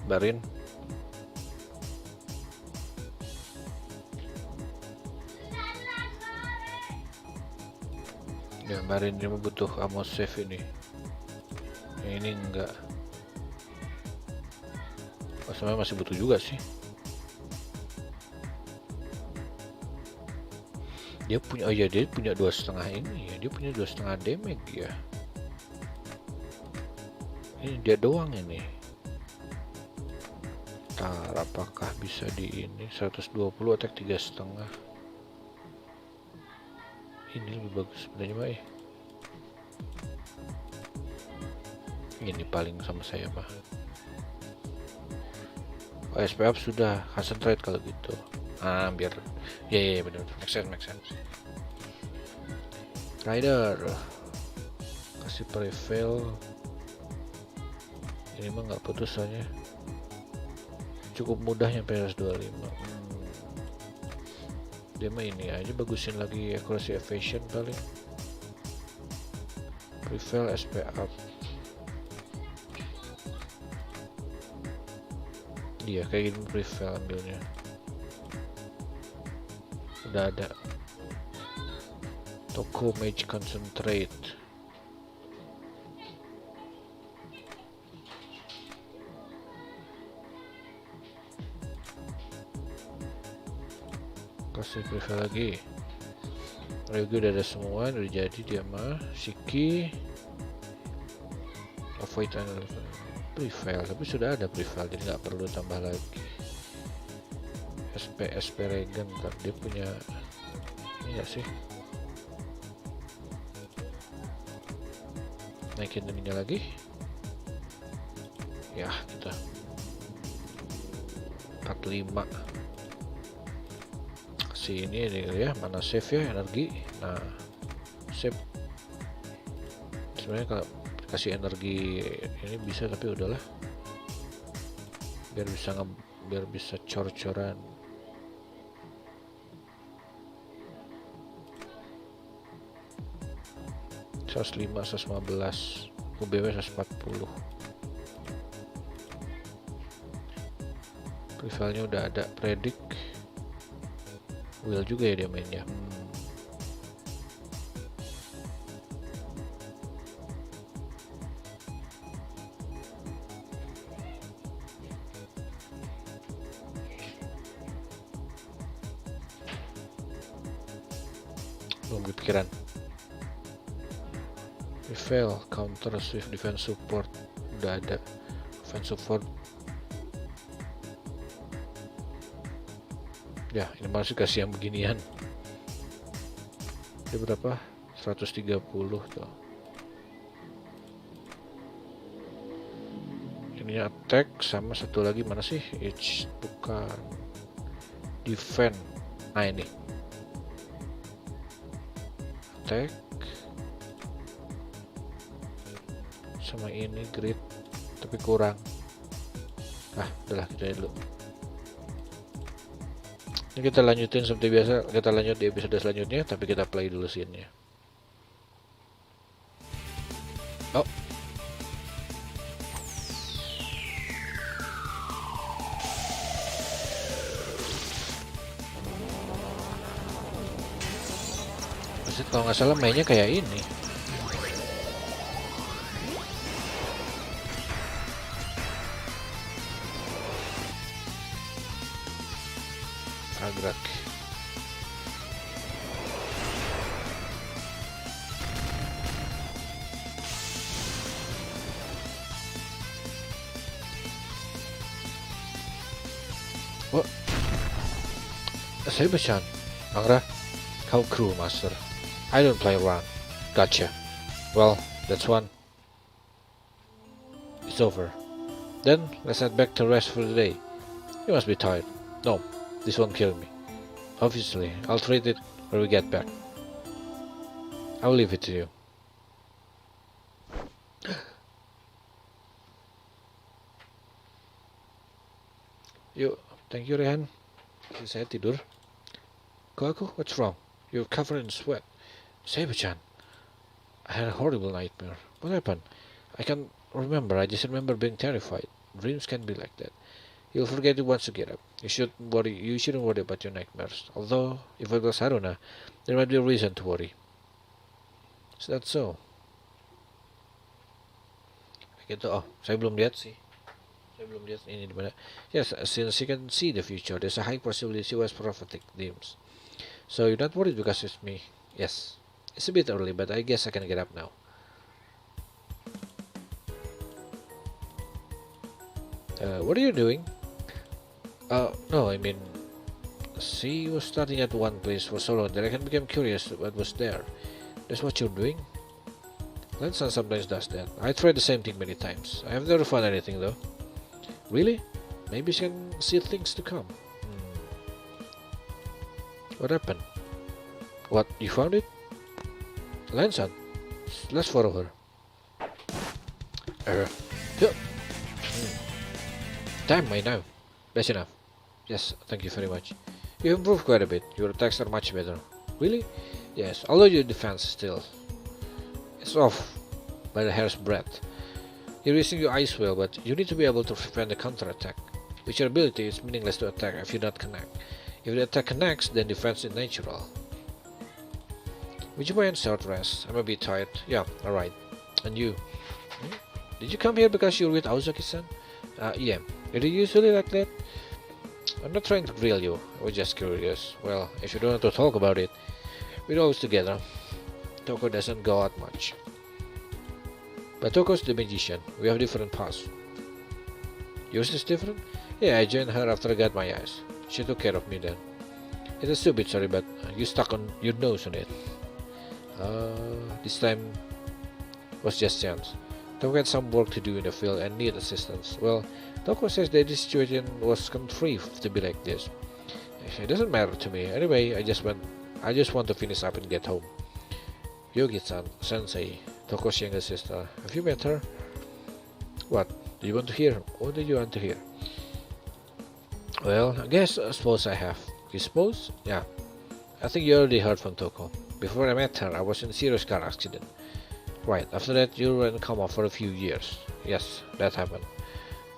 Barin. Ya, Barin dia butuh ammo save ini. Ini enggak. Oh, sebenarnya masih butuh juga sih. Dia punya, oh ya dia punya 2,5 ini ya. Dia punya 2,5 damage ya. Ini dia doang ini. Ntar apakah bisa di ini 120 attack 3,5. Ini lebih bagus sebenarnya mah ya. Ini paling sama saya mah. Oh, SP up sudah, concentrate kalau gitu. Biar ya benar, make sense. Rider kasih prevail. Ini mah nggak putus soalnya. Cukup mudah nyampe 125. Dia mah ini aja, bagusin lagi accuracy evasion paling. Prevail SP up. Iya kayak gini prevail ambilnya. Udah ada. Toko Mage Concentrate. Kasih prevail lagi. Regu udah ada semua, udah jadi dia mah. Shiki. Avoid analysis. Prevail, tapi sudah ada prevail, jadi nggak perlu tambah lagi. SP Regen, ntar dia punya ini ya sih. Naikin ininya lagi. Ya kita 45. Kasih ini ya, mana save ya energi. Nah save. Sebenarnya kalau kasih energi ini bisa, tapi udahlah biar bisa cor-coran. 105, 115, UBW 140. Rivalnya udah ada, predict. Will juga ya dia mainnya. Belum kepikiran. Reveal, counter, swift, defense support udah ada. Defense support. Ya, ini masih kasih yang beginian. Ini berapa? 130 tuh. Ini attack sama satu lagi mana sih? Each bukan defend. Nah ini. Attack sama ini grid tapi kurang. Udahlah kita dulu. Ini kita lanjutin seperti biasa, kita lanjut di episode selanjutnya, tapi kita play dulu scene-nya. Oh. Maksud kalau nggak salah mainnya kayak ini. Agak. What? Saya Chan. Angra, how crew master. I don't play around. Gotcha. Well, that's one. It's over. Then let's head back to rest for the day. You must be tired. No, this won't kill me. Obviously, I'll treat it when we get back. I'll leave it to you. Thank you, Rehan. Saya tidur. Kok what's wrong? You're covered in sweat. Saber-chan, I had a horrible nightmare. What happened? I can't remember. I just remember being terrified. Dreams can be like that. You'll forget it once you get up. You shouldn't worry about your nightmares. Although, if it was Haruna, there might be a reason to worry. Is that so? Gitu. Oh, saya belum lihat sih. Saya belum lihat ini di mana. Yes, since you can see the future, there's a high possibility she was prophetic dreams. So you're not worried because it's me. Yes. It's a bit early, but I guess I can get up now. What are you doing? No, I mean, she was starting at one place for so long that I became curious what was there. That's what you're doing? Lansan sometimes does that. I tried the same thing many times. I have never found anything though. Really? Maybe she can see things to come. What happened? What, you found it? Lansan, let's follow her. Damn, I know. That's enough. Yes, thank you very much. You improved quite a bit. Your attacks are much better. Really? Yes, although your defense still. It's off by the hair's breadth. You're using your eyes well, but you need to be able to prevent the counter-attack. With your ability, it's meaningless to attack if you don't connect. If the attack connects, then defense is natural. Would you mind short rest? I'm a bit tired. Yeah, alright. And you? Did you come here because you're with Aozaki-san? Yeah. Are you usually like that? I'm not trying to grill you. I was just curious. Well, if you don't want to talk about it, we're always together. Toko doesn't go out much. But Toko's the magician. We have different paths. Yours is different? Yeah, I joined her after I got my eyes. She took care of me then. It is stupid, sorry, but you stuck on your nose on it. This time was just chance. Toko had some work to do in the field and need assistance. Well, Toko says that this situation was contrived to be like this. It doesn't matter to me. Anyway, I just want to finish up and get home. Yogi-san, Sensei, Toko's younger sister. Have you met her? What? Do you want to hear? What do you want to hear? Well, I suppose I have. You suppose? Yeah. I think you already heard from Toko. Before I met her, I was in a serious car accident. Right, after that you were in coma for a few years. Yes, that happened.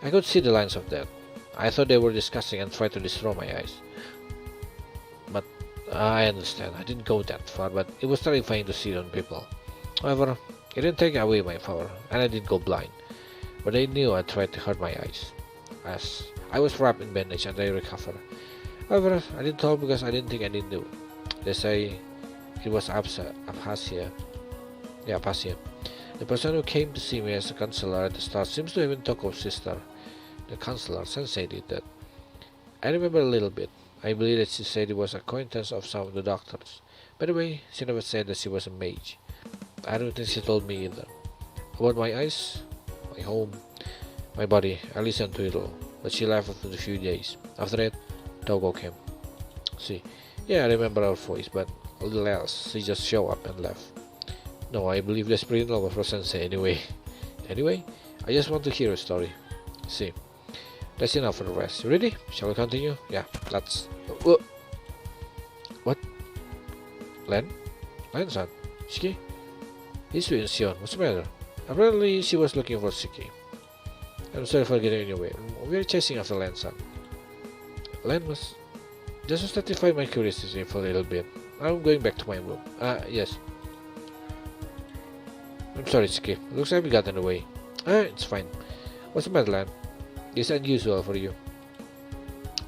I could see the lines of that. I thought they were discussing and tried to destroy my eyes. But I understand, I didn't go that far, but it was terrifying to see it on people. However, it didn't take away my power, and I didn't go blind. But they knew I tried to hurt my eyes. As I was wrapped in bandage and I recovered. However, I didn't tell because I didn't think I didn't do. They say it was aphasia. Yeah, aphasia. The person who came to see me as a counselor at the start seems to have been Toko's sister. The counselor, Sensei, did that. I remember a little bit. I believe that she said it was an acquaintance of some of the doctors. By the way, she never said that she was a mage. I don't think she told me either. About my eyes, my home, my body, I listened to it all. But she left after a few days. After that, Togo came. See, yeah, I remember her voice, but a little else. She just showed up and left. No, I believe that's pretty normal for Sensei anyway. Anyway, I just want to hear a story. See, that's enough for the rest. You ready? Shall we continue? Yeah, let's. What? Len? Len-san? Shiki? He's with Sion. What's the matter? Apparently, she was looking for Shiki. I'm sorry for getting in your way. We're chasing after Len-san. Len was... Just to satisfy my curiosity for a little bit. I'm going back to my room. Yes. I'm sorry, Shiki. Looks like we got in the way. It's fine. What's the matter, Len? It's unusual for you.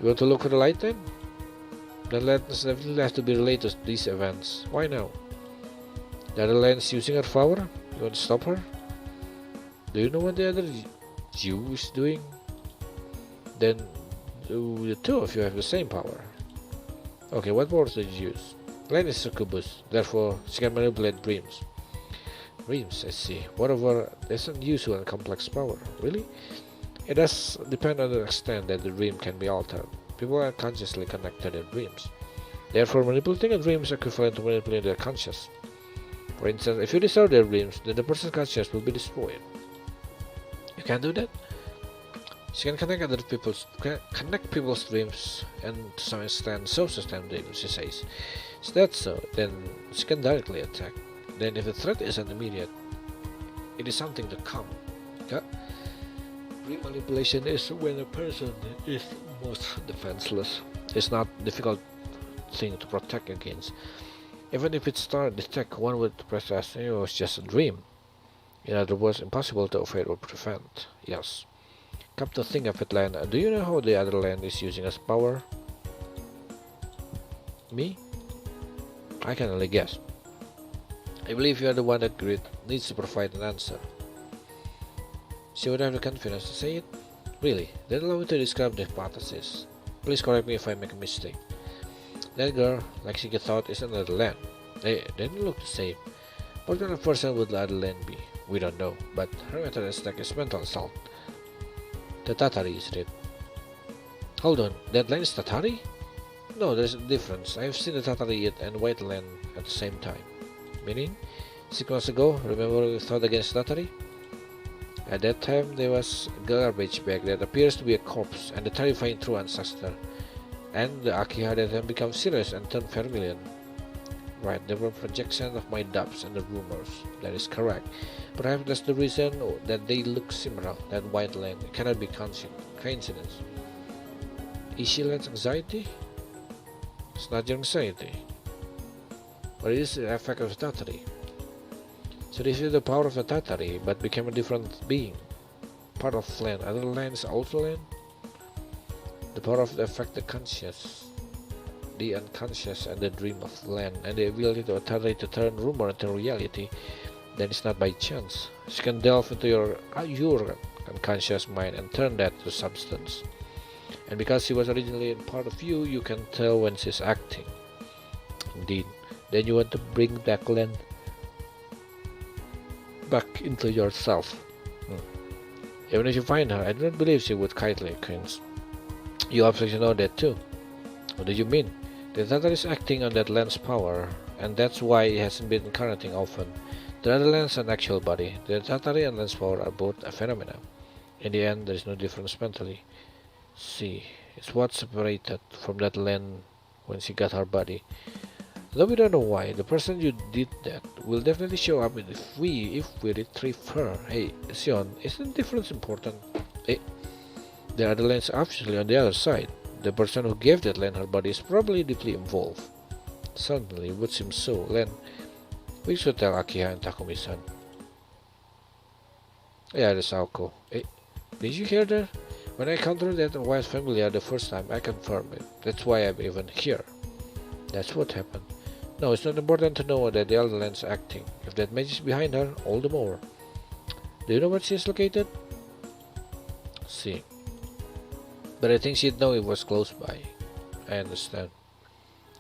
You want to look for the light then? The lens definitely has to be related to these events. Why now? The other lens using her power? You want to stop her? Do you know what the other Jew is doing? Then the two of you have the same power. Okay, what more did you use? Len is succubus, therefore she can manipulate dreams. Dreams, I see. Whatever, there's unusual and complex power. Really? It does depend on the extent that the dream can be altered. People are consciously connected to their dreams. Therefore, manipulating a dream is equivalent to manipulating their conscious. For instance, if you disturb their dreams, then the person's conscious will be destroyed. You can't do that? She can connect people's dreams, and to some extent, so sustain them, she says. If that's so, then she can directly attack. Then if the threat isn't immediate, it is something to come. Yeah? Dream manipulation is when a person is most defenseless. It's not a difficult thing to protect against. Even if it started to detect, one would process it was just a dream. In other words, impossible to avoid or prevent. Yes. Come to think of it, Len, do you know how the other land is using as power? Me? I can only guess. I believe you are the one that Grid needs to provide an answer. She would have the confidence to say it? Really? Then allow me to describe the hypothesis. Please correct me if I make a mistake. That girl, like she thought, is another land. They didn't look the same. What kind of person would the other land be? We don't know, but her method of attack is mental assault. The Tatari is it? Hold on, that land is Tatari? No, there's a difference. I have seen the Tatari yet and White Land at the same time. Meaning? 6 months ago, remember we fought against Tatari? At that time, there was a garbage bag that appears to be a corpse and the terrifying true ancestor. And the Akiha that have become serious and turned vermilion. Right, there were projections of my doubts and the rumors. That is correct. Perhaps that's the reason that they look similar. That white land cannot be coincidence. Is she Land's anxiety? It's not your anxiety. But it is the effect of the Tatari. So this is the power of the Tatari, but became a different being. Part of land. Other land is also land. The power of the affect the conscious, the unconscious, and the dream of land, and the ability to Tatari to turn rumor into reality. Then it's not by chance. She can delve into your unconscious mind and turn that to substance. And because she was originally a part of you, you can tell when she's acting. Indeed. Then you want to bring that land back into yourself. Even if you find her, I do not believe she would kindly acquaintance. You obviously know that too. What do you mean? The Tatari is acting on that land's power, and that's why it hasn't been incarnating often. The other land is an actual body. The Tatari and land's power are both a phenomena. In the end, there is no difference mentally. See, it's what separated from that land when she got her body. Though we don't know why, the person you did that will definitely show up if we retrieve her. Hey, Sion, isn't the difference important? Hey, the other land's obviously on the other side. The person who gave that land her body is probably deeply involved. Certainly, it would seem so. Len, we should tell Akiha and Takumi-san. Yeah, that's Aoko. Hey, did you hear that? When I encountered that wild familiar the first time, I confirmed it. That's why I'm even here. That's what happened. No, it's not important to know that the other land's acting. If that mage is behind her, all the more. Do you know where she is located? See. But I think she'd know it was close by. I understand.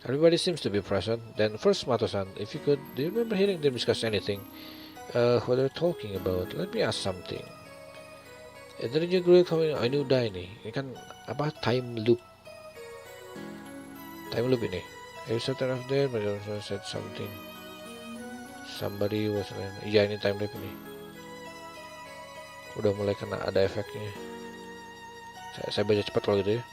Everybody seems to be present. Then first, Mato-san, if you could, do you remember hearing them discuss anything? What they're talking about? Let me ask something. Dari new grill coming, I knew Dini. Ini kan apa time loop? Time loop ini. Have you certain of there? But also said something. Somebody was. Iya ini time loop ini. Udah mulai kena ada efeknya. Saya baca cepat kalau gitu ya.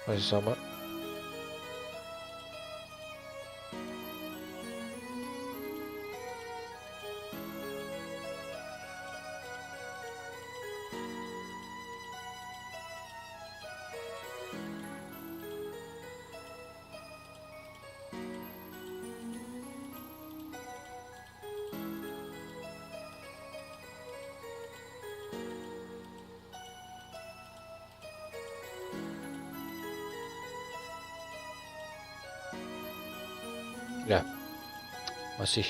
Masih sama. Ya, masih.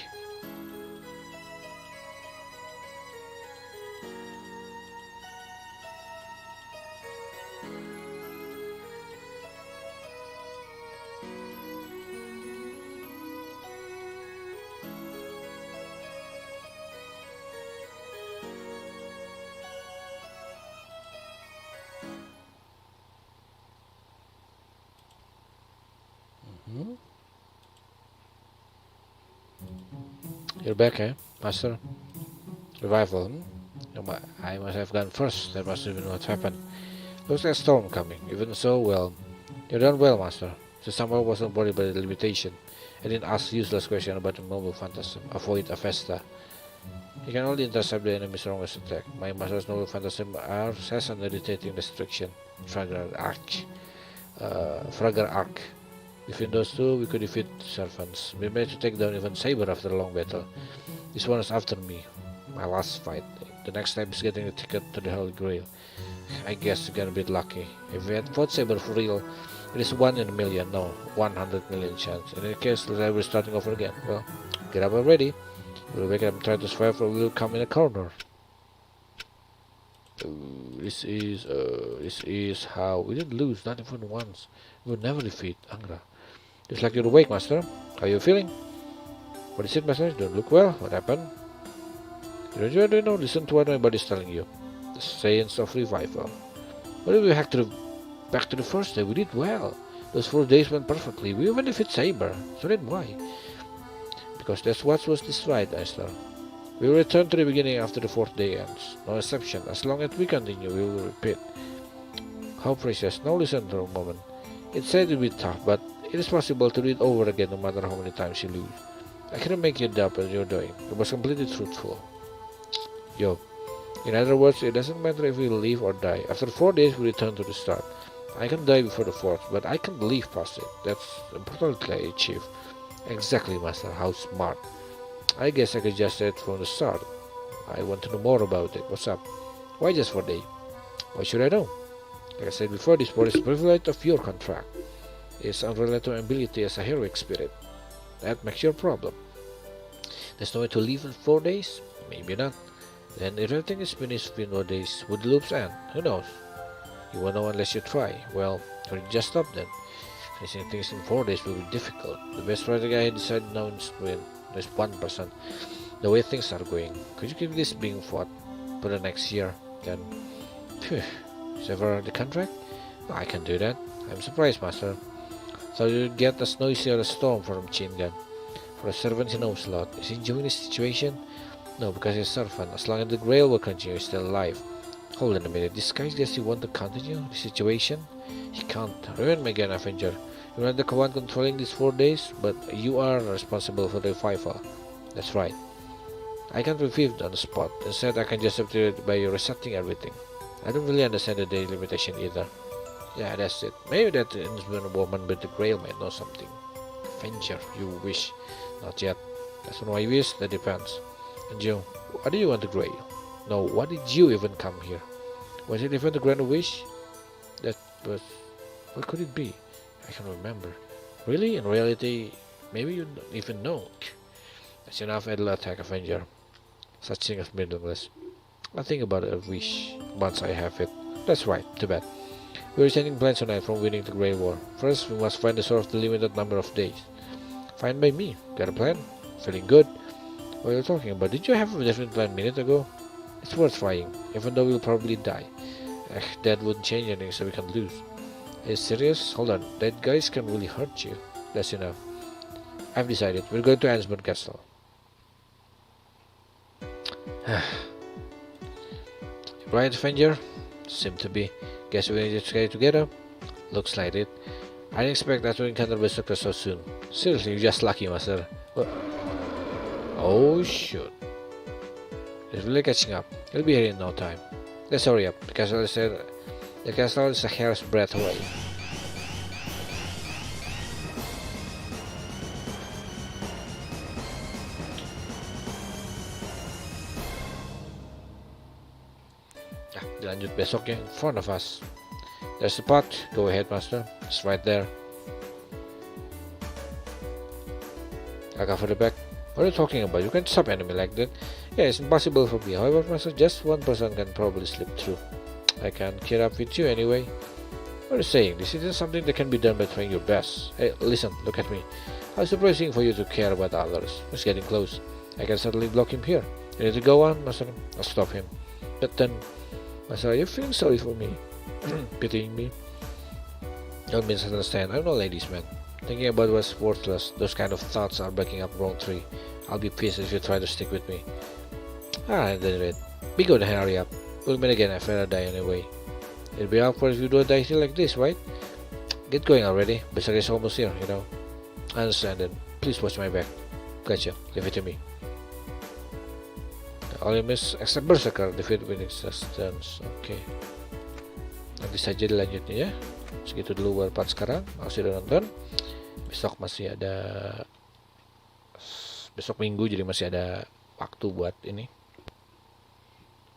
You're back, eh, Master? Revival, I must have gone first. That must have been what happened. Looks like a storm coming. Even so, well, you've done well, Master. The summer wasn't worried by the limitation. I didn't ask useless questions about the mobile phantasm. Avoid a festa. You can only intercept the enemy's strongest attack. My Master's noble phantasm has an irritating restriction. Fragile Arc. Between those two, we could defeat servants. We managed to take down even Saber after a long battle. This one is after me. My last fight. The next time is getting a ticket to the Holy Grail. I guess we got a bit lucky. If we had fought Saber for real, it is 1 in a million, no, 100 million chance. In any case, we're starting over again. Well, get up already. We'll wake up and try to survive, or we'll come in a corner. This is how we didn't lose, not even once. We will never defeat Angra. Just like you're awake, Master. How are you feeling? What is it, Master? You don't look well. What happened? You don't know. Listen to what my body's telling you. The science of revival. What if we back to the first day? We did well. Those 4 days went perfectly. We even defeat Saber. So then why? Because that's what was destroyed, Master. We will return to the beginning after the 4th day ends. No exception. As long as we continue, we will repeat. How precious. Now listen for a moment. It said it would be tough, but it is possible to do it over again no matter how many times you lose. I cannot make you doubt what you're doing. It was completely truthful. Yo. In other words, it doesn't matter if we live or die. After 4 days, we return to the start. I can die before the 4th, but I can't live past it. That's importantly I achieve. Exactly, Master. How smart. I guess I could just say it from the start. I want to know more about it. What's up? Why just 4 days? Why should I know? Like I said before, this war is the privilege of your contract. It's unrelated to ability as a heroic spirit. That makes your problem. There's no way to leave in 4 days? Maybe not. Then if everything is finished within 4 days, would the loops end? Who knows? You won't know unless you try. Well, or you just stop then. Finishing things in 4 days will be difficult. The best strategy I decided now is to win. There's 1%. The way things are going. Could you keep this being fought for the next year? Then, sever the contract? I can do that. I'm surprised, Master. So you get a noisy or a storm from Chingan. For a servant, he knows a lot. Is he enjoying this situation? No, because he's a servant. As long as the Grail will continue, he's still alive. Hold on a minute. This guy does he want to continue the situation? He can't. Remember again, Avenger. You're not the one controlling these 4 days, but you are responsible for the revival. That's right. I can't revive on the spot. Instead, I can just update it by resetting everything. I don't really understand the day limitation either. Yeah, that's it. Maybe that innocent woman with the Grail might know something. Avenger, you wish. Not yet. That's not my wish. That depends. And you, why do you want the Grail? No, why did you even come here? Was it even to grant a wish? That was... What could it be? I can't remember. Really? In reality, maybe you don't even know. That's enough, Idle attack, Avenger. Such thing as meaningless. I'll think about a wish once I have it. That's right, too bad. We're changing plans tonight from winning the Grey War. First, we must find the source of the limited number of days. Fine by me. Got a plan? Feeling good? What are you talking about? Did you have a definite plan a minute ago? It's worth trying, even though we'll probably die. That wouldn't change anything, so we can lose. Are you serious? Hold on, that guys can really hurt you. That's enough. I've decided. We're going to Ansburn Castle. Right, Avenger? Seem to be. Guess we need to stay together? Looks like it. I didn't expect that to encounter Berserker so soon. Seriously, you're just lucky, Master. What? Oh, shoot. It's really catching up. He'll be here in no time. Let's hurry up. The castle is a hair's breadth away. Dilanjut besoknya in front of us. There's the pot. Go ahead, Master. It's right there. I cover the back. What are you talking about? You can't stop enemy like that. Yeah, it's impossible for me. However, Master, just one person can probably slip through. I can't keep up with you anyway. What are you saying? This isn't something that can be done by trying your best. Hey, listen, look at me. How surprising for you to care about others. It's getting close. I can certainly block him here. You need to go on, Master. I'll stop him. But then, Master, are you feeling sorry for me? Pitying me? Don't misunderstand. I'm no ladies' man. Thinking about what's worthless. Those kind of thoughts are breaking up wrong tree. I'll be pissed if you try to stick with me. Alright, then it. Be good and hurry up. We'll meet again after I die anyway. It'll be awkward if you don't die here like this, right? Get going already. Berserker is almost here, you know. I understand it. Please watch my back. Gotcha. Leave it to me. All you miss except Berserker defeat with existence. Oke. Nanti saja dilanjutnya ya. Segitu dulu buat part sekarang. Makasih udah nonton. Besok masih ada, besok minggu, jadi masih ada waktu buat ini.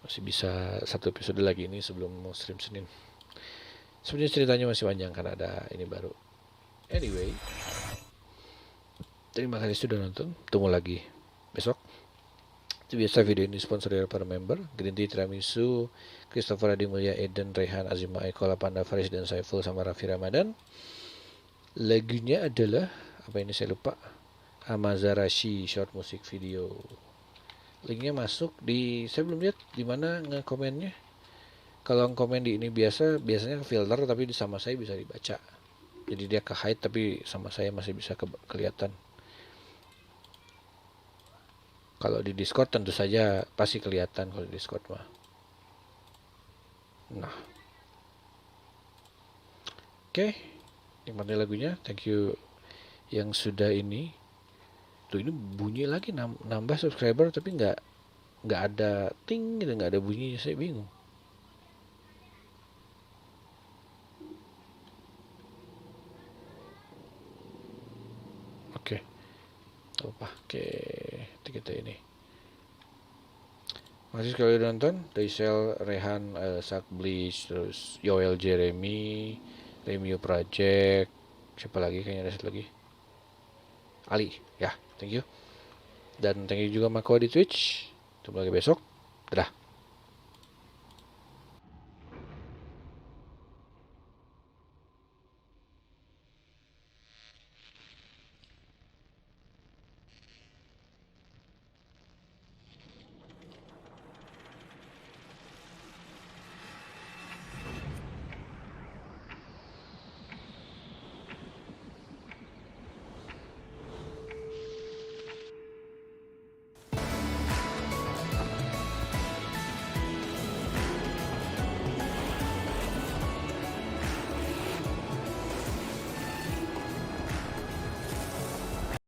Masih bisa satu episode lagi ini sebelum mau stream Senin. Sebenarnya ceritanya masih panjang karena ada ini baru. Anyway, terima kasih sudah nonton. Tunggu lagi besok. Itu biasa video ini sponsor dari para member. Green Tea Tiramisu, Christopher Adi Mulya, Eden, Rehan, Azima, Eko, Panda, Faris, dan Saiful, sama Raffi Ramadan. Lagunya adalah, apa ini saya lupa, Amazarashi short music video. Linknya masuk di, saya belum lihat di mana nge-komennya. Kalau komen di ini biasanya filter, tapi sama saya bisa dibaca. Jadi dia ke hide tapi sama saya masih bisa kelihatan. Kalau di Discord tentu saja pasti kelihatan kalau di Discord mah. Nah, oke, nikmati lagunya. Thank you yang sudah ini. Tuh ini bunyi lagi nambah subscriber tapi nggak ada ting gitu, nggak ada bunyinya, saya bingung. Oke, apa? Oke, kita ini. Masih sekali udah nonton. Daisel, Rehan, Sak Bleach, terus Yoel Jeremy, Remio Project, siapa lagi? Kayaknya ada satu lagi. Ali, ya, thank you. Dan thank you juga Mako di Twitch. Ketemu lagi besok. Dadah.